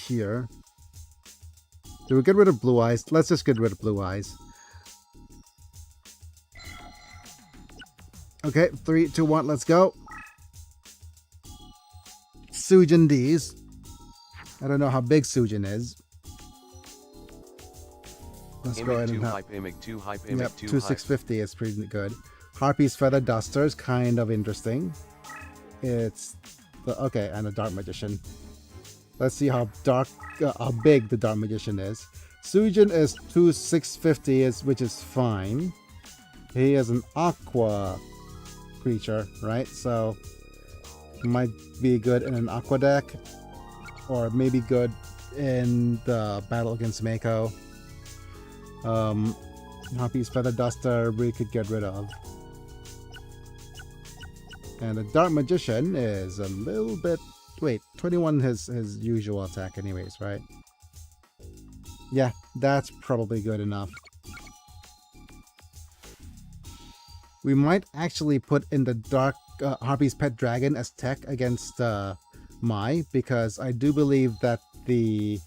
here. Do we get rid of Blue Eyes? Let's just get rid of Blue Eyes. Okay, 3, 2, 1, let's go. Sujin D's. I don't know how big Sujin is. Let's go ahead and have... Yep, 2650 is pretty good. Harpy's Feather Duster is kind of interesting. It's... okay, and a Dark Magician. Let's see how big the Dark Magician is. Sujin is 2650, which is fine. He is an aqua creature, right? So Might be good in an Aqua deck, or maybe good in the battle against Mako. Harpy's Feather Duster we could get rid of. And the Dark Magician is a little bit... Wait, 21 his usual attack anyways, right? Yeah, that's probably good enough. We might actually put in the Dark Harpy's Pet Dragon as tech against Mai, because I do believe that the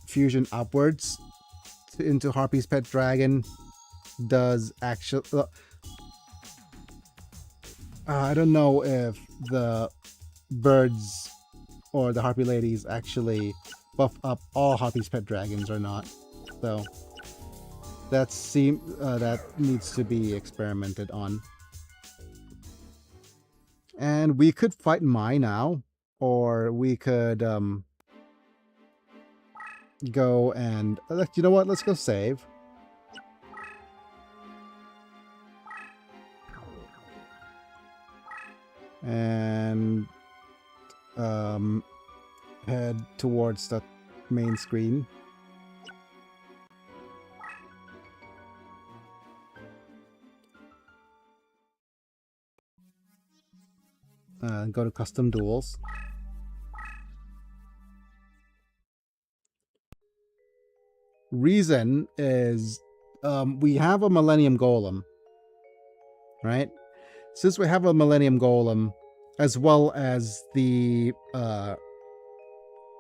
fusion upwards into Harpy's Pet Dragon does actually... I don't know if the birds or the Harpy ladies actually buff up all Harpy's Pet Dragons or not, so that needs to be experimented on. And we could fight Mai now, or we could go and you know what? Let's go save. And head towards the main screen. Go to custom duels. Reason is we have a Millennium Golem, right? Since we have a Millennium Golem, as well as the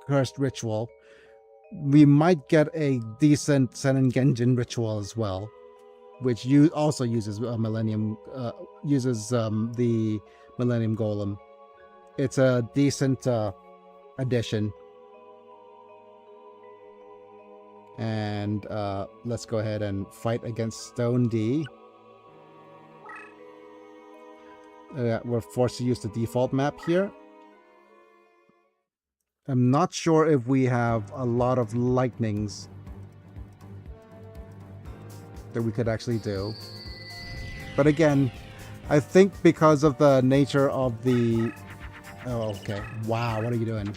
Cursed Ritual, we might get a decent Sennen Genjin Ritual as well, which also uses the Millennium Golem. It's a decent addition. And let's go ahead and fight against Stone D. We're forced to use the default map here. I'm not sure if we have a lot of lightnings that we could actually do. But again, I think because of the nature of the... Oh, okay. Wow, what are you doing?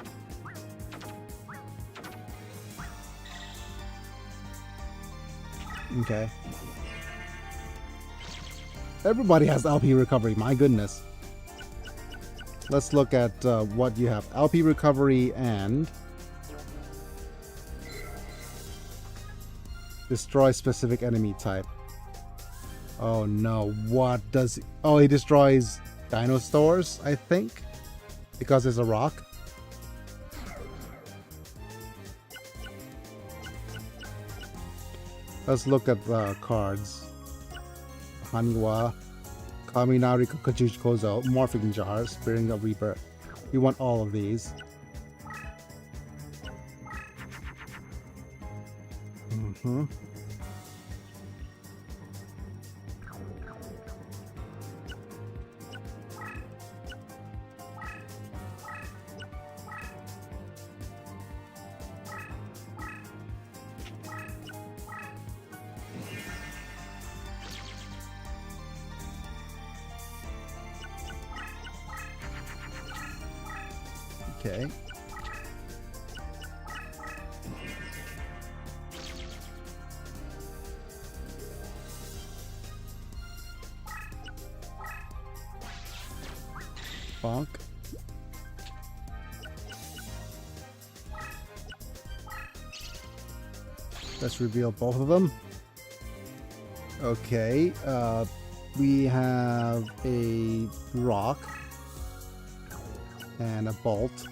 Okay. Everybody has LP recovery, my goodness. Let's look at what you have. LP recovery and destroy specific enemy type. Oh no, what does... Oh, he destroys dino stores, I think, because it's a rock. Let's look at the cards. Haniwa, Kaminari Kajuj Kozo, Morphing Jar, Spearing of Reaper. We want all of these. Okay. Bonk. Let's reveal both of them. Okay, we have a rock and a bolt.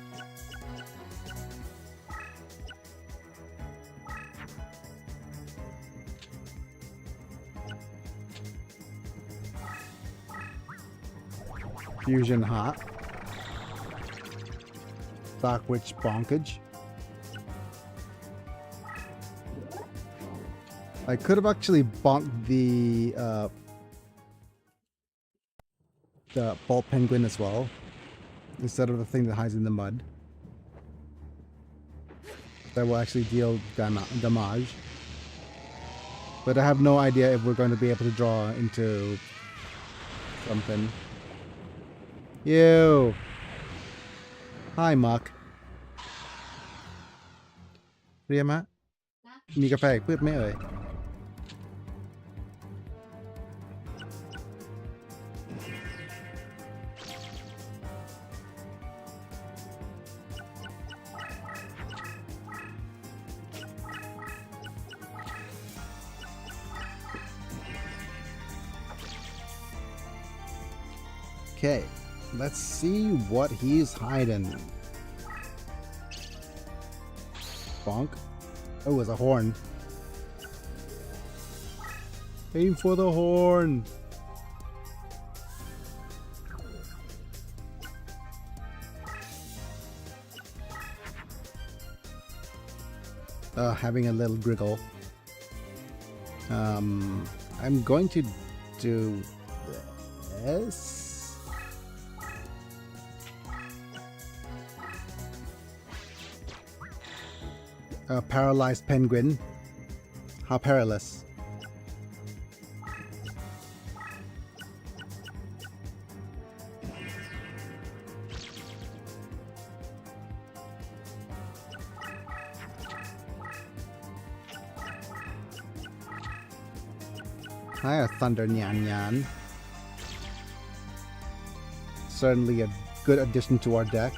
Fusion Hot. Dark Witch Bonkage. I could have actually bonked the Bolt Penguin as well, instead of the thing that hides in the mud. That will actually deal damage. But I have no idea if we're going to be able to draw into something. You. Hi, Muck. เรียมะมีกาแฟอีกพืชไหมเอ่ย Okay, let's see what he's hiding. Bonk. Oh, it's a horn. Aim for the horn. Having a little griggle. I'm going to do this. A paralyzed penguin. How perilous. Hi, a thunder nyan nyan. Certainly a good addition to our deck.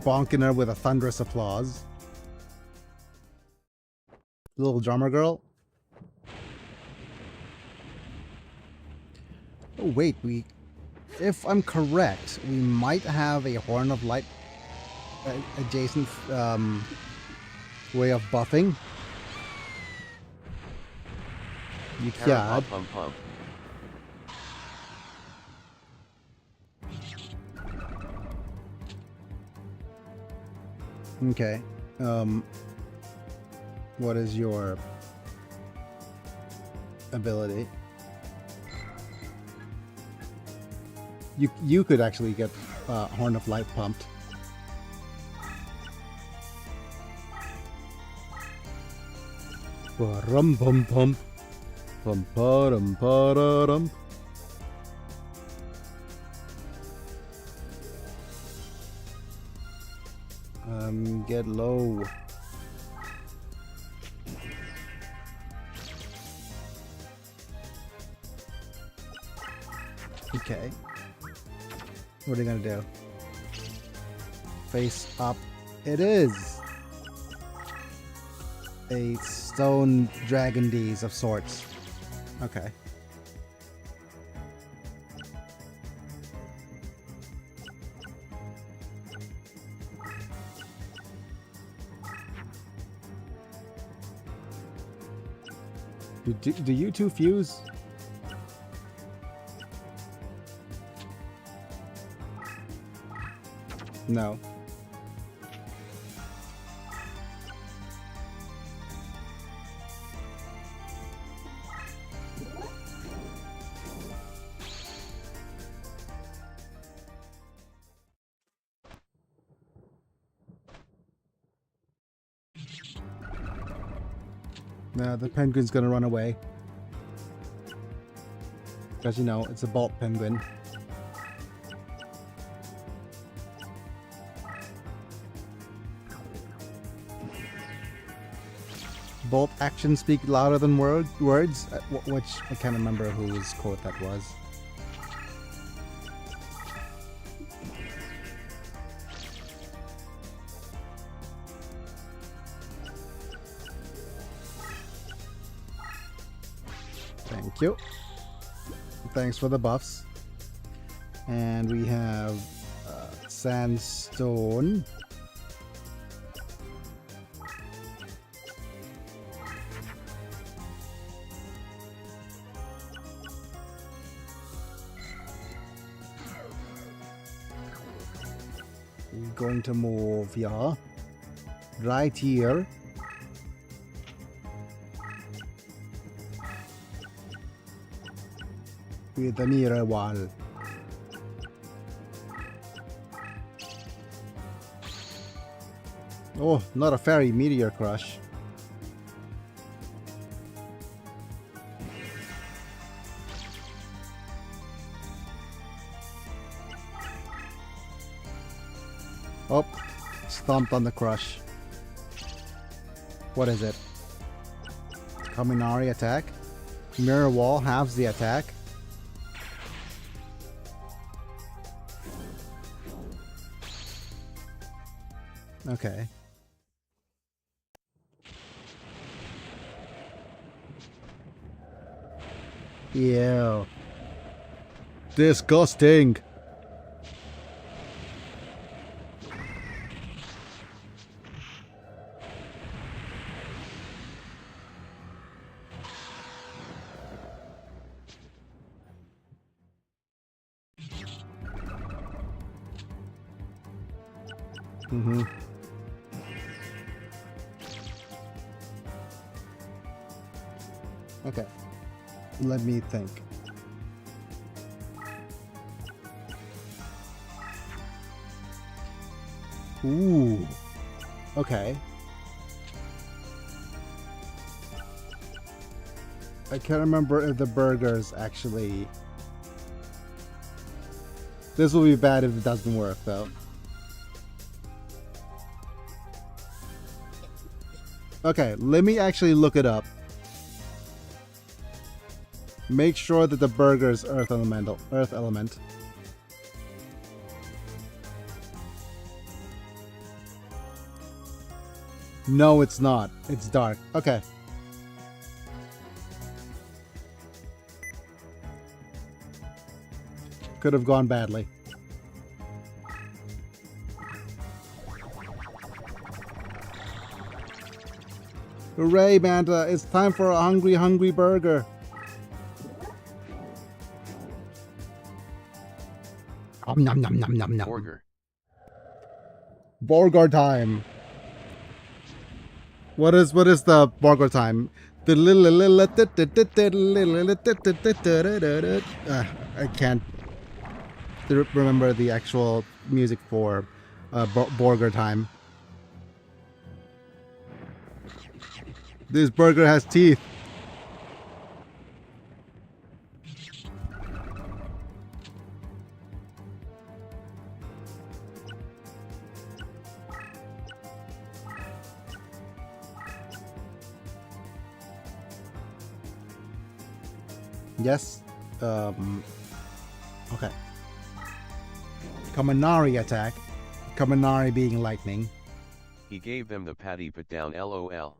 Bonking her with a thunderous applause. Little drummer girl. Oh wait, if I'm correct, we might have a Horn of Light adjacent way of buffing. Yeah. Pump, pump. Okay. What is your ability? You could actually get Horn of Light pumped. Rum pum pum pum pa-dum pa-da-dum. Get low. Okay. What are you gonna do? Face up. It is a stone dragon D's of sorts. Okay. Do you two fuse? No. No, the penguin's gonna run away. Because, you know, it's a bolt penguin. Bolt actions speak louder than words, which I can't remember whose quote that was. Thank you. Thanks for the buffs. And we have sandstone. We're going to move here. Right here. With the mirror wall. Oh, not a fairy meteor crush. Oh, stomped on the crush. What is it? Kaminari attack? Mirror wall halves the attack. Okay. Ew. Disgusting. Mm-hmm. Okay. Let me think. Ooh. Okay. I can't remember if the burgers actually... This will be bad if it doesn't work, though. Okay, let me actually look it up. Make sure that the burger's earth element. No, it's not. It's dark. Okay. Could have gone badly. Hooray, Manta! It's time for a hungry, hungry burger. Nom nom nom nom nom. Burger. Burger time. What is the burger time? I can't remember the actual music for burger time. This burger has teeth. Yes. Okay. Kaminari attack. Kaminari being lightning. He gave them the patty put down LOL.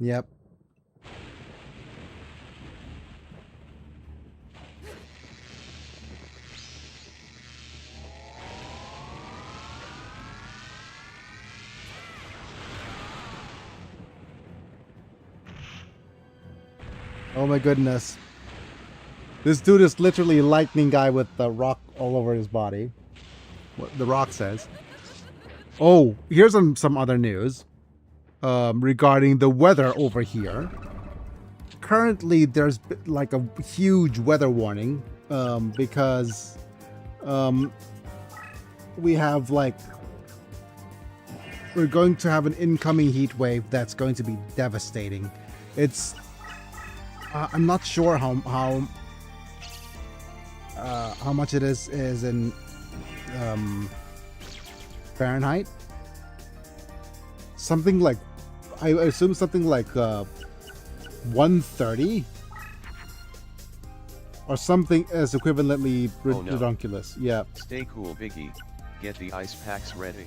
Yep. Oh my goodness. This dude is literally a lightning guy with the rock all over his body. What the rock says. Oh, here's some other news regarding the weather over here. Currently, there's like a huge weather warning because we have like... We're going to have an incoming heat wave that's going to be devastating. It's... I'm not sure how much it is in Fahrenheit. Something like, I assume something like 130 or something as equivalently ridiculous. Yeah. Stay cool, Biggie. Get the ice packs ready.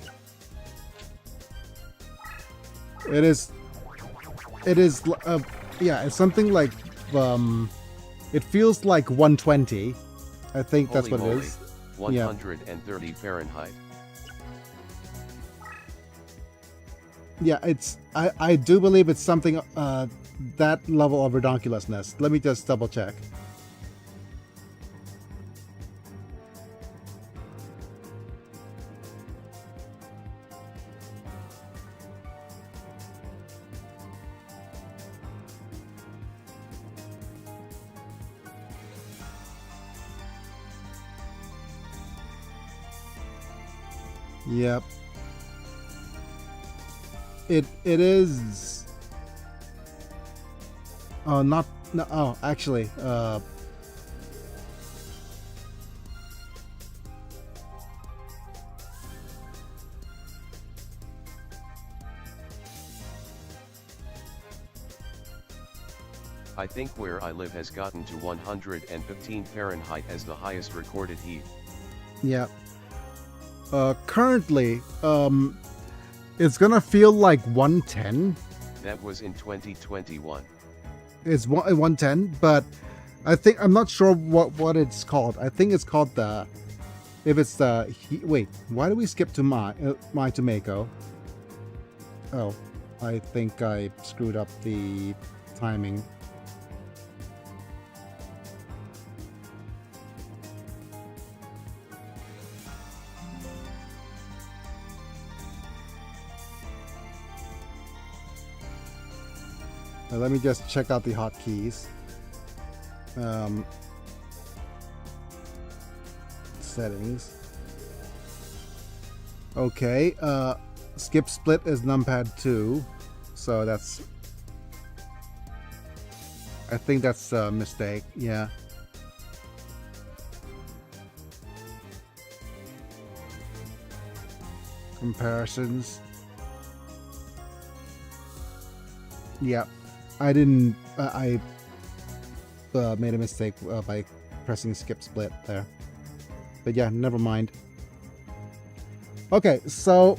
It is. Yeah, it's something like. It feels like 120. I think that's what moly. it is. 130 Fahrenheit. Yeah, it's. I do believe it's something that level of ridiculousness. Let me just double check. Yep. It is. Oh, not no. Oh, actually, I think where I live has gotten to 115 Fahrenheit as the highest recorded heat. Yeah. Currently, it's gonna feel like 110. That was in 2021. It's 110, but I think I'm not sure what it's called. I think it's called the. If it's the wait, why do we skip to my tomato? Oh, I think I screwed up the timing. Now let me just check out the hotkeys. Settings. Okay, skip split is numpad 2, so that's. I think that's a mistake. Yeah. Comparisons. Yeah, I didn't. I made a mistake by pressing skip split there. But yeah, never mind. Okay, so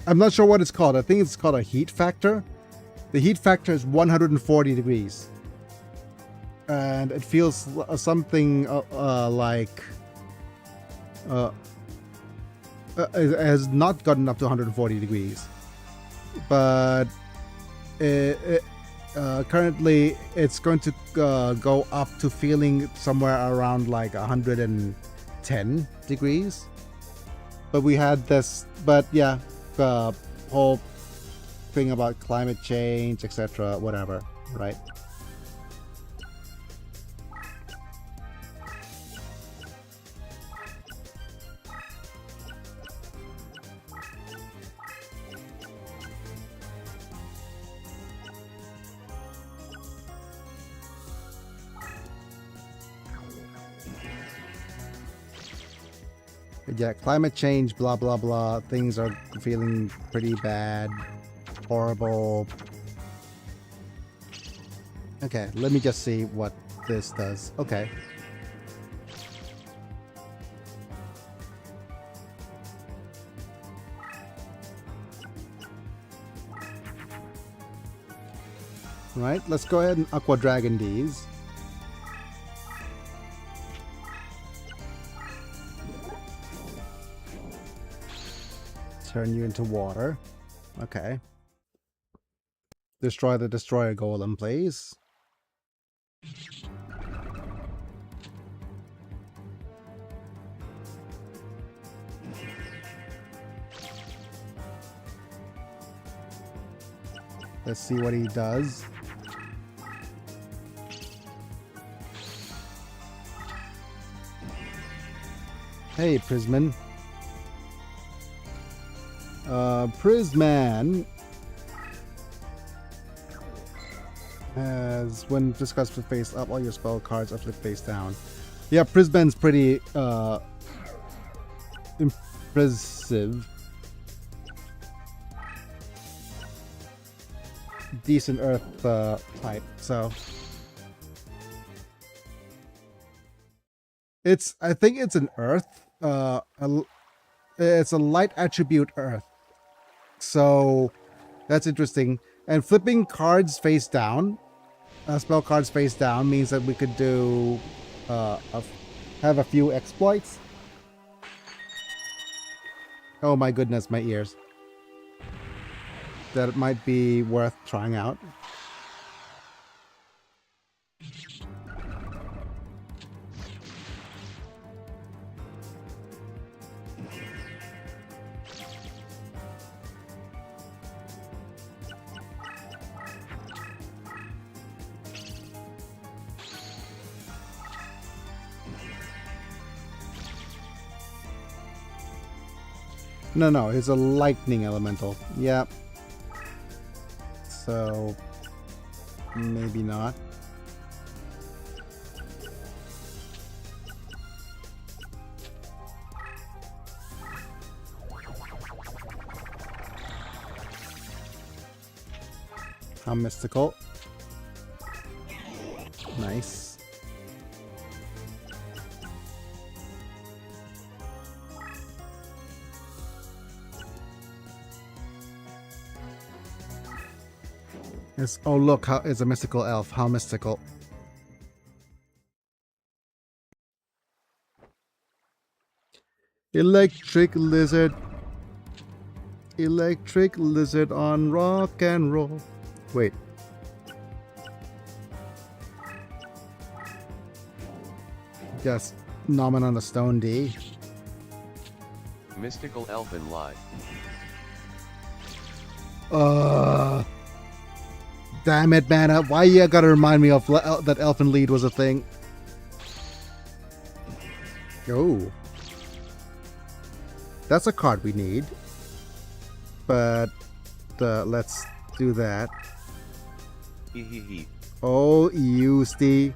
I'm not sure what it's called. I think it's called a heat factor. The heat factor is 140 degrees. And it feels something like it has not gotten up to 140 degrees. But currently it's going to go up to feeling somewhere around like 110 degrees. But we had this, but yeah, the whole thing about climate change, etc., whatever, right? Yeah, climate change, blah, blah, blah. Things are feeling pretty bad. Horrible. Okay, let me just see what this does. Okay. Right, let's go ahead and Aqua Dragon these. Turn you into water. Okay. Destroy the destroyer golem, please. Let's see what he does. Hey, Prisman. Prisman has, when discussed with face up, all your spell cards are flipped face down. Yeah, Prisman's pretty impressive. Decent earth type, so I think it's an earth. It's a light attribute earth. So that's interesting. And flipping cards face down, spell cards face down, means that we could do have a few exploits. Oh my goodness, my ears. That might be worth trying out. No, it's a lightning elemental. Yep. So maybe not. How mystical. nice. Oh look, how it's a mystical elf. How mystical. Electric lizard. Electric lizard on rock and roll. Wait. Just nomin on the stone D. Mystical elfin lie. Damn it, man. Why you gotta remind me of that elfin lead was a thing? Oh. That's a card we need. But let's do that. Hehehe. Oh, Eusti.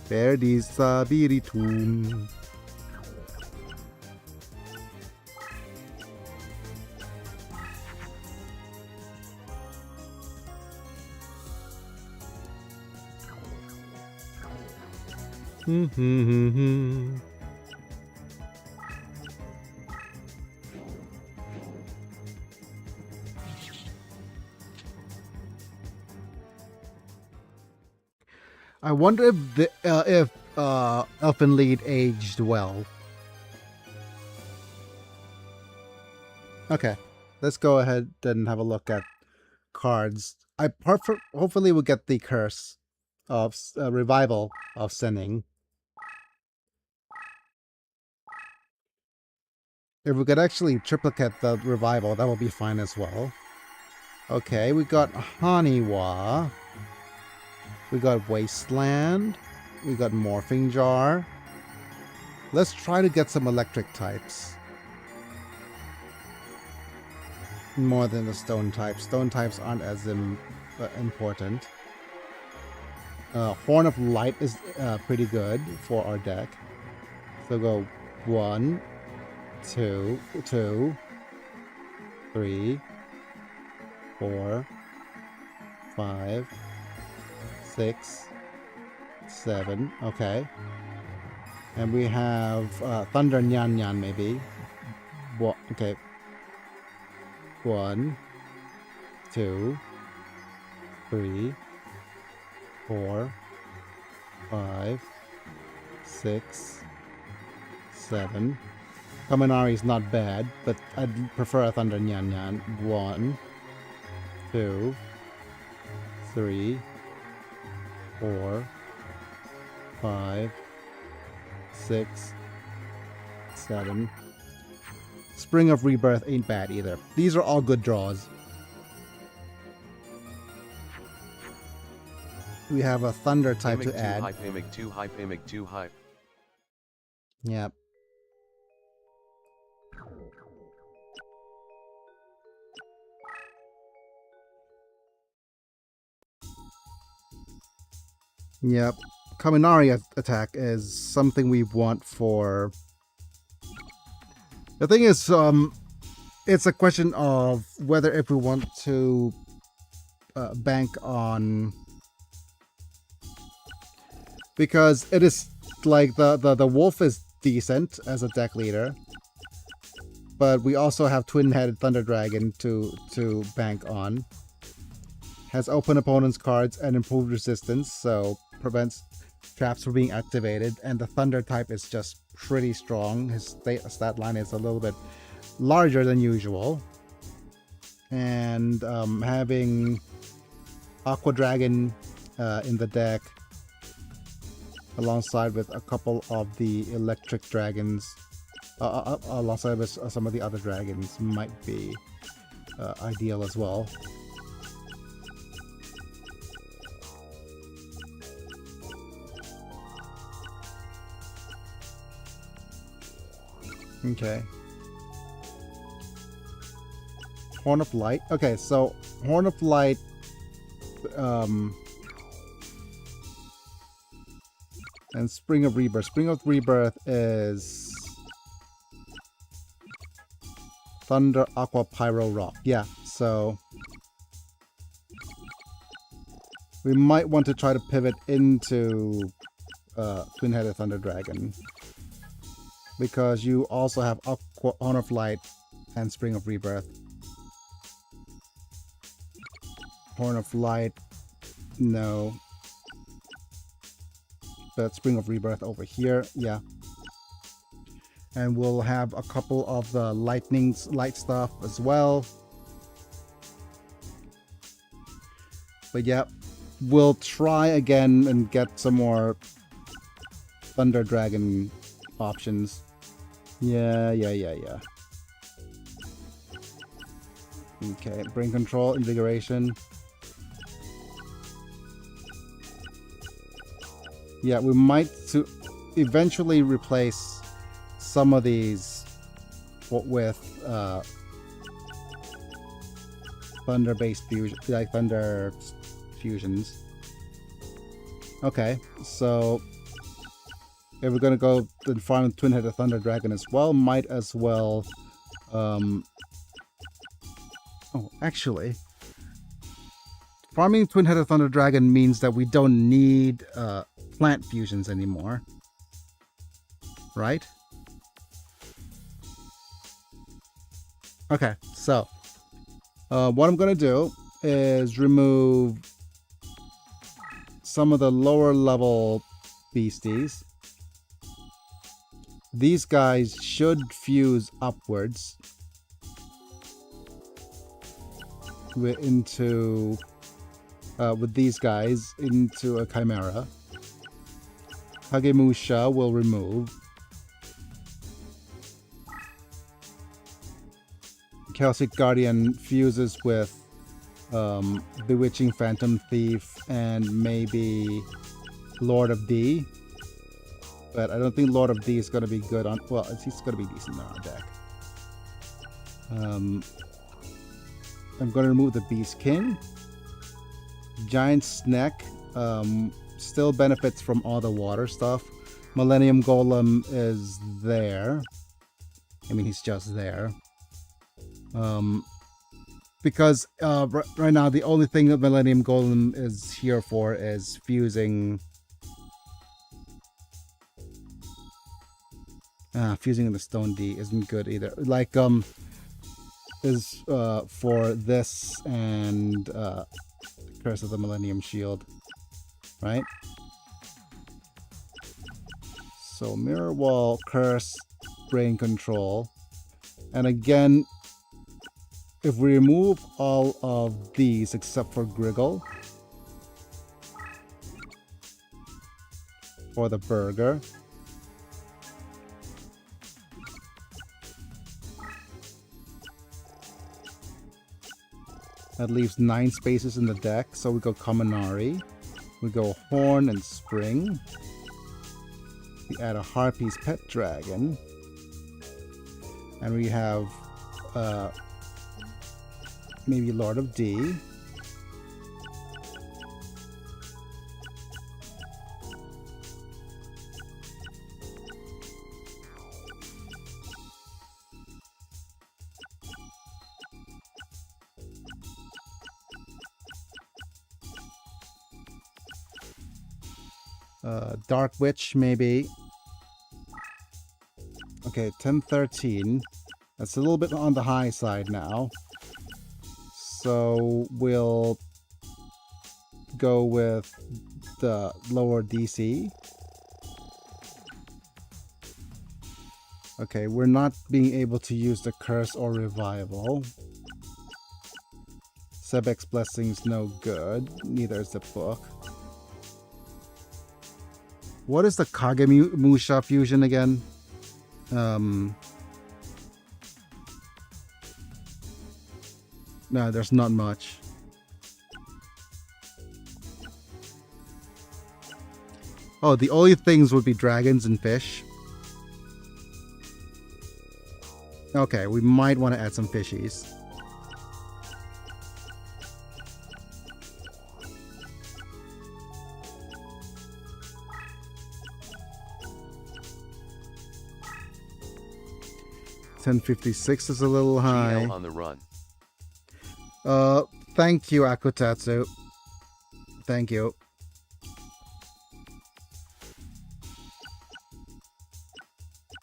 Verdi Sabiritum. I wonder if Elfin Lead aged well. Okay, let's go ahead and have a look at cards. Hopefully we'll get the Curse of Revival of Sinning. If we could actually triplicate the Revival, that will be fine as well. Okay, we got Haniwa. We got Wasteland. We got Morphing Jar. Let's try to get some electric types. More than the stone types. Stone types aren't as important. Horn of Light is pretty good for our deck. So go 1, 2, 3, 4, 5, 6, 7. Okay. And we have Thunder Nyan Nyan maybe. Okay. 1, 2, 3, 4, 5, 6, 7. Kaminari is not bad, but I'd prefer a Thunder Nyan Nyan. 1, 2, 3, 4, 5, 6, 7. Spring of Rebirth ain't bad either. These are all good draws. We have a Thunder type to add. Hype, Imic 2 hype, Imic 2 hype. Yep. Yep. Kaminari attack is something we want for... The thing is, it's a question of whether if we want to bank on... Because it is like the wolf is decent as a deck leader, but we also have twin-headed Thunder Dragon to bank on. Has open opponent's cards and improved resistance, so prevents traps from being activated, and the Thunder type is just pretty strong. His stat line is a little bit larger than usual. And having Aqua Dragon in the deck alongside with a couple of the electric dragons, alongside with some of the other dragons, might be ideal as well. Okay. Horn of Light. Okay, so Horn of Light and Spring of Rebirth. Spring of Rebirth is Thunder, Aqua, Pyro, Rock. Yeah, so We might want to try to pivot into Twin-Headed Thunder Dragon. Because you also have Horn of Light and Spring of Rebirth. Horn of Light, no. But Spring of Rebirth over here, yeah. And we'll have a couple of the light stuff as well. But yeah, we'll try again and get some more Thunder Dragon options. Yeah. Okay, Brain Control, Invigoration. Yeah, we might eventually replace some of these with Thunder-based fusion, like Thunder fusions. Okay, so if we're gonna go and farm Twin-Headed Thunder Dragon as well, might as well. Oh, actually, farming Twin-Headed Thunder Dragon means that we don't need plant fusions anymore, right? Okay, so what I'm gonna do is remove some of the lower level beasties. These guys should fuse upwards with these guys into a Chimera. Hagemusha will remove. Celtic Guardian fuses with Bewitching Phantom Thief and maybe Lord of D. But I don't think Lord of D is going to be good on... Well, he's going to be decent on our deck. I'm going to remove the Beast King. Giant Snack still benefits from all the water stuff. Millennium Golem is there. I mean, he's just there. Because right now the only thing that Millennium Golem is here for is fusing... fusing in the Stone D isn't good either. Like, is for this and Curse of the Millennium Shield, right? So Mirror Wall, Curse, Brain Control, and again, if we remove all of these except for Griggle for the burger. That leaves 9 spaces in the deck. So we go Kaminari. We go Horn and Spring. We add a Harpy's Pet Dragon. And we have maybe Lord of D. Dark Witch, maybe. Okay, 10-13. That's a little bit on the high side now. So we'll go with the lower DC. Okay, we're not being able to use the Curse or Revival. Sebek's Blessing's no good. Neither is the book. What is the Kagemusha fusion again? No, there's not much. Oh, the only things would be dragons and fish. Okay, we might want to add some fishies. $10.56 is a little high. GL on the run. Thank you, Akutatsu, thank you.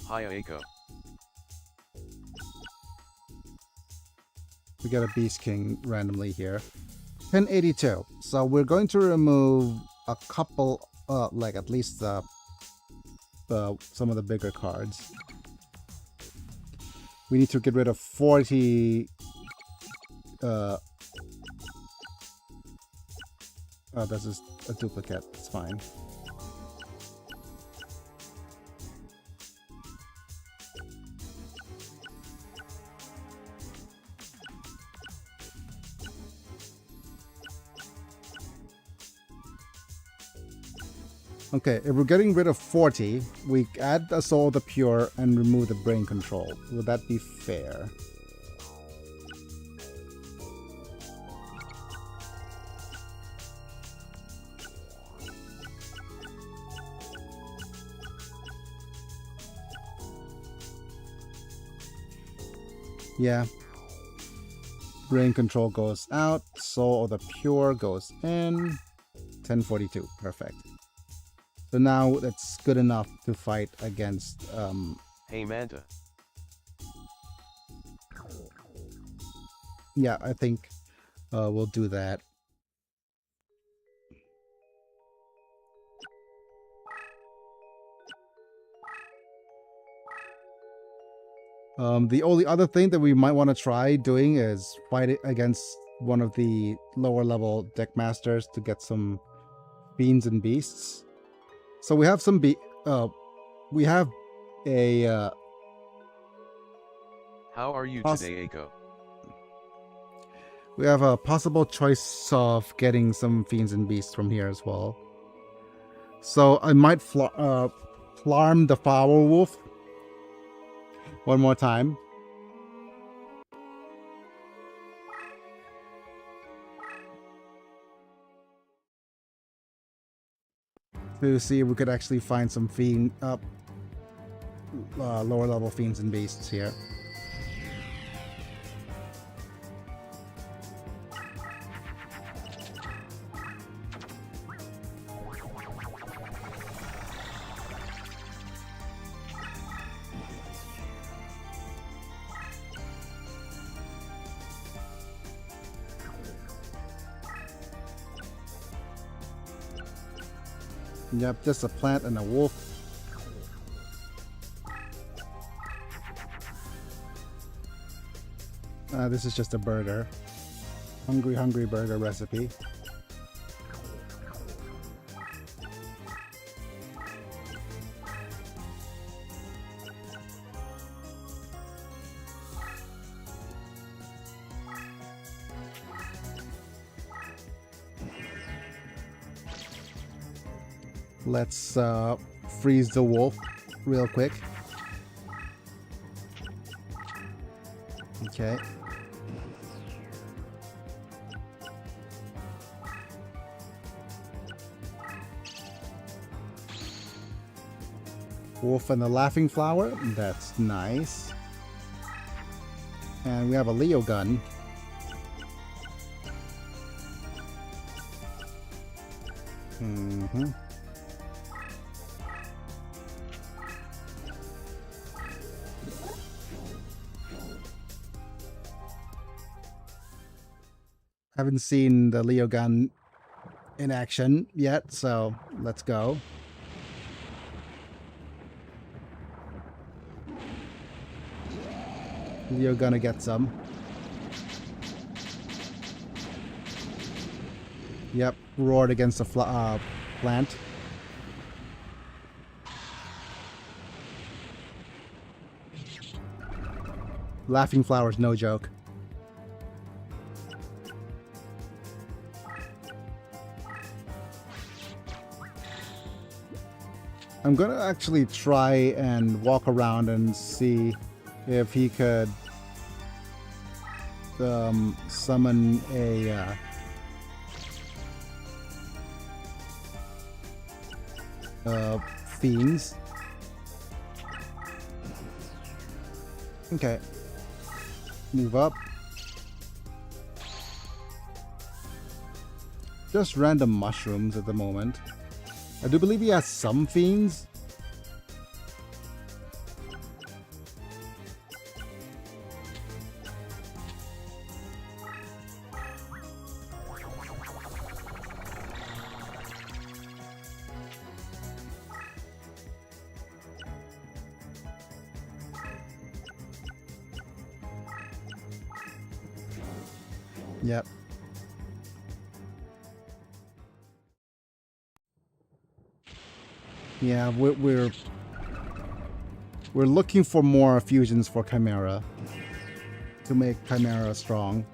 Hiya Echo. We got a Beast King randomly here. 1082. So we're going to remove a couple, like at least some of the bigger cards. We need to get rid of 40. Oh, this is a duplicate. It's fine. Okay, if we're getting rid of 40, we add the Soul of the Pure and remove the Brain Control. Would that be fair? Yeah. Brain Control goes out, Soul of the Pure goes in. 1042, perfect. So now that's good enough to fight against, Hey Manta. yeah, I think we'll do that. The only other thing that we might want to try doing is fight it against one of the lower level deck masters to get some fiends and beasts. So we have some we have a How are you today, Echo? we have a possible choice of getting some fiends and beasts from here as well. So I might flarm the Flower Wolf one more time. To see if we could actually find some lower level fiends and beasts here. Yep, just a plant and a wolf. This is just a burger. Hungry burger recipe. Let's freeze the wolf real quick. Okay. Wolf and the Laughing Flower. That's nice. And we have a Leo gun. Mm-hmm. Haven't seen the Leo gun in action yet, so let's go. Leo gonna get some. Yep, roared against the plant. Laughing Flower's no joke. I'm gonna actually try and walk around and see if he could summon a fiends. Okay. Move up. just random mushrooms at the moment. I do believe he has some fiends. Yep. Yeah, we're looking for more fusions for Chimera to make Chimera strong.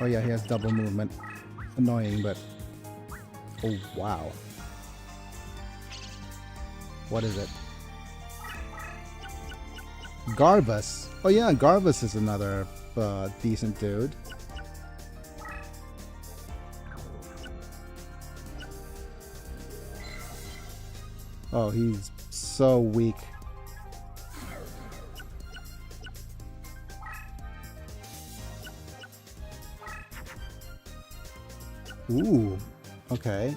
Oh yeah, he has double movement. Annoying, but oh wow. What is it? Garvus. Oh yeah, Garvus is another decent dude. Oh, he's so weak. Ooh, okay.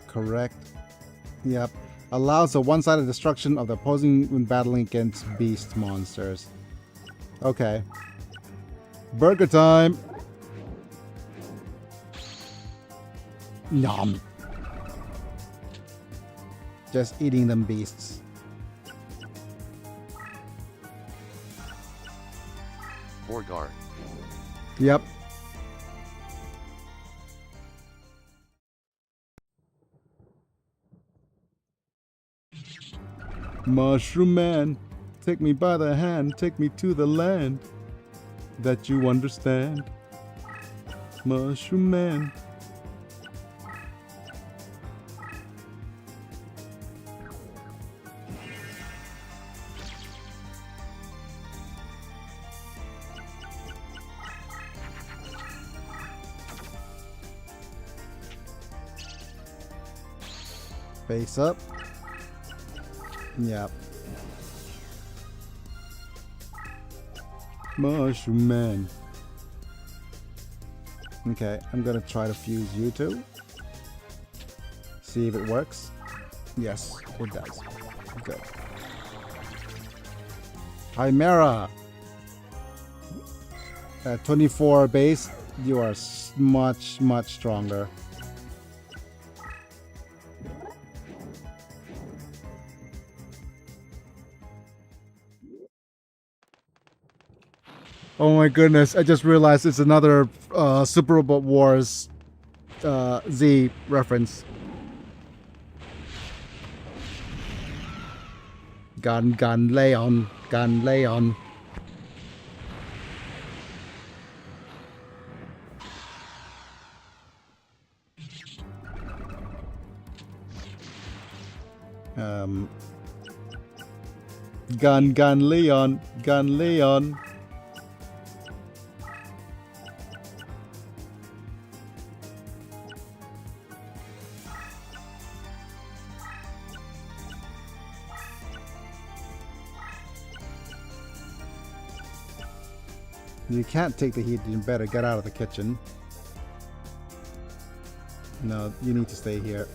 Correct. Yep. Allows a one-sided destruction of the opposing when battling against beast monsters. Okay. Burger time! Nom. Just eating them beasts. Borgar. Yep. Mushroom Man, take me by the hand, take me to the land that you understand. Mushroom Man. Face up. Yep. Mushroom Man. Okay, I'm gonna try to fuse you two. See if it works. Yes, it does. Good. Chimera! At 24 base, you are much, much stronger. Oh my goodness, I just realized it's another Super Robot Wars Z reference. Gun Leon. Gun Leon. Gun Leon. Gun Leon. You can't take the heat, you better get out of the kitchen. No, you need to stay here.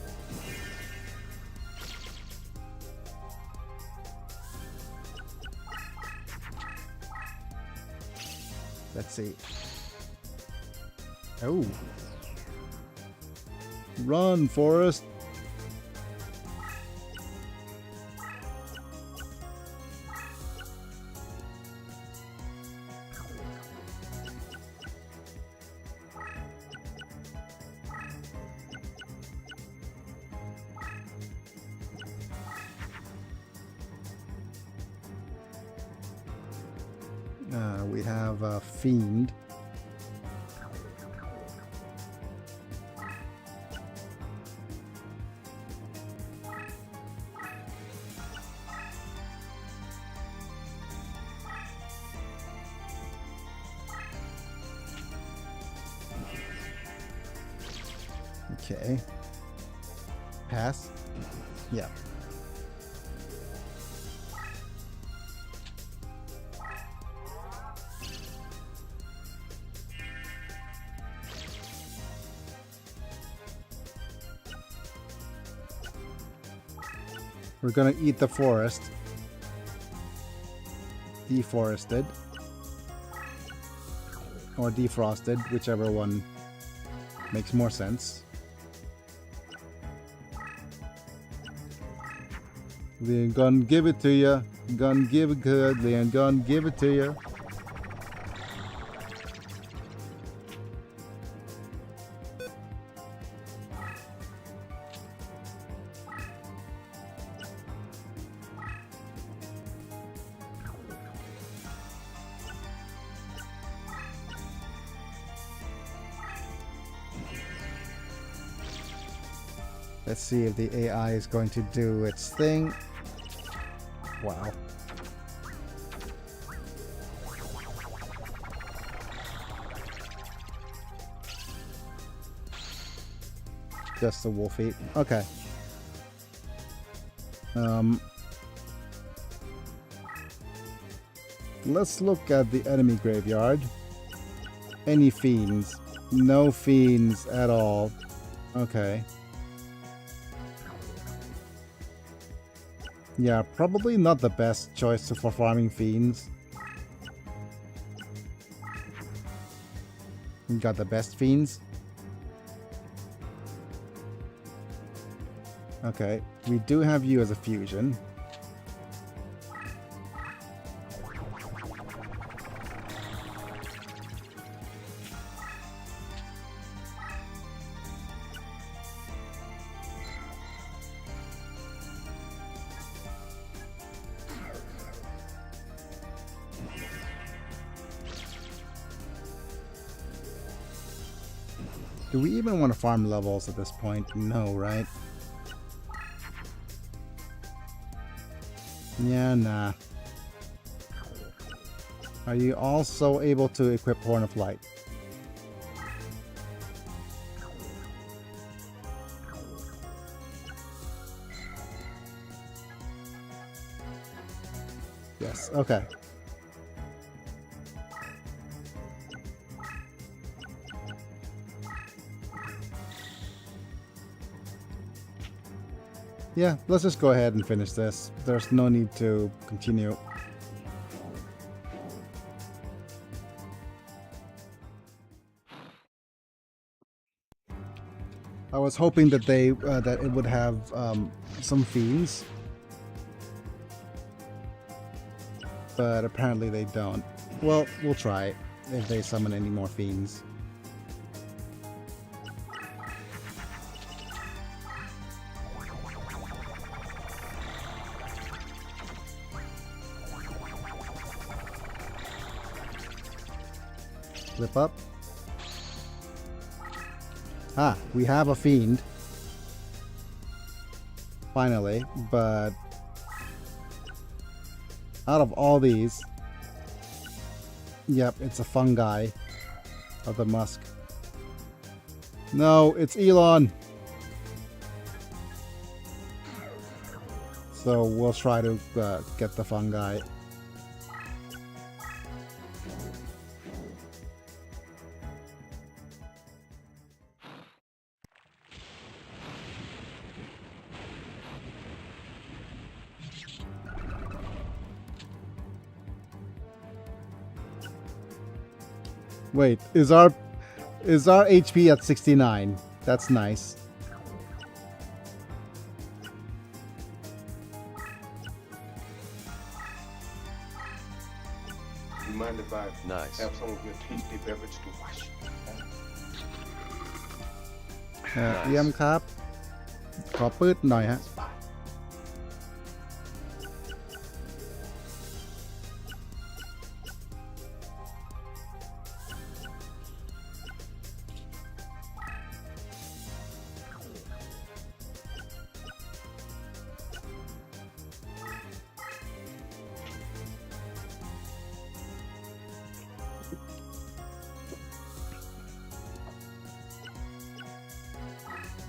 Let's see. Oh. Run, Forrest. We have a Fiend. Okay. Pass? Yeah. We're gonna eat the forest. Deforested. Or defrosted, whichever one makes more sense. They're gonna give it to you. Gonna give it good. They're gonna give it to you. Let's see if the AI is going to do its thing. Wow. Just the wolf eat. Okay. Let's look at the enemy graveyard. Any fiends? No fiends at all. Okay. Yeah, probably not the best choice for farming fiends. You got the best fiends? Okay, we do have you as a fusion. Do we even want to farm levels at this point? No, right? Yeah, nah. Are you also able to equip Horn of Light? Yes, okay. Yeah, let's just go ahead and finish this. There's no need to continue. I was hoping that that it would have some fiends, but apparently they don't. Well, we'll try if they summon any more fiends. Flip up. Ah, we have a fiend. Finally, but out of all these, yep, it's a fungi of the musk. No, it's Elon. So we'll try to get the fungi. Wait, is our HP at 69? That's nice. You mind if I Nice. have some of your tasty beverage to wash? เยี่ยมครับ ขอปืดหน่อยฮะ โ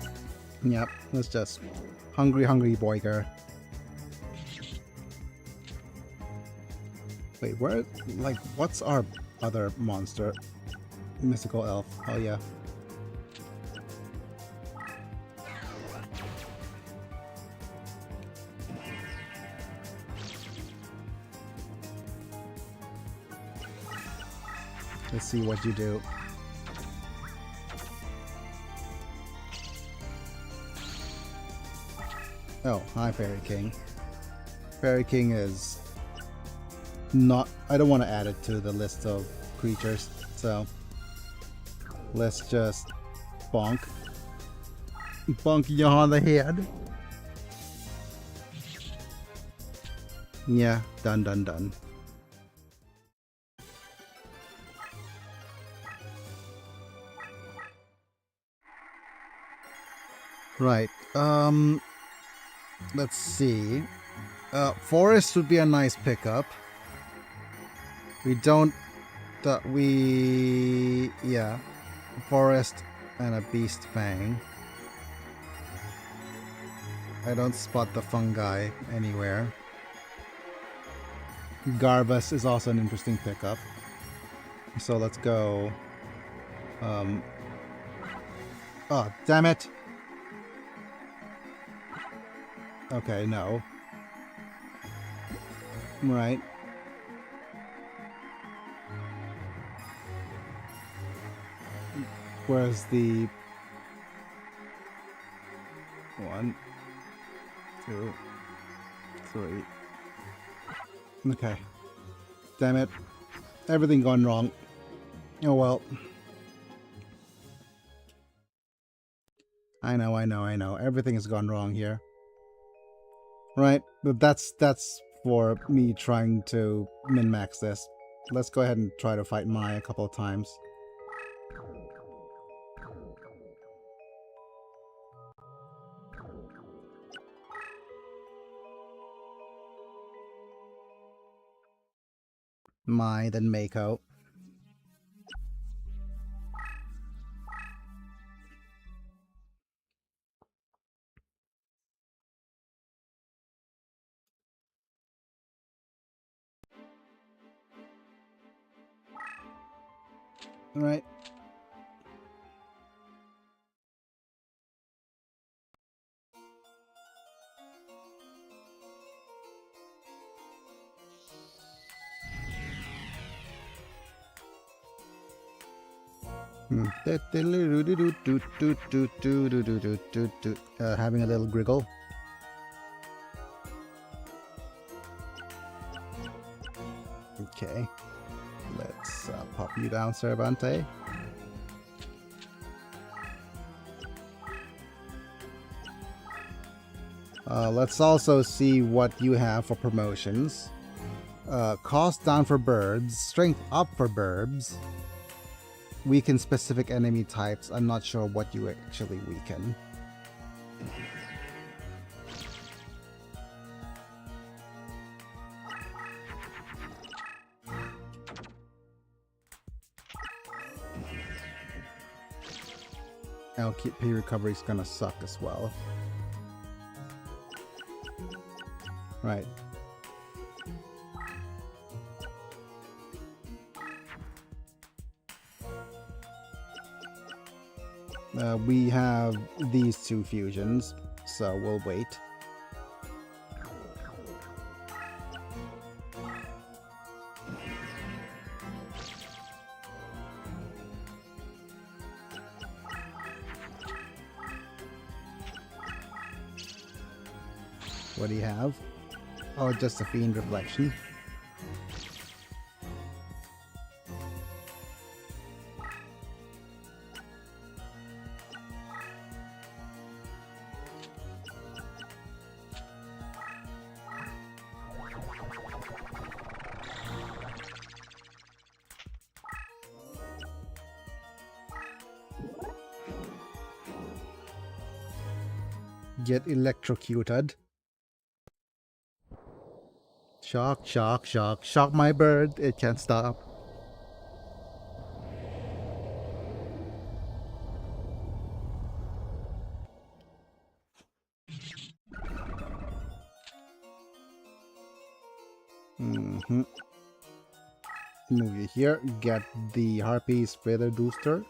Yep, let's just hungry boyger. Wait, where, like, what's our other monster? Mystical elf. Oh yeah. Let's see what you do. Oh, hi Fairy King. Fairy King is not... I don't want to add it to the list of creatures, so let's just bonk. Bonk you on the head. Yeah, done. Right, let's see. Forest would be a nice pickup. We don't... yeah. Forest and a Beast Fang. I don't spot the fungi anywhere. Garbus is also an interesting pickup. So let's go... oh, damn it! Okay, no. Right. Where's the... 1, 2, 3. Okay. Damn it. Everything gone wrong. Oh well. I know. Everything has gone wrong here. Right, but that's for me trying to min-max this. Let's go ahead and try to fight Mai a couple of times. Mai, then Mako. Right. Having a little griggle. Okay. Let's pop you down, Cervante. Let's also see what you have for promotions. Cost down for birds, strength up for burbs. Weaken specific enemy types. I'm not sure what you actually weaken. LKP recovery is gonna suck as well. Right. We have these two fusions, so we'll wait. What do you have? Oh, just a Fiend Reflection. Get electrocuted. Shock, shock, shock. Shock my bird. It can't stop. Mm-hmm. Move you here. Get the Harpy's Feather Booster.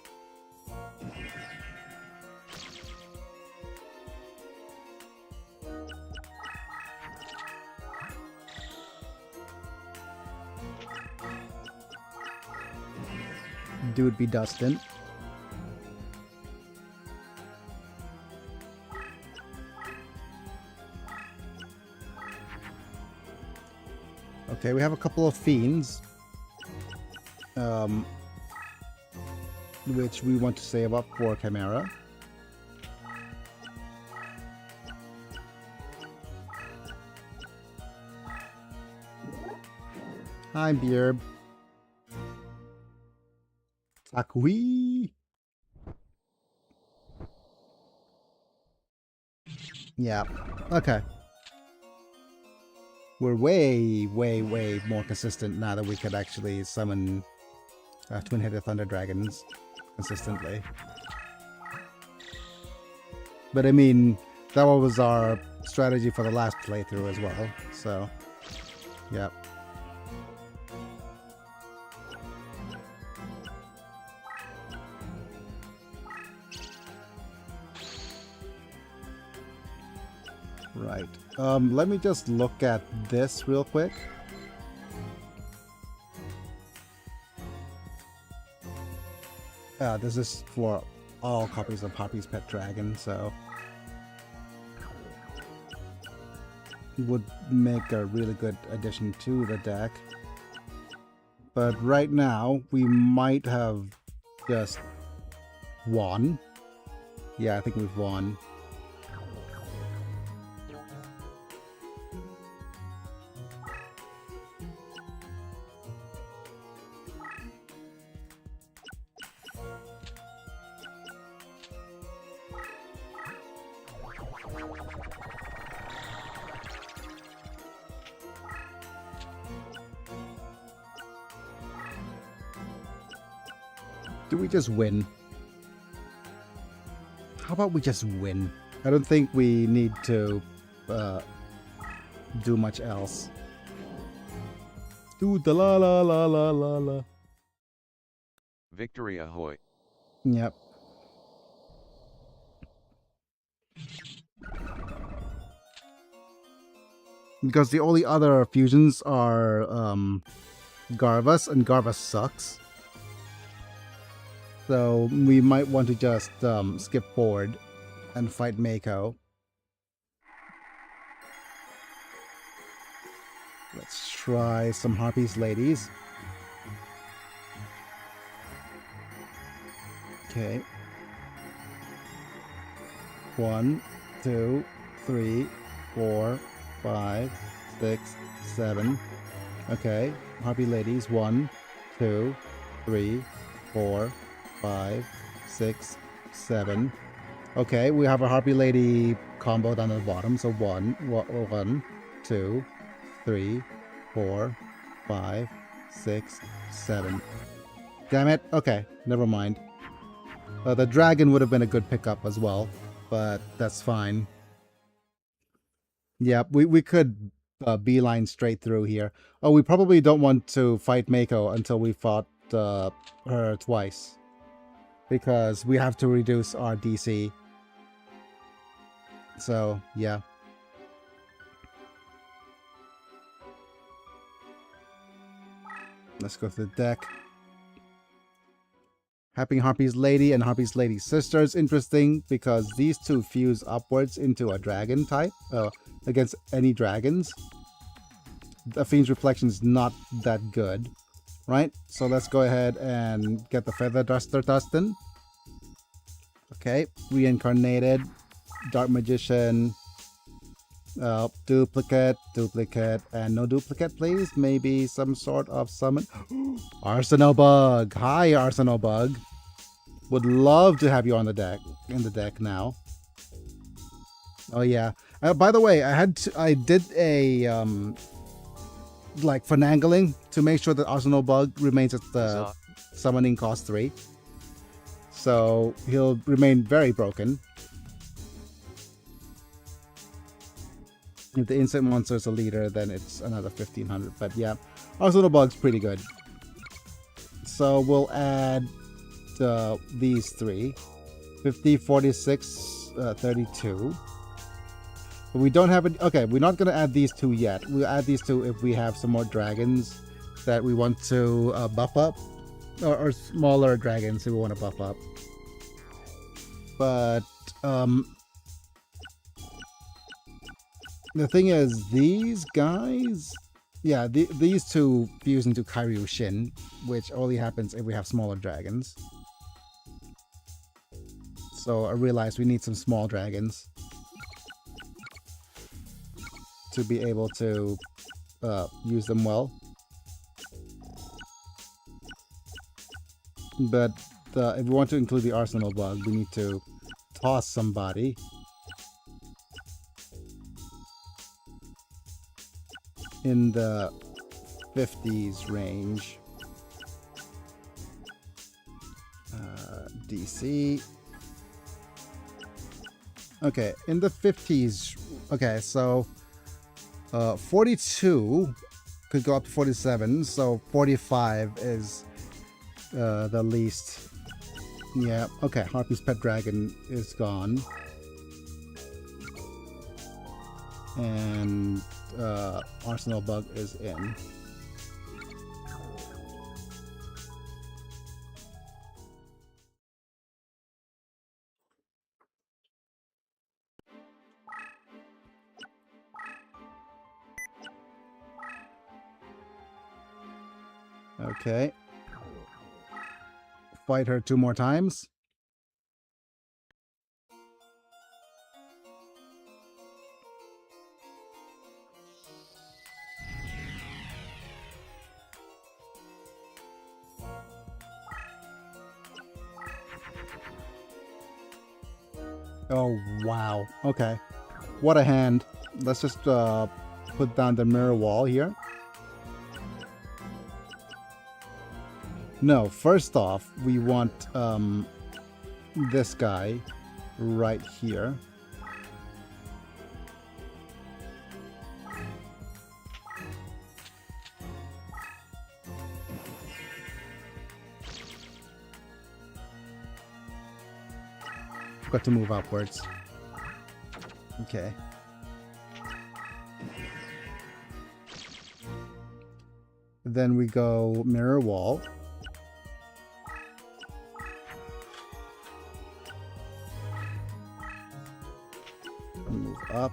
Dude be Dustin. Okay, we have a couple of fiends, which we want to save up for Chimera. Hi, Beerb. Takui. Yeah. Okay. We're way more consistent now that we could actually summon twin-headed thunder dragons consistently. But I mean, that was our strategy for the last playthrough as well. So, yeah. Right. Let me just look at this real quick. This is for all copies of Harpy's Pet Dragon, so it would make a really good addition to the deck. But right now, we might have just won. Yeah, I think we've won. Do we just win? How about we just win? I don't think we need to do much else. Do the la la la la la la. Victory ahoy. Yep. Because the only other fusions are Garvas, and Garvas sucks. So we might want to just skip forward and fight Mako. Let's try some Harpy's Ladies. Okay. 1, 2, 3, 4, 5, 6, 7. Okay. Harpy Ladies. 1, 2, 3, 4, 5, 6, 7. Okay, we have a Harpy Lady combo down at the bottom. So 1, 2, 3, 4, 5, 6, 7. Damn it. Okay, never mind. The dragon would have been a good pickup as well, but that's fine. Yeah, we could beeline straight through here. Oh, we probably don't want to fight Mako until we fought her twice, because we have to reduce our DC. So, yeah. Let's go to the deck. Having Harpy's Lady and Harpy's Lady Sister is interesting because these two fuse upwards into a dragon type against any dragons. The Fiend's Reflection is not that good, right? So let's go ahead and get the Feather Duster Dustin. Okay, Reincarnated, Dark Magician, duplicate, and no duplicate, please. Maybe some sort of summon. Arsenal Bug. Hi, Arsenal Bug. Would love to have you on the deck, in the deck now. Oh yeah. By the way, I did a like finagling to make sure that Arsenal Bug remains at the summoning cost 3. So he'll remain very broken. If the insect monster is a leader, then it's another 1500. But yeah, Arsenal Bug's pretty good. So we'll add these three. 50, 46, 32. But we don't have it. Okay, we're not going to add these two yet. We'll add these two if we have some more dragons that we want to buff up. Or smaller dragons who we want to buff up. But the thing is, these guys, yeah, these two fuse into Kairyu Shin, which only happens if we have smaller dragons. So I realized we need some small dragons to be able to use them well. But if we want to include the Arsenal Bug, we need to toss somebody. In the 50s range. DC. Okay, in the 50s. Okay, so 42 could go up to 47, so 45 is the least. Yeah, okay, Harpy's Pet Dragon is gone. And Arsenal Bug is in. Okay. Fight her 2 more times. Oh, wow. Okay. What a hand. Let's just put down the mirror wall here. No, first off, we want this guy right here. Got to move upwards. Okay. Then we go mirror wall. Move up.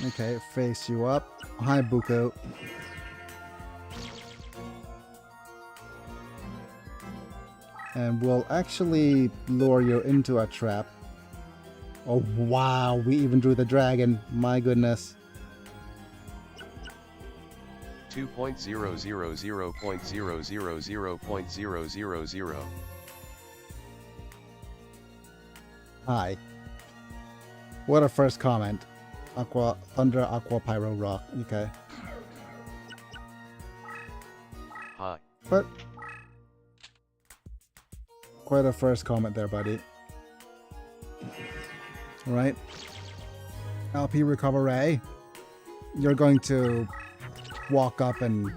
Okay, face you up. Hi, Buko. And we'll actually lure you into a trap. Oh, wow. We even drew the dragon. My goodness. 2.000.000.000. Hi. What a first comment. Aqua, Thunder, Aqua, Pyro, Rock. Okay. Hi. But quite a first comment there, buddy. Alright. LP Recover Ray. You're going to walk up and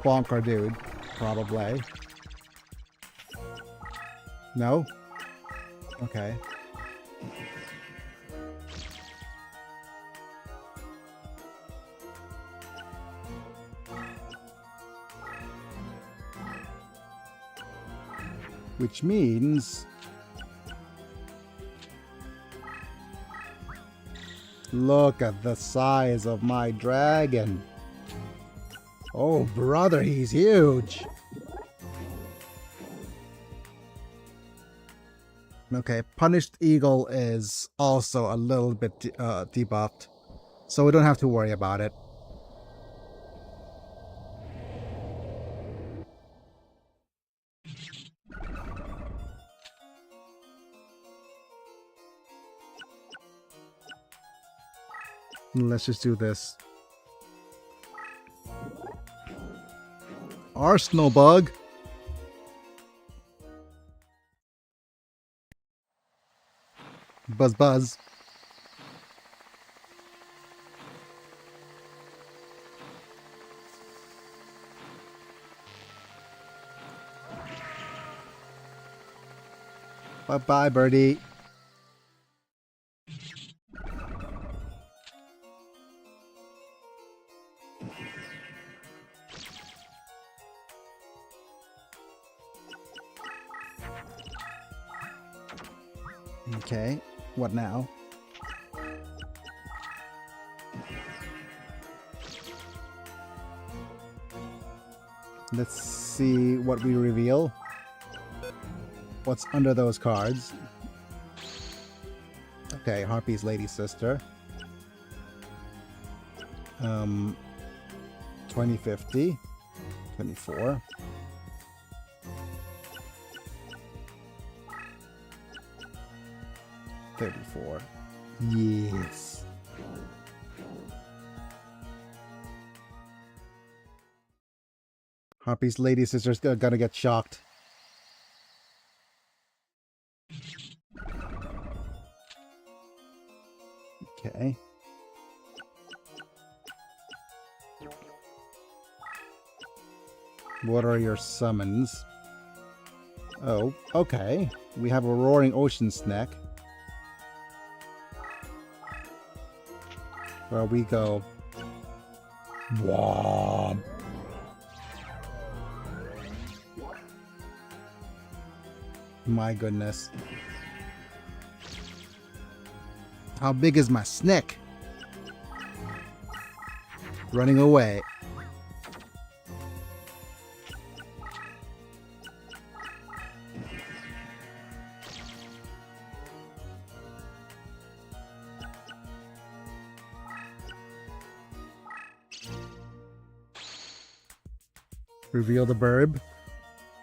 bonk our dude. Probably. No? Okay. Which means... Look at the size of my dragon. Oh, brother, he's huge. Okay, Punished Eagle is also a little bit debuffed, so we don't have to worry about it. Let's just do this. Arsenal bug. Buzz buzz. Bye-bye, birdie. Okay, what now? Let's see what we reveal. What's under those cards? Okay, Harpy's lady sister. 2050. 24. $34. Yes. Harpy's lady sister's gonna get shocked. Okay. What are your summons? Oh, okay. We have a roaring ocean snack. Where we go. Wow. My goodness. How big is my snack? Running away. Reveal the burb.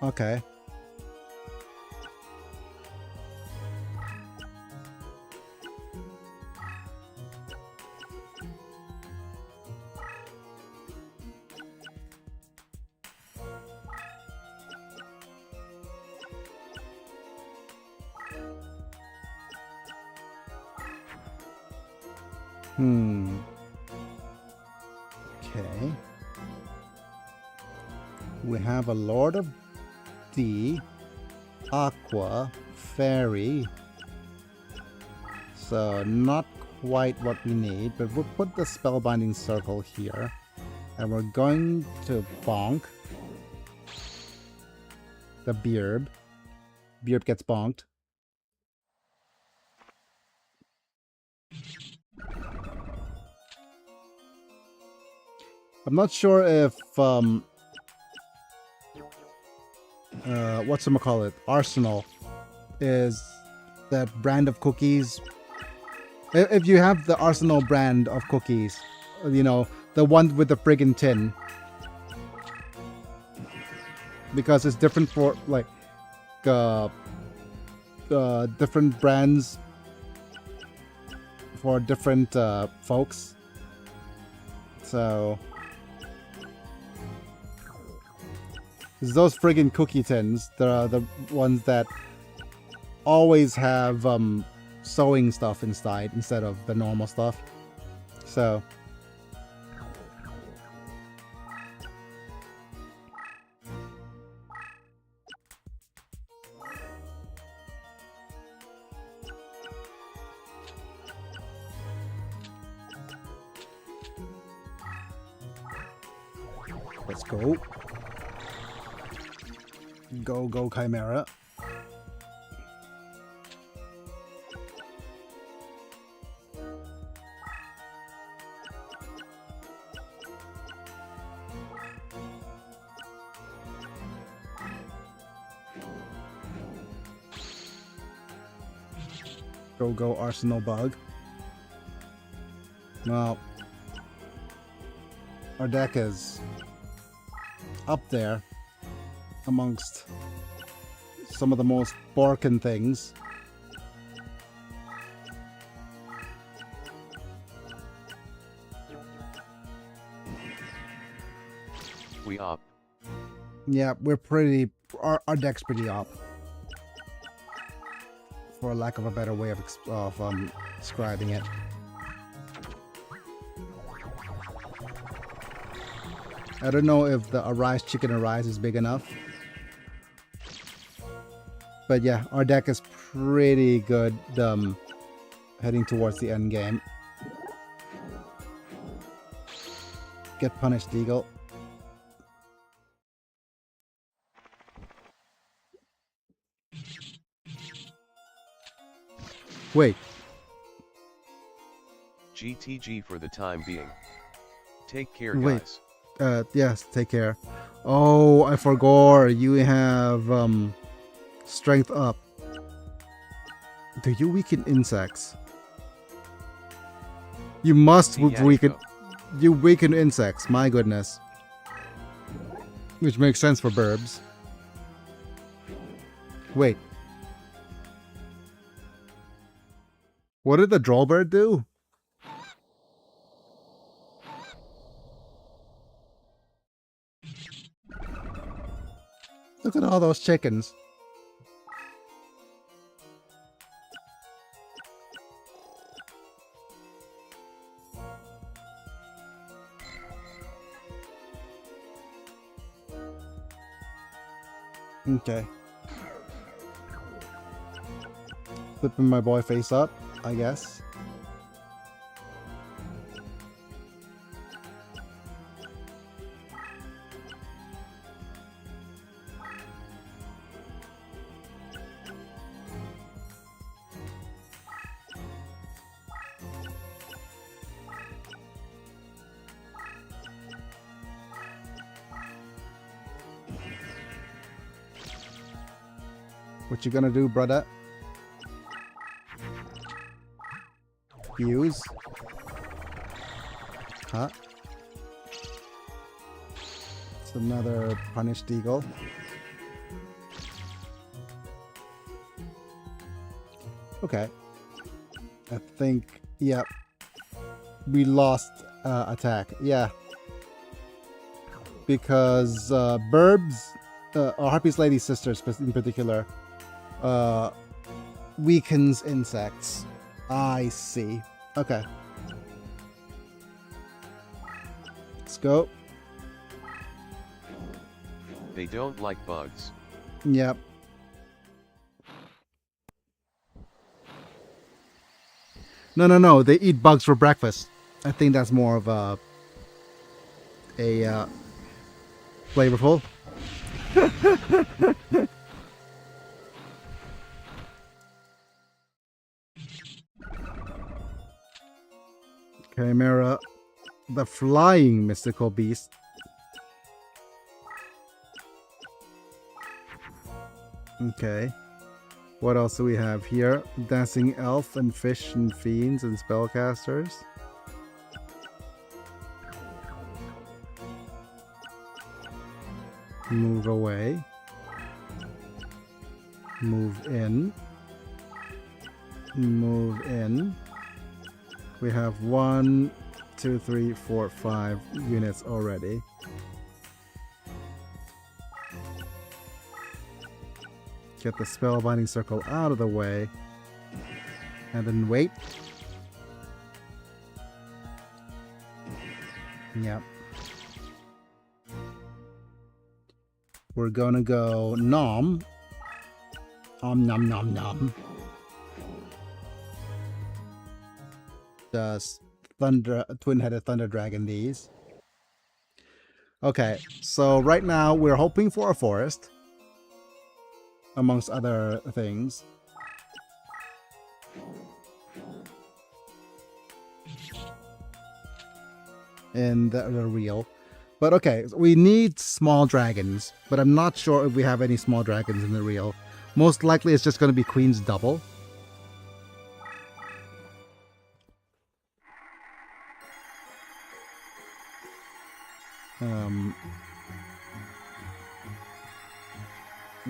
Okay. Okay. We have a Lord of D, Aqua, Fairy. So not quite what we need, but we'll put the Spellbinding Circle here. And we're going to bonk the Beerb. Beerb gets bonked. I'm not sure if whatchamacallit, Arsenal is that brand of cookies. If you have the Arsenal brand of cookies, you know, the one with the friggin' tin. Because it's different for, like, different brands for different folks. So those friggin' cookie tins, they're the ones that always have sewing stuff inside instead of the normal stuff. So let's go. Go, Chimera. Go, Arsenal Bug. Well, our deck is up there amongst some of the most barking things. We up. Yeah, we're pretty... Our deck's pretty up. For lack of a better way of describing it. I don't know if the Arise Chicken Arise is big enough. But yeah, our deck is pretty good heading towards the end game. Get punished, Eagle. Wait. GTG for the time being. Take care, Wait. guys. Yes, take care. Oh, I forgot. You have strength up. Do you weaken insects? You must weaken. You weaken insects. My goodness. Which makes sense for burbs. Wait. What did the Drollbird do? Look at all those chickens. Okay. Flipping my boy face up, I guess. What you gonna do, brother? Use? Huh? It's another punished eagle. Okay. I think, yeah. We lost attack. Yeah. Because Burbs, Harpy's Lady Sister in particular, weakens insects. I see. Okay. Let's go. They don't like bugs. Yep. No. They eat bugs for breakfast. I think that's more of a flavorful. Chimera, the flying mystical beast. Okay. What else do we have here? Dancing elf and fish and fiends and spellcasters. Move away. Move in. Move in. We have 1, 2, 3, 4, 5 units already. Get the spellbinding circle out of the way. And then wait. Yep. We're gonna go nom. Nom nom nom. Just twin-headed thunder dragon these. Okay, so right now we're hoping for a forest, amongst other things. In the reel. But okay, we need small dragons, but I'm not sure if we have any small dragons in the reel. Most likely it's just going to be Queen's Double.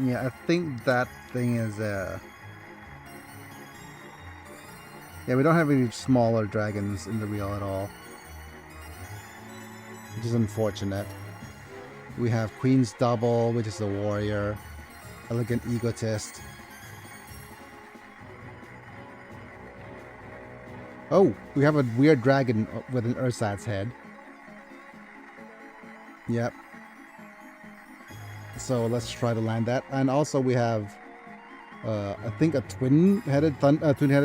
Yeah, I think that thing is yeah, we don't have any smaller dragons in the reel at all, which is unfortunate. We have Queen's Double, which is the warrior. Elegant Egotist. Oh, we have a weird dragon with an Ursat's head. Yep. So let's try to land that. And also we have, I think a twin-headed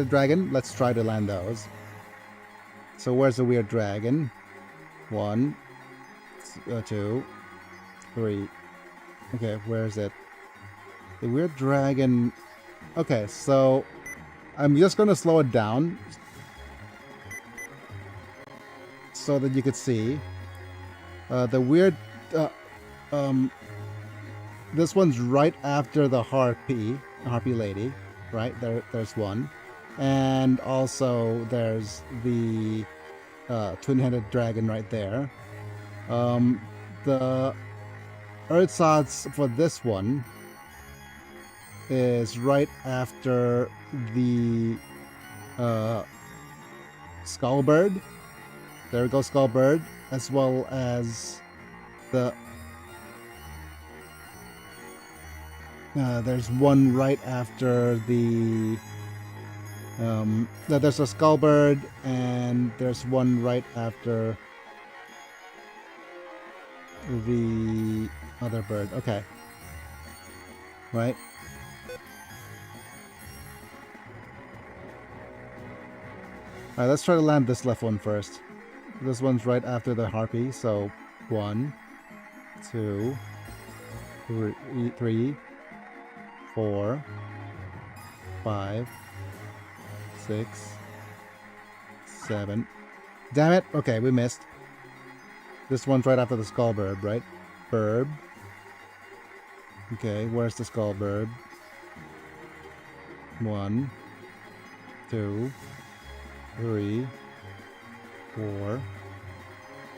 dragon. Let's try to land those. So where's the weird dragon? 1, 2, 3. Okay, where is it? The weird dragon. Okay, so I'm just gonna slow it down so that you could see. The weird, this one's right after the harpy lady, right? There's one, and also there's the twin-headed dragon right there. The Earthsod's for this one is right after the Skullbird. There we go, Skullbird, as well as the there's one right after the there's a Skullbird, and there's one right after the other bird. Okay. Right. Alright, let's try to land this left one first. This one's right after the harpy, so 1, 2, 3, 4, 5, 6, 7. Damn it! Okay, we missed. This one's right after the Skullbird, right? Burb. Okay, where's the Skullbird? 1, 2, 3, 4,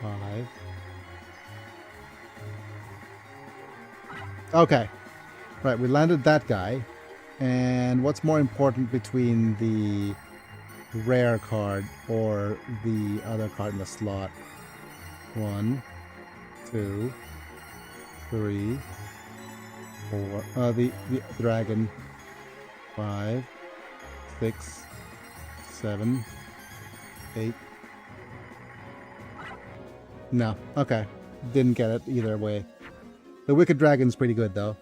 5. Okay. Right, we landed that guy. And what's more important between the rare card or the other card in the slot? 1, 2, 3, 4. The dragon. 5, 6, 7, 8. No. Okay. Didn't get it either way. The Wicked Dragon's pretty good, though.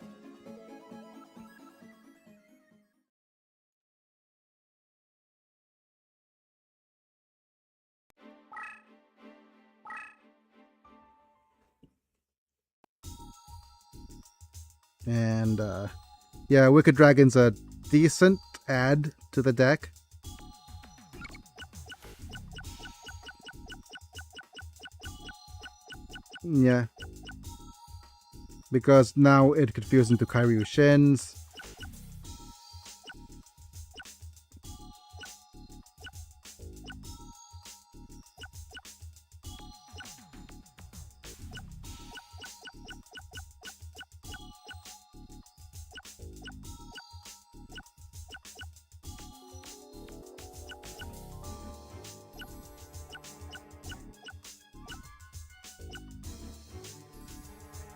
And, yeah, Wicked Dragon's a decent add to the deck. Yeah. Because now it could fuse into Kyryu Shins.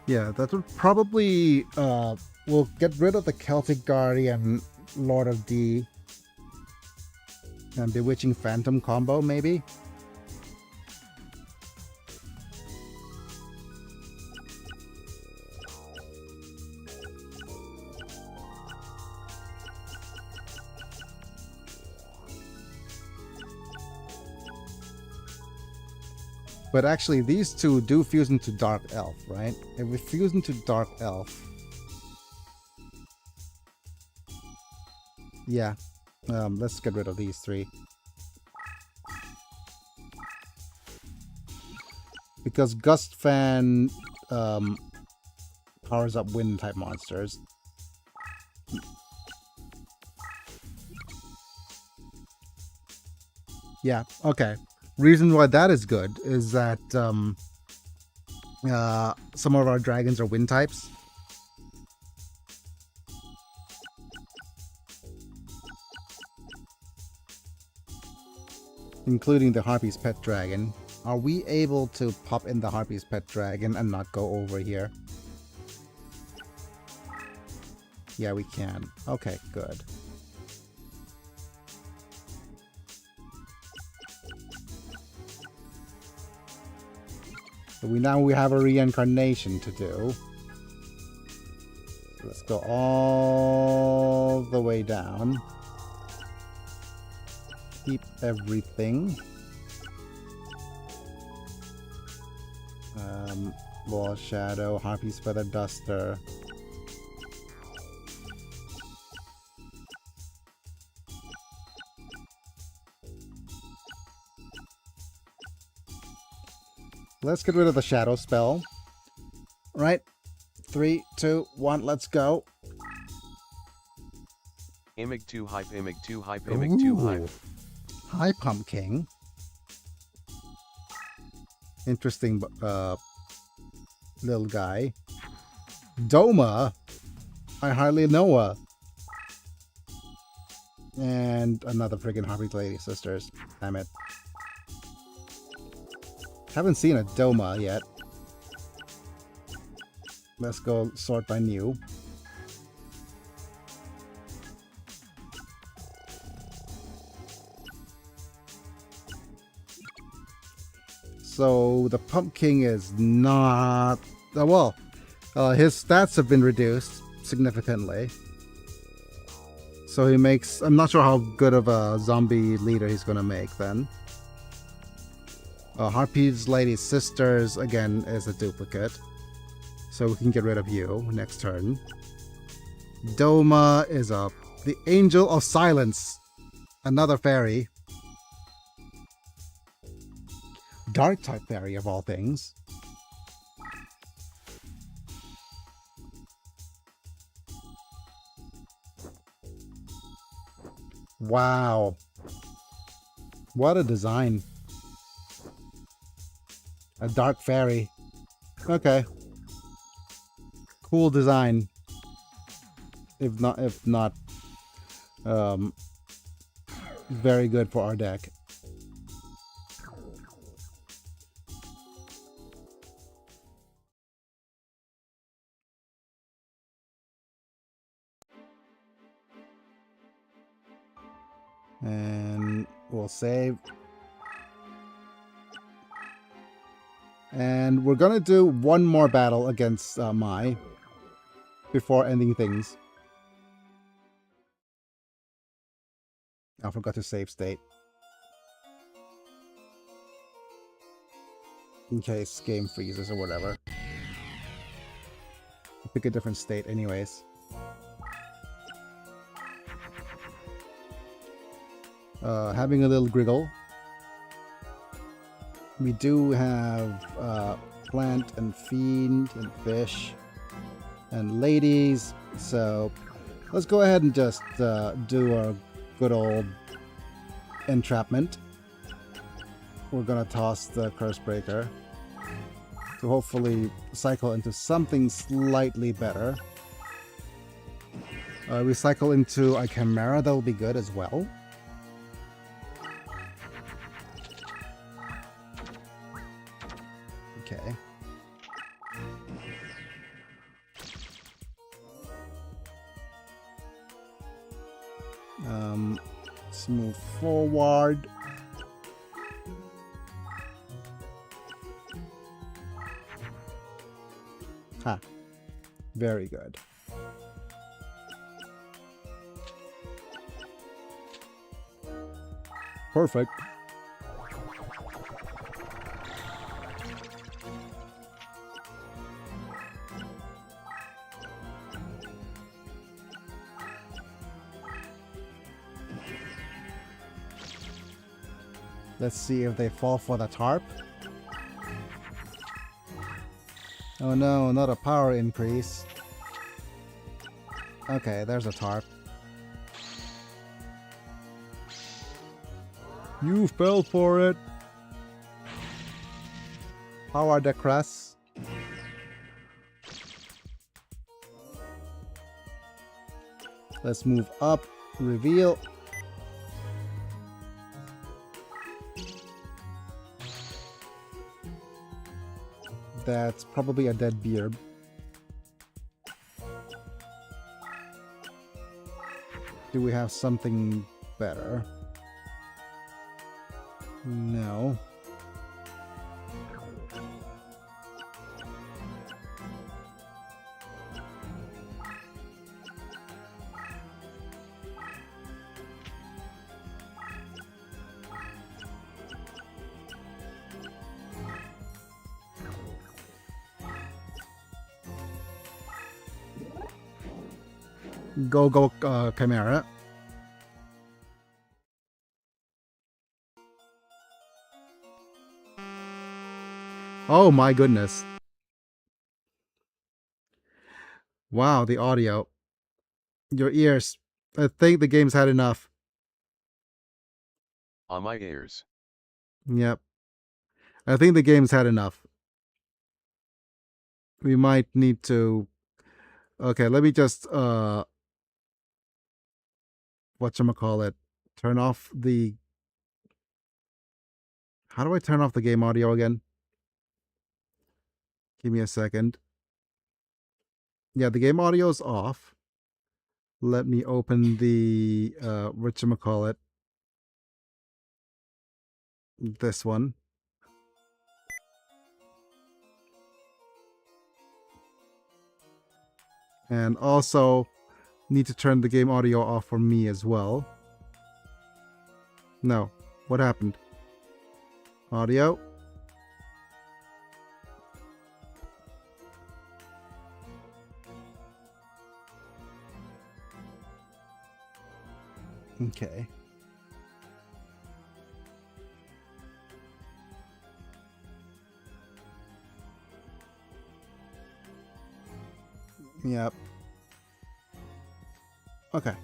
Yeah, that would probably we'll get rid of the Celtic Guardian, Lord of D, and Bewitching Phantom combo, maybe? But actually, these two do fuse into Dark Elf, right? If we fuse into Dark Elf... Yeah. Let's get rid of these three. Because Gust Fan powers up wind-type monsters. Yeah, okay. Reason why that is good is that some of our dragons are wind types. Including the Harpy's Pet Dragon. Are we able to pop in the Harpy's Pet Dragon and not go over here? Yeah, we can. Okay, good. So we have a reincarnation to do. So let's go all the way down. Keep everything. Wall Shadow, Harpy's Feather Duster. Let's get rid of the Shadow spell. Right? 3, 2, 1, let's go. Imig 2 hype, Imig 2 hype, Imig 2 hype. Hi, Pumpkin. Interesting little guy. Doma. I hardly know her. And another friggin' Harpy Lady Sisters. Damn it. Haven't seen a Doma yet. Let's go sort by new. So the Pumpkin is not... well, his stats have been reduced significantly. So he makes... I'm not sure how good of a zombie leader he's going to make then. Harpy's Lady Sisters, again, is a duplicate. So we can get rid of you next turn. Doma is the Angel of Silence. Another fairy. Dark type fairy of all things. Wow. What a design. A dark fairy. Okay. Cool design. If not very good for our deck. And we'll save. And we're gonna do one more battle against Mai before ending things. I forgot to save state. In case game freezes or whatever. I'll pick a different state anyways. Having a little griggle. We do have plant and fiend and fish and ladies, so let's go ahead and just do our good old entrapment. We're gonna toss the Curse Breaker to hopefully cycle into something slightly better. We cycle into a Chimera, that will be good as well. Okay. Let's move forward. Ha. Very good. Perfect. Let's see if they fall for the tarp. Oh no, not a power increase. Okay, there's a tarp. You fell for it. Power the crest. Let's move up. Reveal. That's probably a dead beard. Do we have something better? No. Go, Chimera. Oh my goodness. Wow, the audio. Your ears. I think the game's had enough. On my ears. Yep. I think the game's had enough. We might need to... Okay, let me just, whatchamacallit, turn off the... How do I turn off the game audio again? Give me a second. Yeah, the game audio is off. Let me open the, whatchamacallit, this one. And also need to turn the game audio off for me as well. No. What happened? Audio. Okay. Yep. Okay.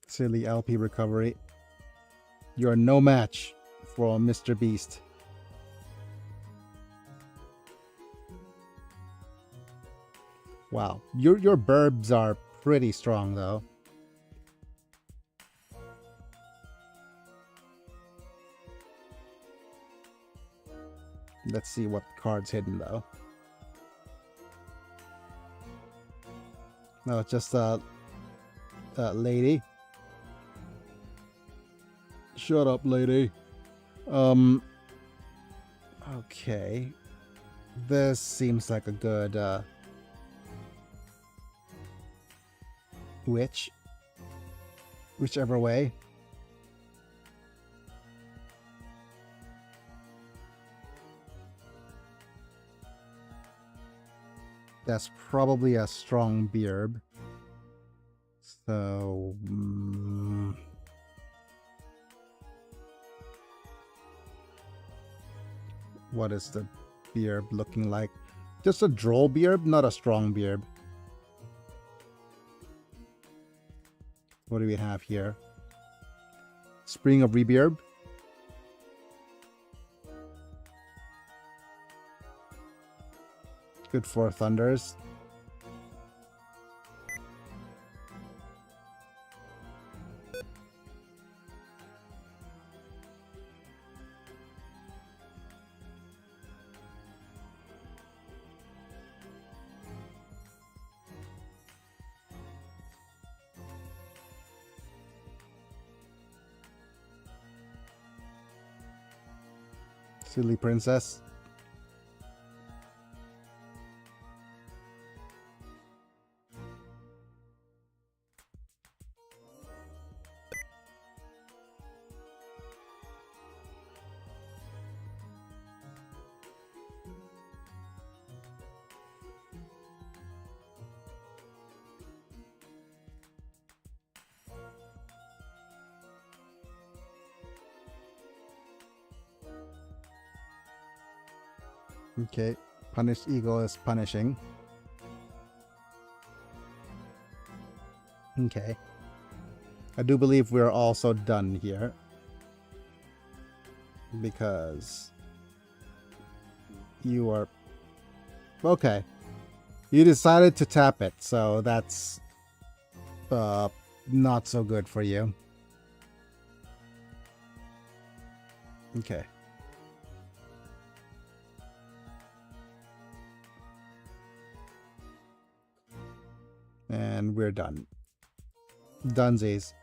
Silly LP recovery. You're no match for Mr. Beast. Wow. Your burbs are pretty strong though. Let's see what card's hidden though. No, it's just a lady. Shut up, lady. Okay. This seems like a good witch. Whichever way. That's probably a strong beard. So... what is the beard looking like? Just a droll beard, not a strong beard. What do we have here? Spring of Rebeard. Good for Thunders. Silly Princess. Okay, Punished Eagle is punishing. Okay. I do believe we're also done here. Because you are... Okay. You decided to tap it, so that's not so good for you. Okay. And we're done. Dunsies.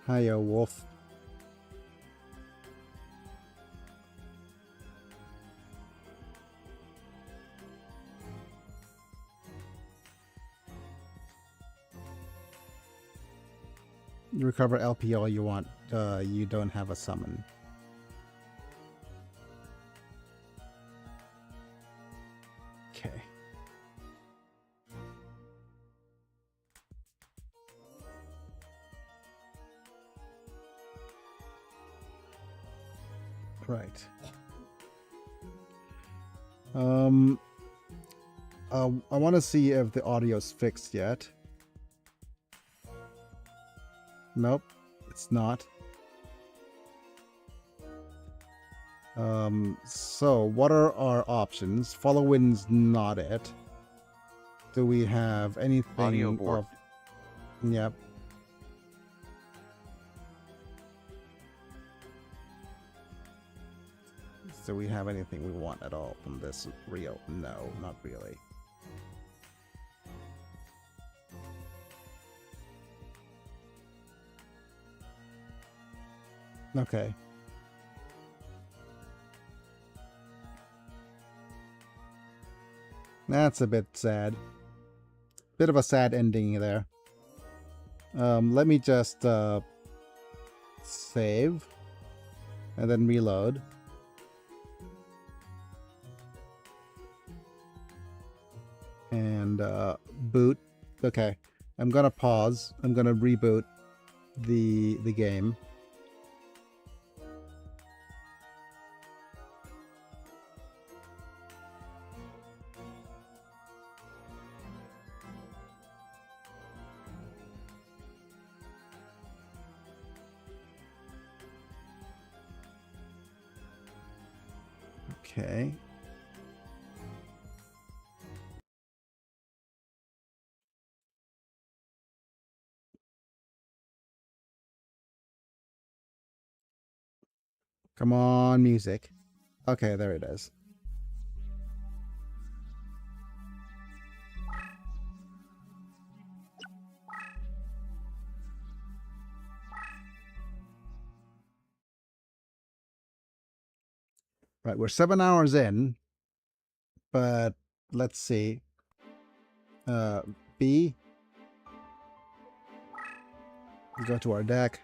Hiya, wolf. Recover LP all you want. You don't have a summon. Okay. Right. I want to see if the audio's fixed yet. Nope, it's not. So what are our options? Follow wind's not it. Do we have anything Audio board. Yep. Do we have anything we want at all from this reel? No, not really. Okay. That's a bit sad. Bit of a sad ending there. Let me just save and then reload. And boot. Okay. I'm gonna pause. I'm gonna reboot the game. Okay. Come on, music. Okay, there it is. Right, we're 7 hours in, but let's see. B. Go to our deck.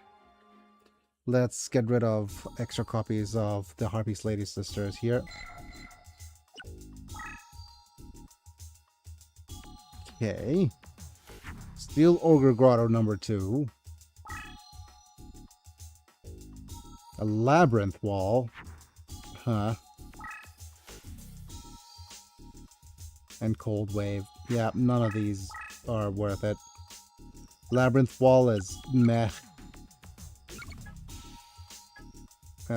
Let's get rid of extra copies of the Harpy's Lady Sisters here. Okay. Steel Ogre Grotto number 2. A Labyrinth Wall. Huh. And Cold Wave. Yeah, none of these are worth it. Labyrinth Wall is meh.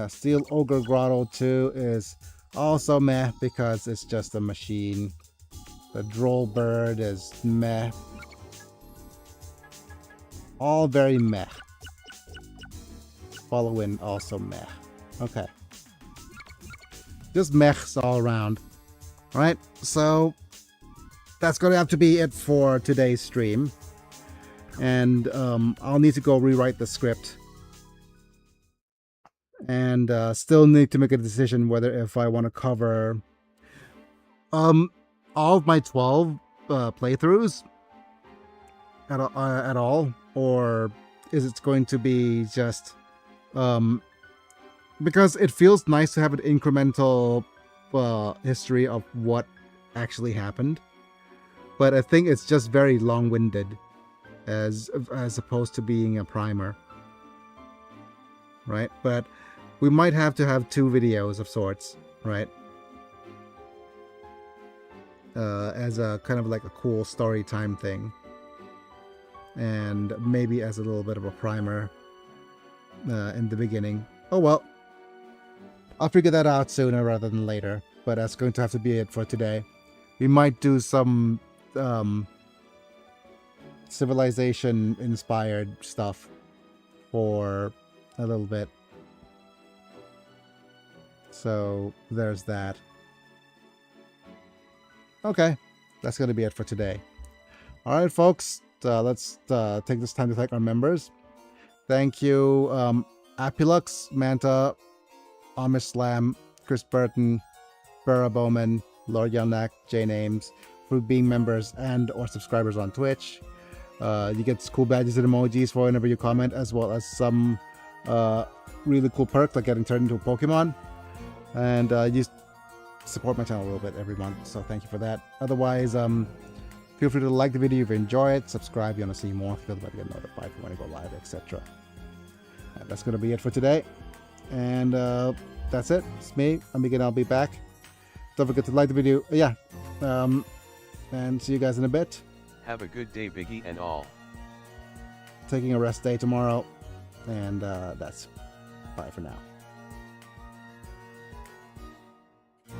Steel Ogre Grotto 2 is also meh because it's just a machine. The Droll Bird is meh. All very meh. Follow Wind also meh. Okay. Just mehs all around. Alright, so that's going to have to be it for today's stream. And I'll need to go rewrite the script. And still need to make a decision whether if I want to cover all of my 12 playthroughs at all, or is it going to be just because it feels nice to have an incremental history of what actually happened, but I think it's just very long-winded as opposed to being a primer, right? But we might have to have 2 videos of sorts, right? As a kind of like a cool story time thing, and maybe as a little bit of a primer in the beginning. Oh well, I'll figure that out sooner rather than later, but that's going to have to be it for today. We might do some civilization inspired stuff for a little bit, so there's that. Okay, that's going to be it for today. All right, folks, let's take this time to thank our members. Thank you, Apilux, Manta, Amish Slam, Chris Burton, Burra Bowman, Lord Yelnak, Jane Ames, for being members and or subscribers on Twitch. You get cool badges and emojis for whenever you comment, as well as some really cool perks like getting turned into a Pokemon. And you support my channel a little bit every month, so thank you for that. Otherwise, feel free to like the video if you enjoy it, subscribe if you want to see more, feel about to get notified when I go live, etc. That's going to be it for today. And that's it. It's me. I'm Megan. I'll be back. Don't forget to like the video. Yeah. And see you guys in a bit. Have a good day, Biggie and all. Taking a rest day tomorrow. And that's bye for now.